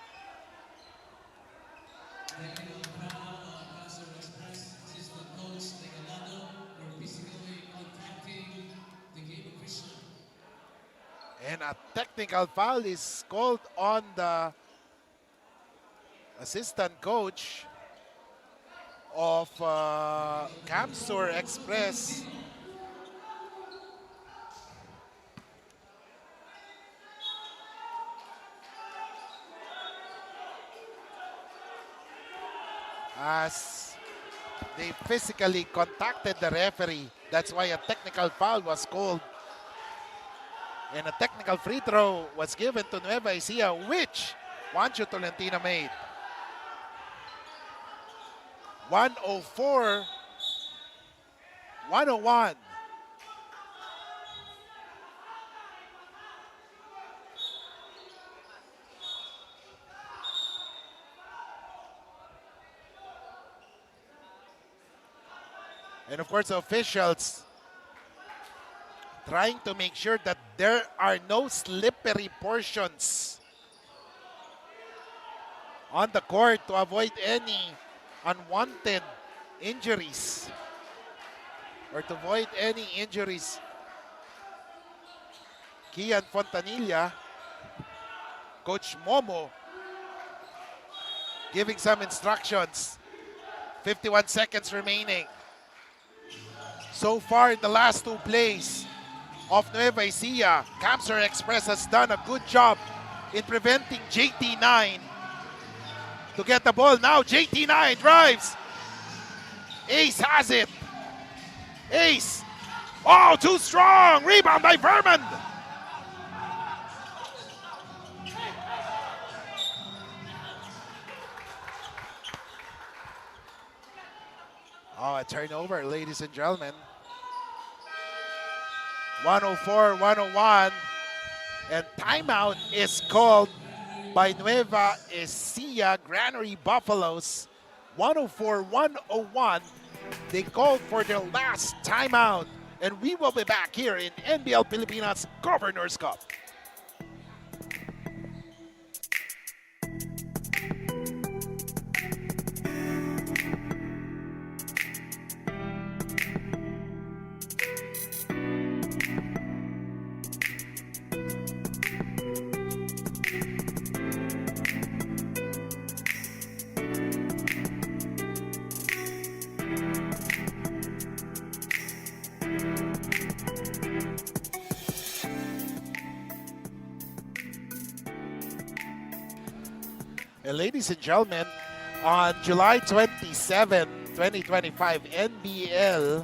And a technical foul is called on the assistant coach of Camsur Express. As they physically contacted the referee. That's why a technical foul was called. And a technical free throw was given to Nueva Ecija, which Juancho Tolentino made. 104, 101. And of course, the officials trying to make sure that there are no slippery portions on the court to avoid any unwanted injuries or to avoid any injuries. Kian Fontanilla, Coach Momo, giving some instructions. 51 seconds remaining. So far in the last two plays of Nueva Ecija, Camsur Express has done a good job in preventing JT9 to get the ball. Now JT9 drives. Ace has it. Ace. Oh, too strong. Rebound by Verman. Oh, a turnover, ladies and gentlemen. 104, 101. And timeout is called by Nueva Ecija Granary Buffaloes. 104, 101. They called for their last timeout. And we will be back here in NBL Pilipinas Governors Cup. And ladies and gentlemen, on July 27, 2025, NBL,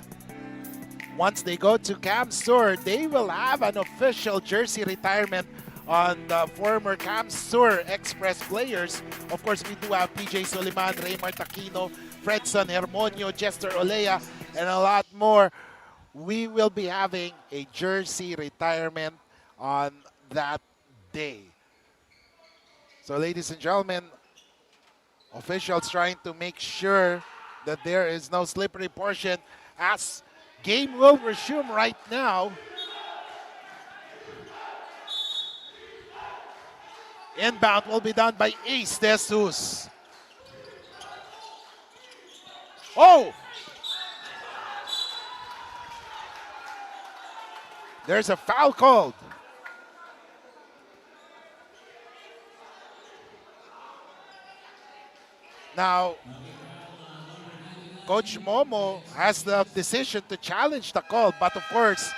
once they go to Camsur, they will have an official jersey retirement on the former Camsur Express players. Of course, we do have PJ Soliman, Raymar Taquino, Fredson Hermonio, Jester Olea, and a lot more. We will be having a jersey retirement on that day. So, ladies and gentlemen, officials trying to make sure that there is no slippery portion as game will resume right now. Inbound will be done by Ace De Jesus. Oh! There's a foul called. Now, Coach Momo has the decision to challenge the call, but of course,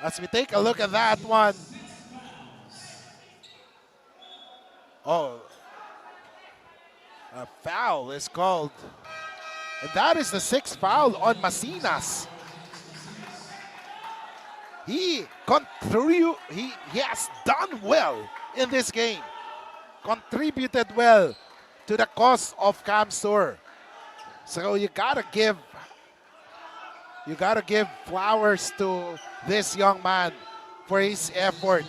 as we take a look at that one, oh, a foul is called. And that is the sixth foul on Masinas. He has done well in this game, contributed well to the cause of Camsur. So you gotta give flowers to this young man for his effort.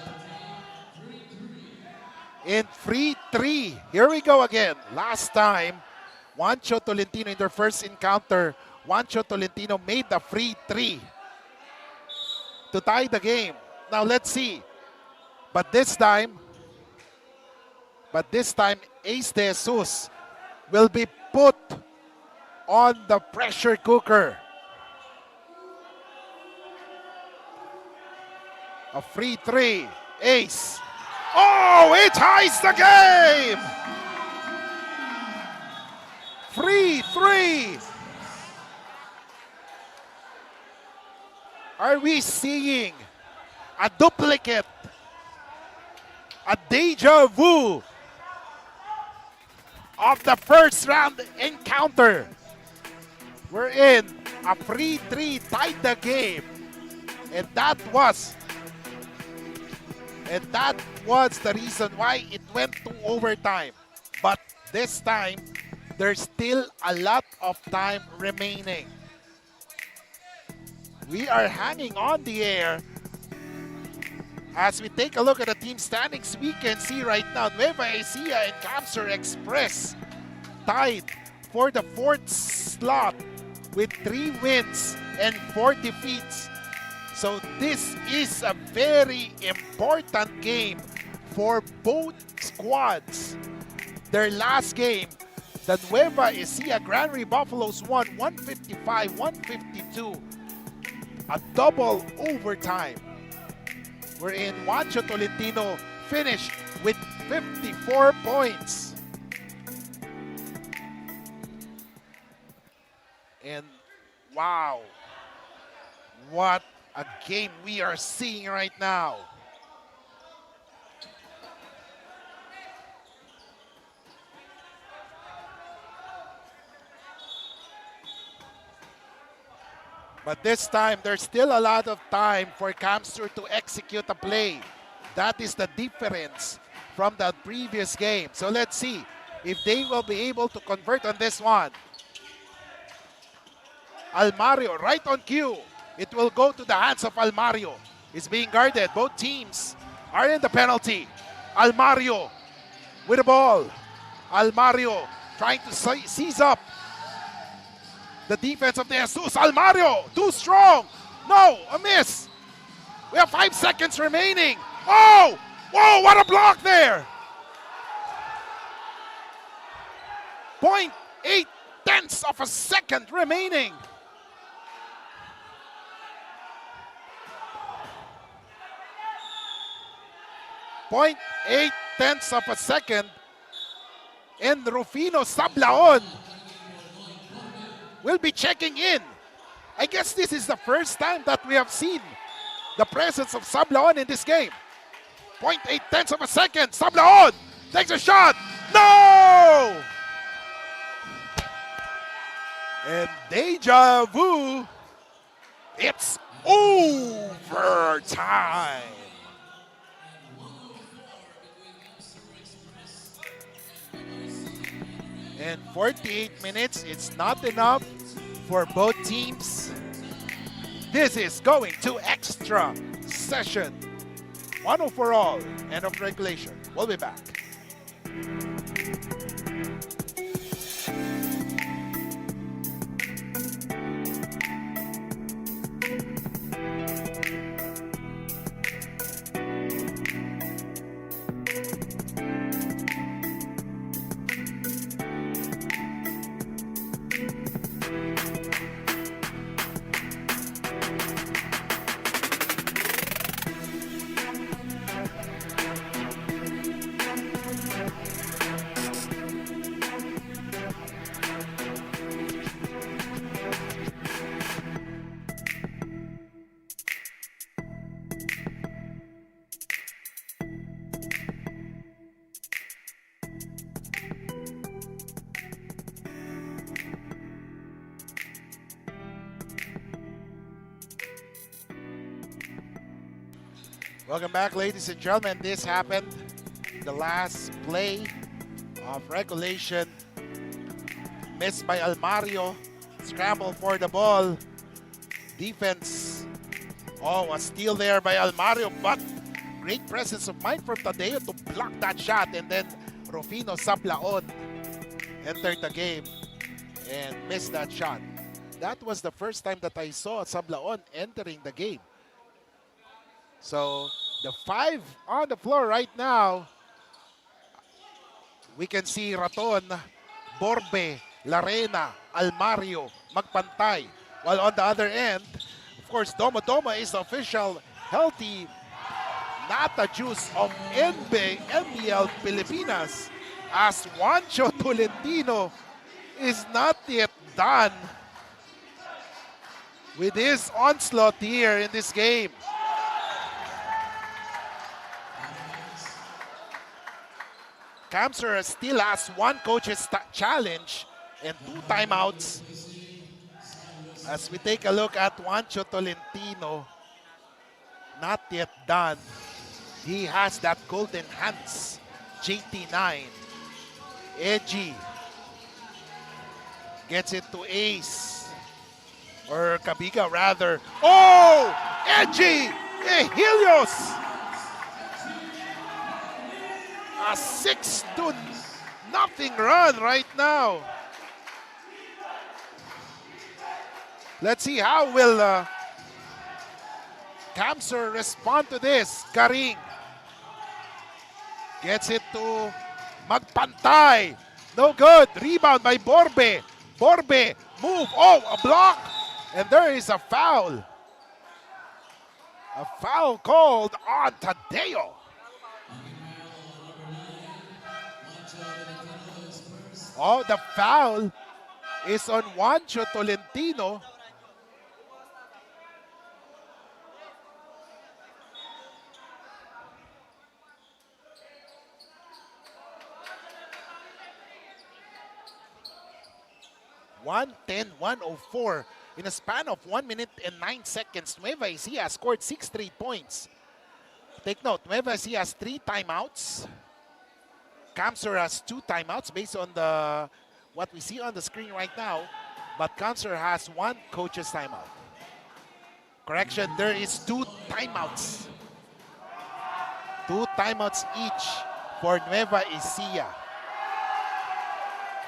In free three, here we go again. Last time, Juancho Tolentino in their first encounter, Juancho Tolentino made the free three to tie the game. Now let's see. But this time, Ace De Jesus will be put on the pressure cooker. A free three. Ace. Oh, it ties the game! free three. Are we seeing a duplicate, a deja vu of the first round encounter? We're in a free three tied the game, and that was the reason why it went to overtime. But this time, there's still a lot of time remaining. We are hanging on the air. As we take a look at the team standings, we can see right now Nueva Ecija and Camsur Express tied for the 4th slot with 3 wins and 4 defeats. So this is a very important game for both squads. Their last game, the Nueva Ecija Granary Buffaloes won 155-152. A double overtime, wherein Juancho Tolentino finished with 54 points. And wow, what a game we are seeing right now. But this time, there's still a lot of time for Camsur to execute a play. That is the difference from the previous game. So let's see if they will be able to convert on this one. Almario right on cue. It will go to the hands of Almario. It's being guarded. Both teams are in the penalty. Almario with the ball. Almario trying to seize up the defense of the Jesus. Almario, too strong. No, a miss. We have 5 seconds remaining. Oh, whoa, what a block there. 0.8 tenths of a second remaining. .8 tenths of a second, and Rufino Sablaon will be checking in. I guess this is the first time that we have seen the presence of Sablaon in this game. 0.8 tenths of a second. Sablaon takes a shot. No! And deja vu. It's overtime. And 48 minutes, it's not enough for both teams. This is going to extra session. 1-0 for all, end of regulation. We'll be back. Welcome back, ladies and gentlemen. This happened the last play of regulation. Missed by Almario. Scramble for the ball. Defense. Oh, a steal there by Almario, but great presence of mind from Tadeo to block that shot. And then Rufino Sablaon entered the game and missed that shot. That was the first time that I saw Sablaon entering the game. So the 5 on the floor right now, we can see Raton, Borbe, Larena, Almario, magpantay. While on the other end, of course, Domo is the official healthy Nata juice of NBL Pilipinas, as Juancho Tolentino is not yet done with his onslaught here in this game. Camser still has one coach's challenge and 2 timeouts. As we take a look at Juancho Tolentino, not yet done. He has that golden hands. JT9. Edgy gets it to Ace. Or Kabiga rather. Oh! Edgy! Helios! A 6-0 run right now. Let's see how will Camser respond to this. Garing gets it to Magpantay. No good. Rebound by Borbe. Borbe move. Oh, a block. And there is a foul. A foul called on Tadeo. Oh, the foul is on Juancho Tolentino. (1:10-104) in a span of 1 minute and 9 seconds. Nueva Ecija scored 6 straight points. Take note, Nueva Ecija has 3 timeouts. Camser has 2 timeouts based on what we see on the screen right now. But Camser has 1 coach's timeout. Correction, there is 2 timeouts. 2 timeouts each for Nueva Ecija.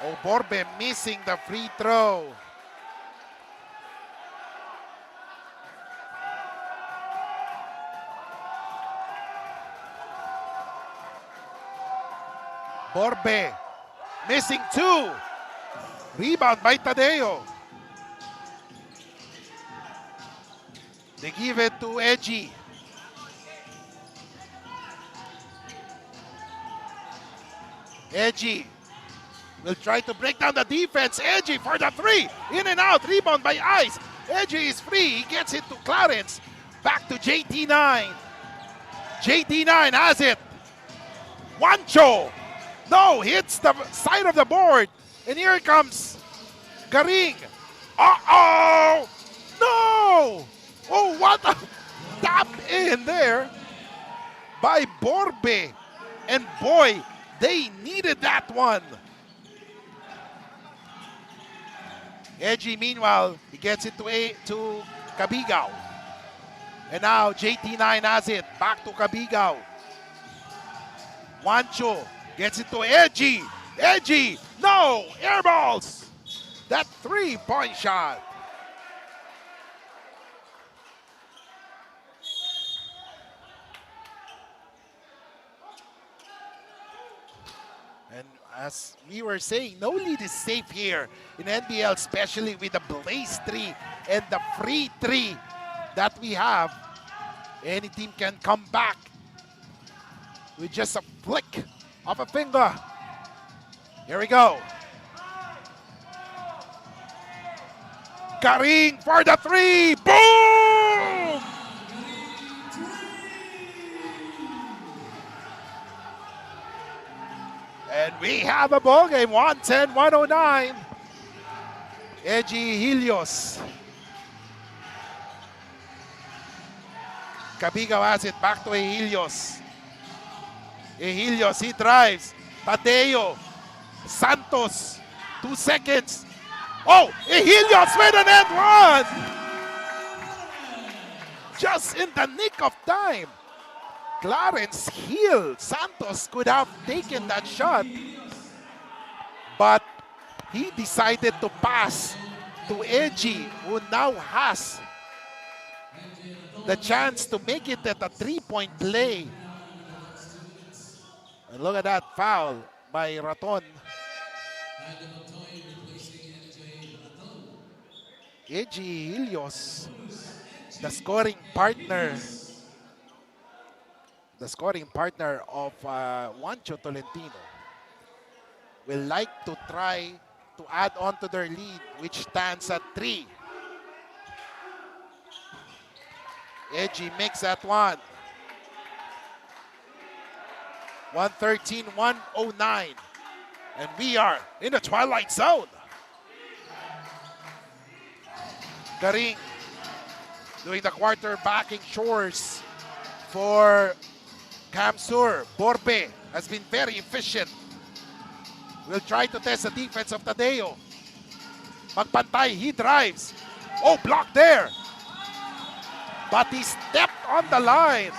Oh, Borbe missing the free throw. Borbe missing 2. Rebound by Tadeo. They give it to Edgy. Edgy will try to break down the defense. Edgy for the 3. In and out. Rebound by Ice. Edgy is free. He gets it to Clarence. Back to JT9. JT9 has it. Juancho. No, hits the side of the board. And here comes Garing. Uh-oh! No! Oh, what a tap in there by Borbe. And boy, they needed that one. Edgy, meanwhile, he gets it to Kabigao. And now JT9 has it. Back to Kabigao. Juancho gets it to Edgy. Edgy, no, air balls. That 3-point shot. And as we were saying, no lead is safe here in NBL, especially with the Blaze 3 and the free 3 that we have. Any team can come back with just a flick of a finger. Here we go. Garing for the 3. Boom! And we have a ball game. 110-109. Edgy Helios. Kabigao has it back to Helios. Helios, he drives. Tadeo. Santos. 2 seconds. Oh, Helios with an end run. Just in the nick of time. Clarence Hill. Santos could have taken that shot. But he decided to pass to Edgy, who now has the chance to make it at a 3-point play. And look at that foul by Raton. Edgy Helios, the scoring partner of Juancho Tolentino, will like to try to add on to their lead, which stands at 3. Edgy makes that one. 113, 109. And we are in the twilight zone. Garing doing the quarterbacking chores for Kamsur. Borbe has been very efficient. Will try to test the defense of Tadeo. Magpantay, he drives. Oh, block there. But he stepped on the line.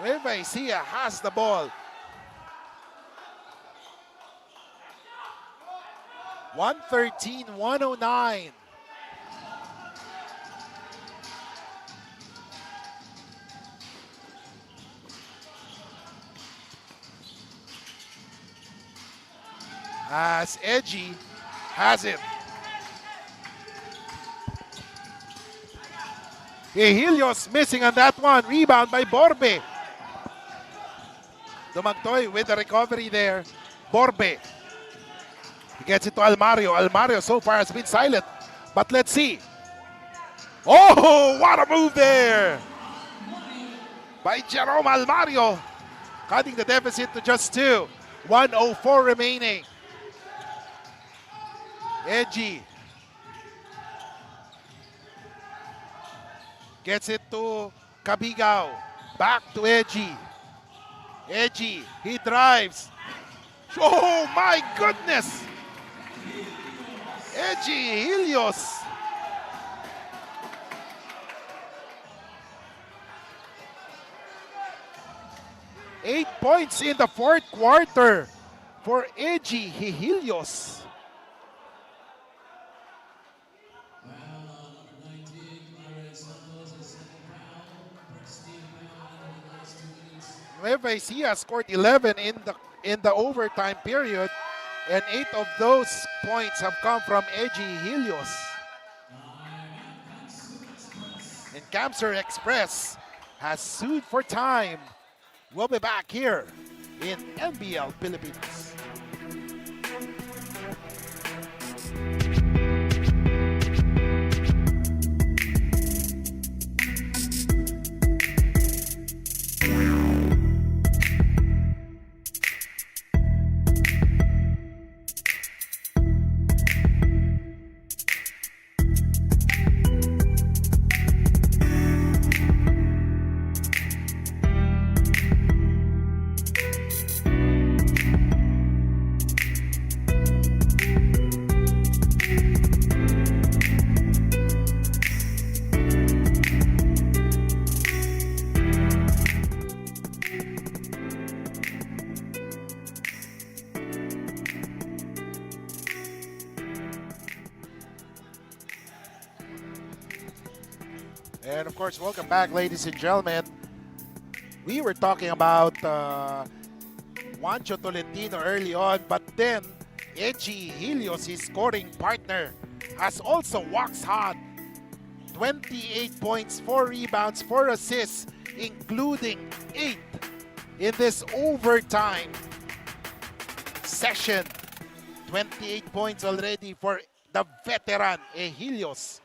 Nueva Ecija has the ball. 113, 109. As Edgy has it. Helios missing on that one. Rebound by Borbe. Dumagtoy with the recovery there. Borbe. He gets it to Almario. Almario so far has been silent. But let's see. Oh, what a move there by Jerome Almario. Cutting the deficit to just 2. 1:04 remaining. Edgy gets it to Kabigao. Back to Edgy. Edgy, he drives. Oh my goodness! Edgy Helios. Eight points in the fourth quarter for Edgy Helios. Nueva Ecija scored 11 in the overtime period, and 8 of those points have come from Edgy Helios. And Kamsur Express has sued for time. We'll be back here in NBL Pilipinas. And of course, welcome back, ladies and gentlemen. We were talking about Juancho Tolentino early on, but then Edgy Helios, his scoring partner, has also waxed hot. 28 points, 4 rebounds, 4 assists, including 8 in this overtime session. 28 points already for the veteran Helios.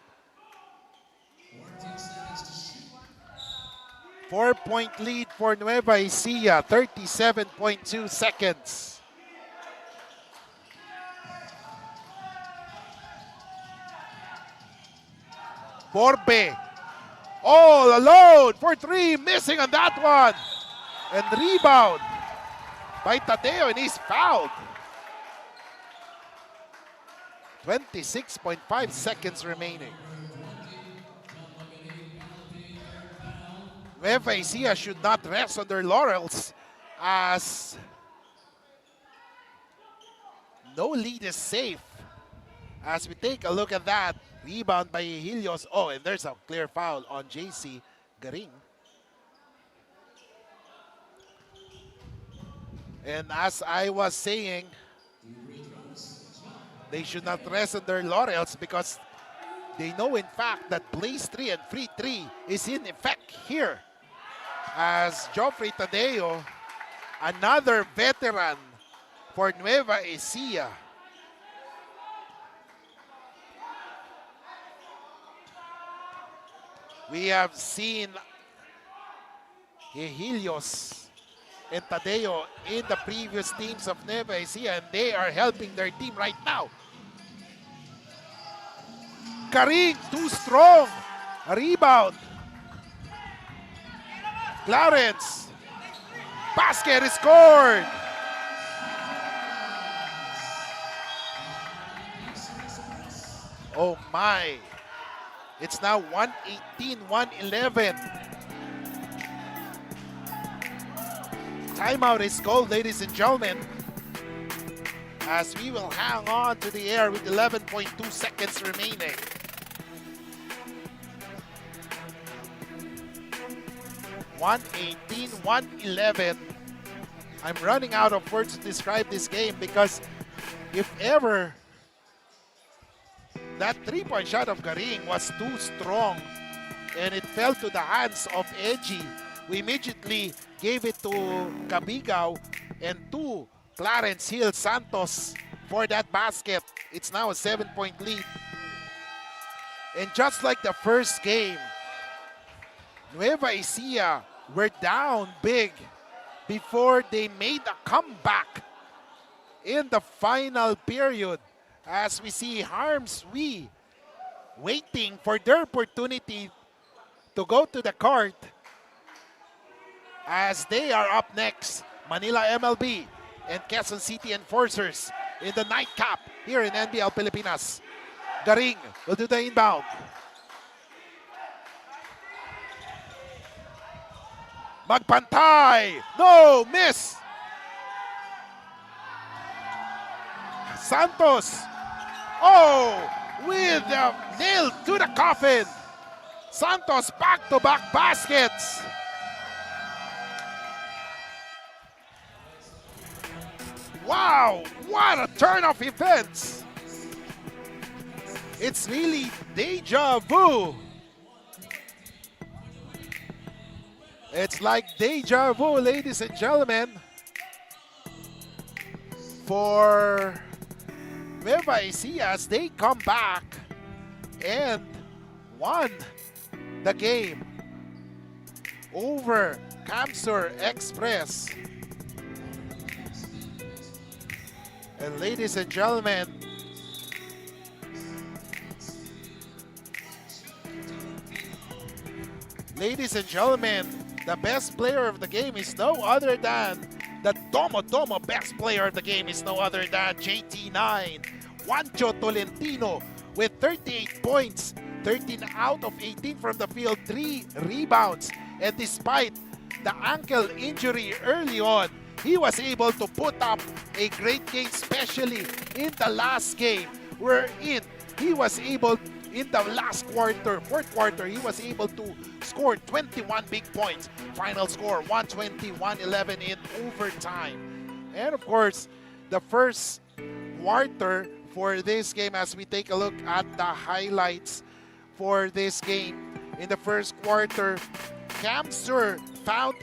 4-point lead for Nueva Ecija, 37.2 seconds. Borbe, all alone for 3, missing on that one. And rebound by Tadeo, and he's fouled. 26.5 seconds remaining. Nueva Ecija should not rest on their laurels, as no lead is safe. As we take a look at that, rebound by Helios. Oh, and there's a clear foul on JC Garing. And as I was saying, they should not rest on their laurels, because they know in fact that Blaze 3 and Free 3 is in effect here. As Joffrey Tadeo, another veteran for Nueva Ecija. We have seen Helios and Tadeo in the previous teams of Nueva Ecija, and they are helping their team right now. Karing, too strong. A rebound. Clarence. Basket is scored. Oh my. It's now 118-111. Timeout is called, ladies and gentlemen, as we will hang on to the air with 11.2 seconds remaining. (118-111). I'm running out of words to describe this game because if ever that three-point shot of Garing was too strong and it fell to the hands of Edgy, we immediately gave it to Cabigao and to Clarence Hill Santos for that basket. It's now a 7-point lead. And just like the first game, Nueva Ecija were down big before they made a comeback in the final period. As we see Harms Wee waiting for their opportunity to go to the court as they are up next. Manila MLB and Quezon City Enforcers in the nightcap here in NBL Pilipinas. Garing will do the inbound. Magpantay! No! Miss! Santos! Oh! With the nail to the coffin! Santos back-to-back baskets! Wow! What a turn of events! It's really deja vu. It's like deja vu, ladies and gentlemen, for Nueva Ecija as they come back and won the game over Camsur Express. And ladies and gentlemen, the best player of the game is no other than the Domo best player of the game is no other than JT9, Juancho Tolentino with 38 points, 13 out of 18 from the field, 3 rebounds. And despite the ankle injury early on, he was able to put up a great game, especially in the last game, wherein he was able, in the last quarter, fourth quarter, he was able to score 21 big points. Final score, 120-111 in overtime. And of course, the first quarter for this game, as we take a look at the highlights for this game. In the first quarter, Camsur found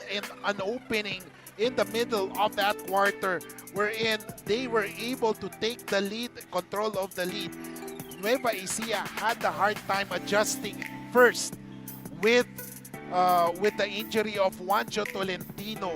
an opening in the middle of that quarter, wherein they were able to take the lead, control of the lead. Nueva Ecija had a hard time adjusting first with the injury of Juancho Tolentino,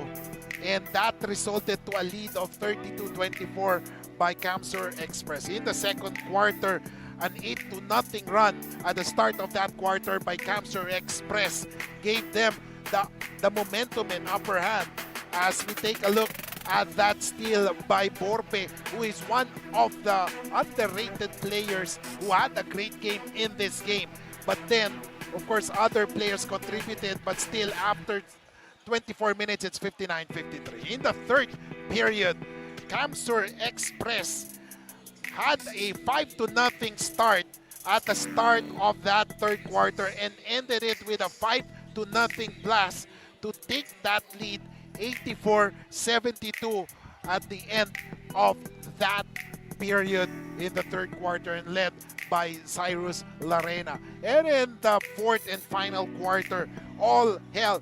and that resulted to a lead of 32-24 by Camsur Express. In the second quarter, an 8-0 run at the start of that quarter by Camsur Express gave them the momentum and upper hand. As we take a look at that steal by Borpe, who is one of the underrated players who had a great game in this game. But then, of course, other players contributed, but still after 24 minutes, it's 59-53. In the third period, Camsur Express had a 5-0 start at the start of that third quarter and ended it with a 5-0 blast to take that lead 84-72 at the end of that period in the third quarter, and led by Cyrus Larena. And in the fourth and final quarter, all hell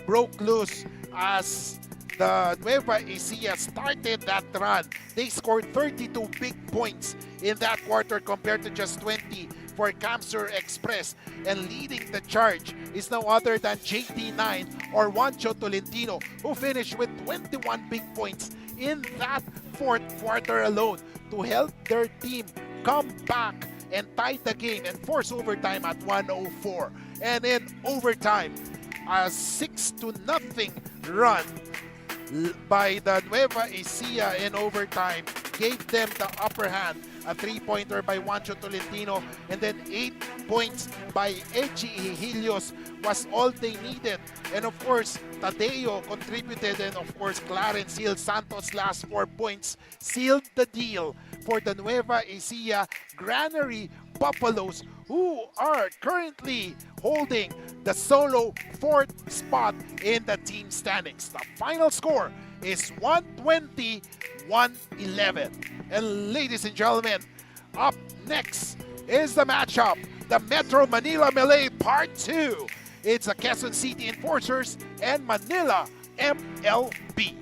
broke loose as the Nueva Ecija started that run. They scored 32 big points in that quarter compared to just 20 for Camsur Express. And leading the charge is no other than JT9 or Juancho Tolentino, who finished with 21 big points in that fourth quarter alone to help their team come back and tie the game and force overtime at 104. And in overtime, a 6-0 run by the Nueva Ecija in overtime gave them the upper hand. A 3-pointer by Juancho Tolentino, and then 8 points by Echi Hilios was all they needed. And of course, Tadeo contributed, and of course, Clarence Hill Santos' last 4 points sealed the deal for the Nueva Ecija Granary Buffaloes, who are currently holding the solo 4th spot in the team standings. The final score is 120-111. And ladies and gentlemen, up next is the matchup, the Metro Manila Melee Part 2. It's the Quezon City Enforcers and Manila MLB.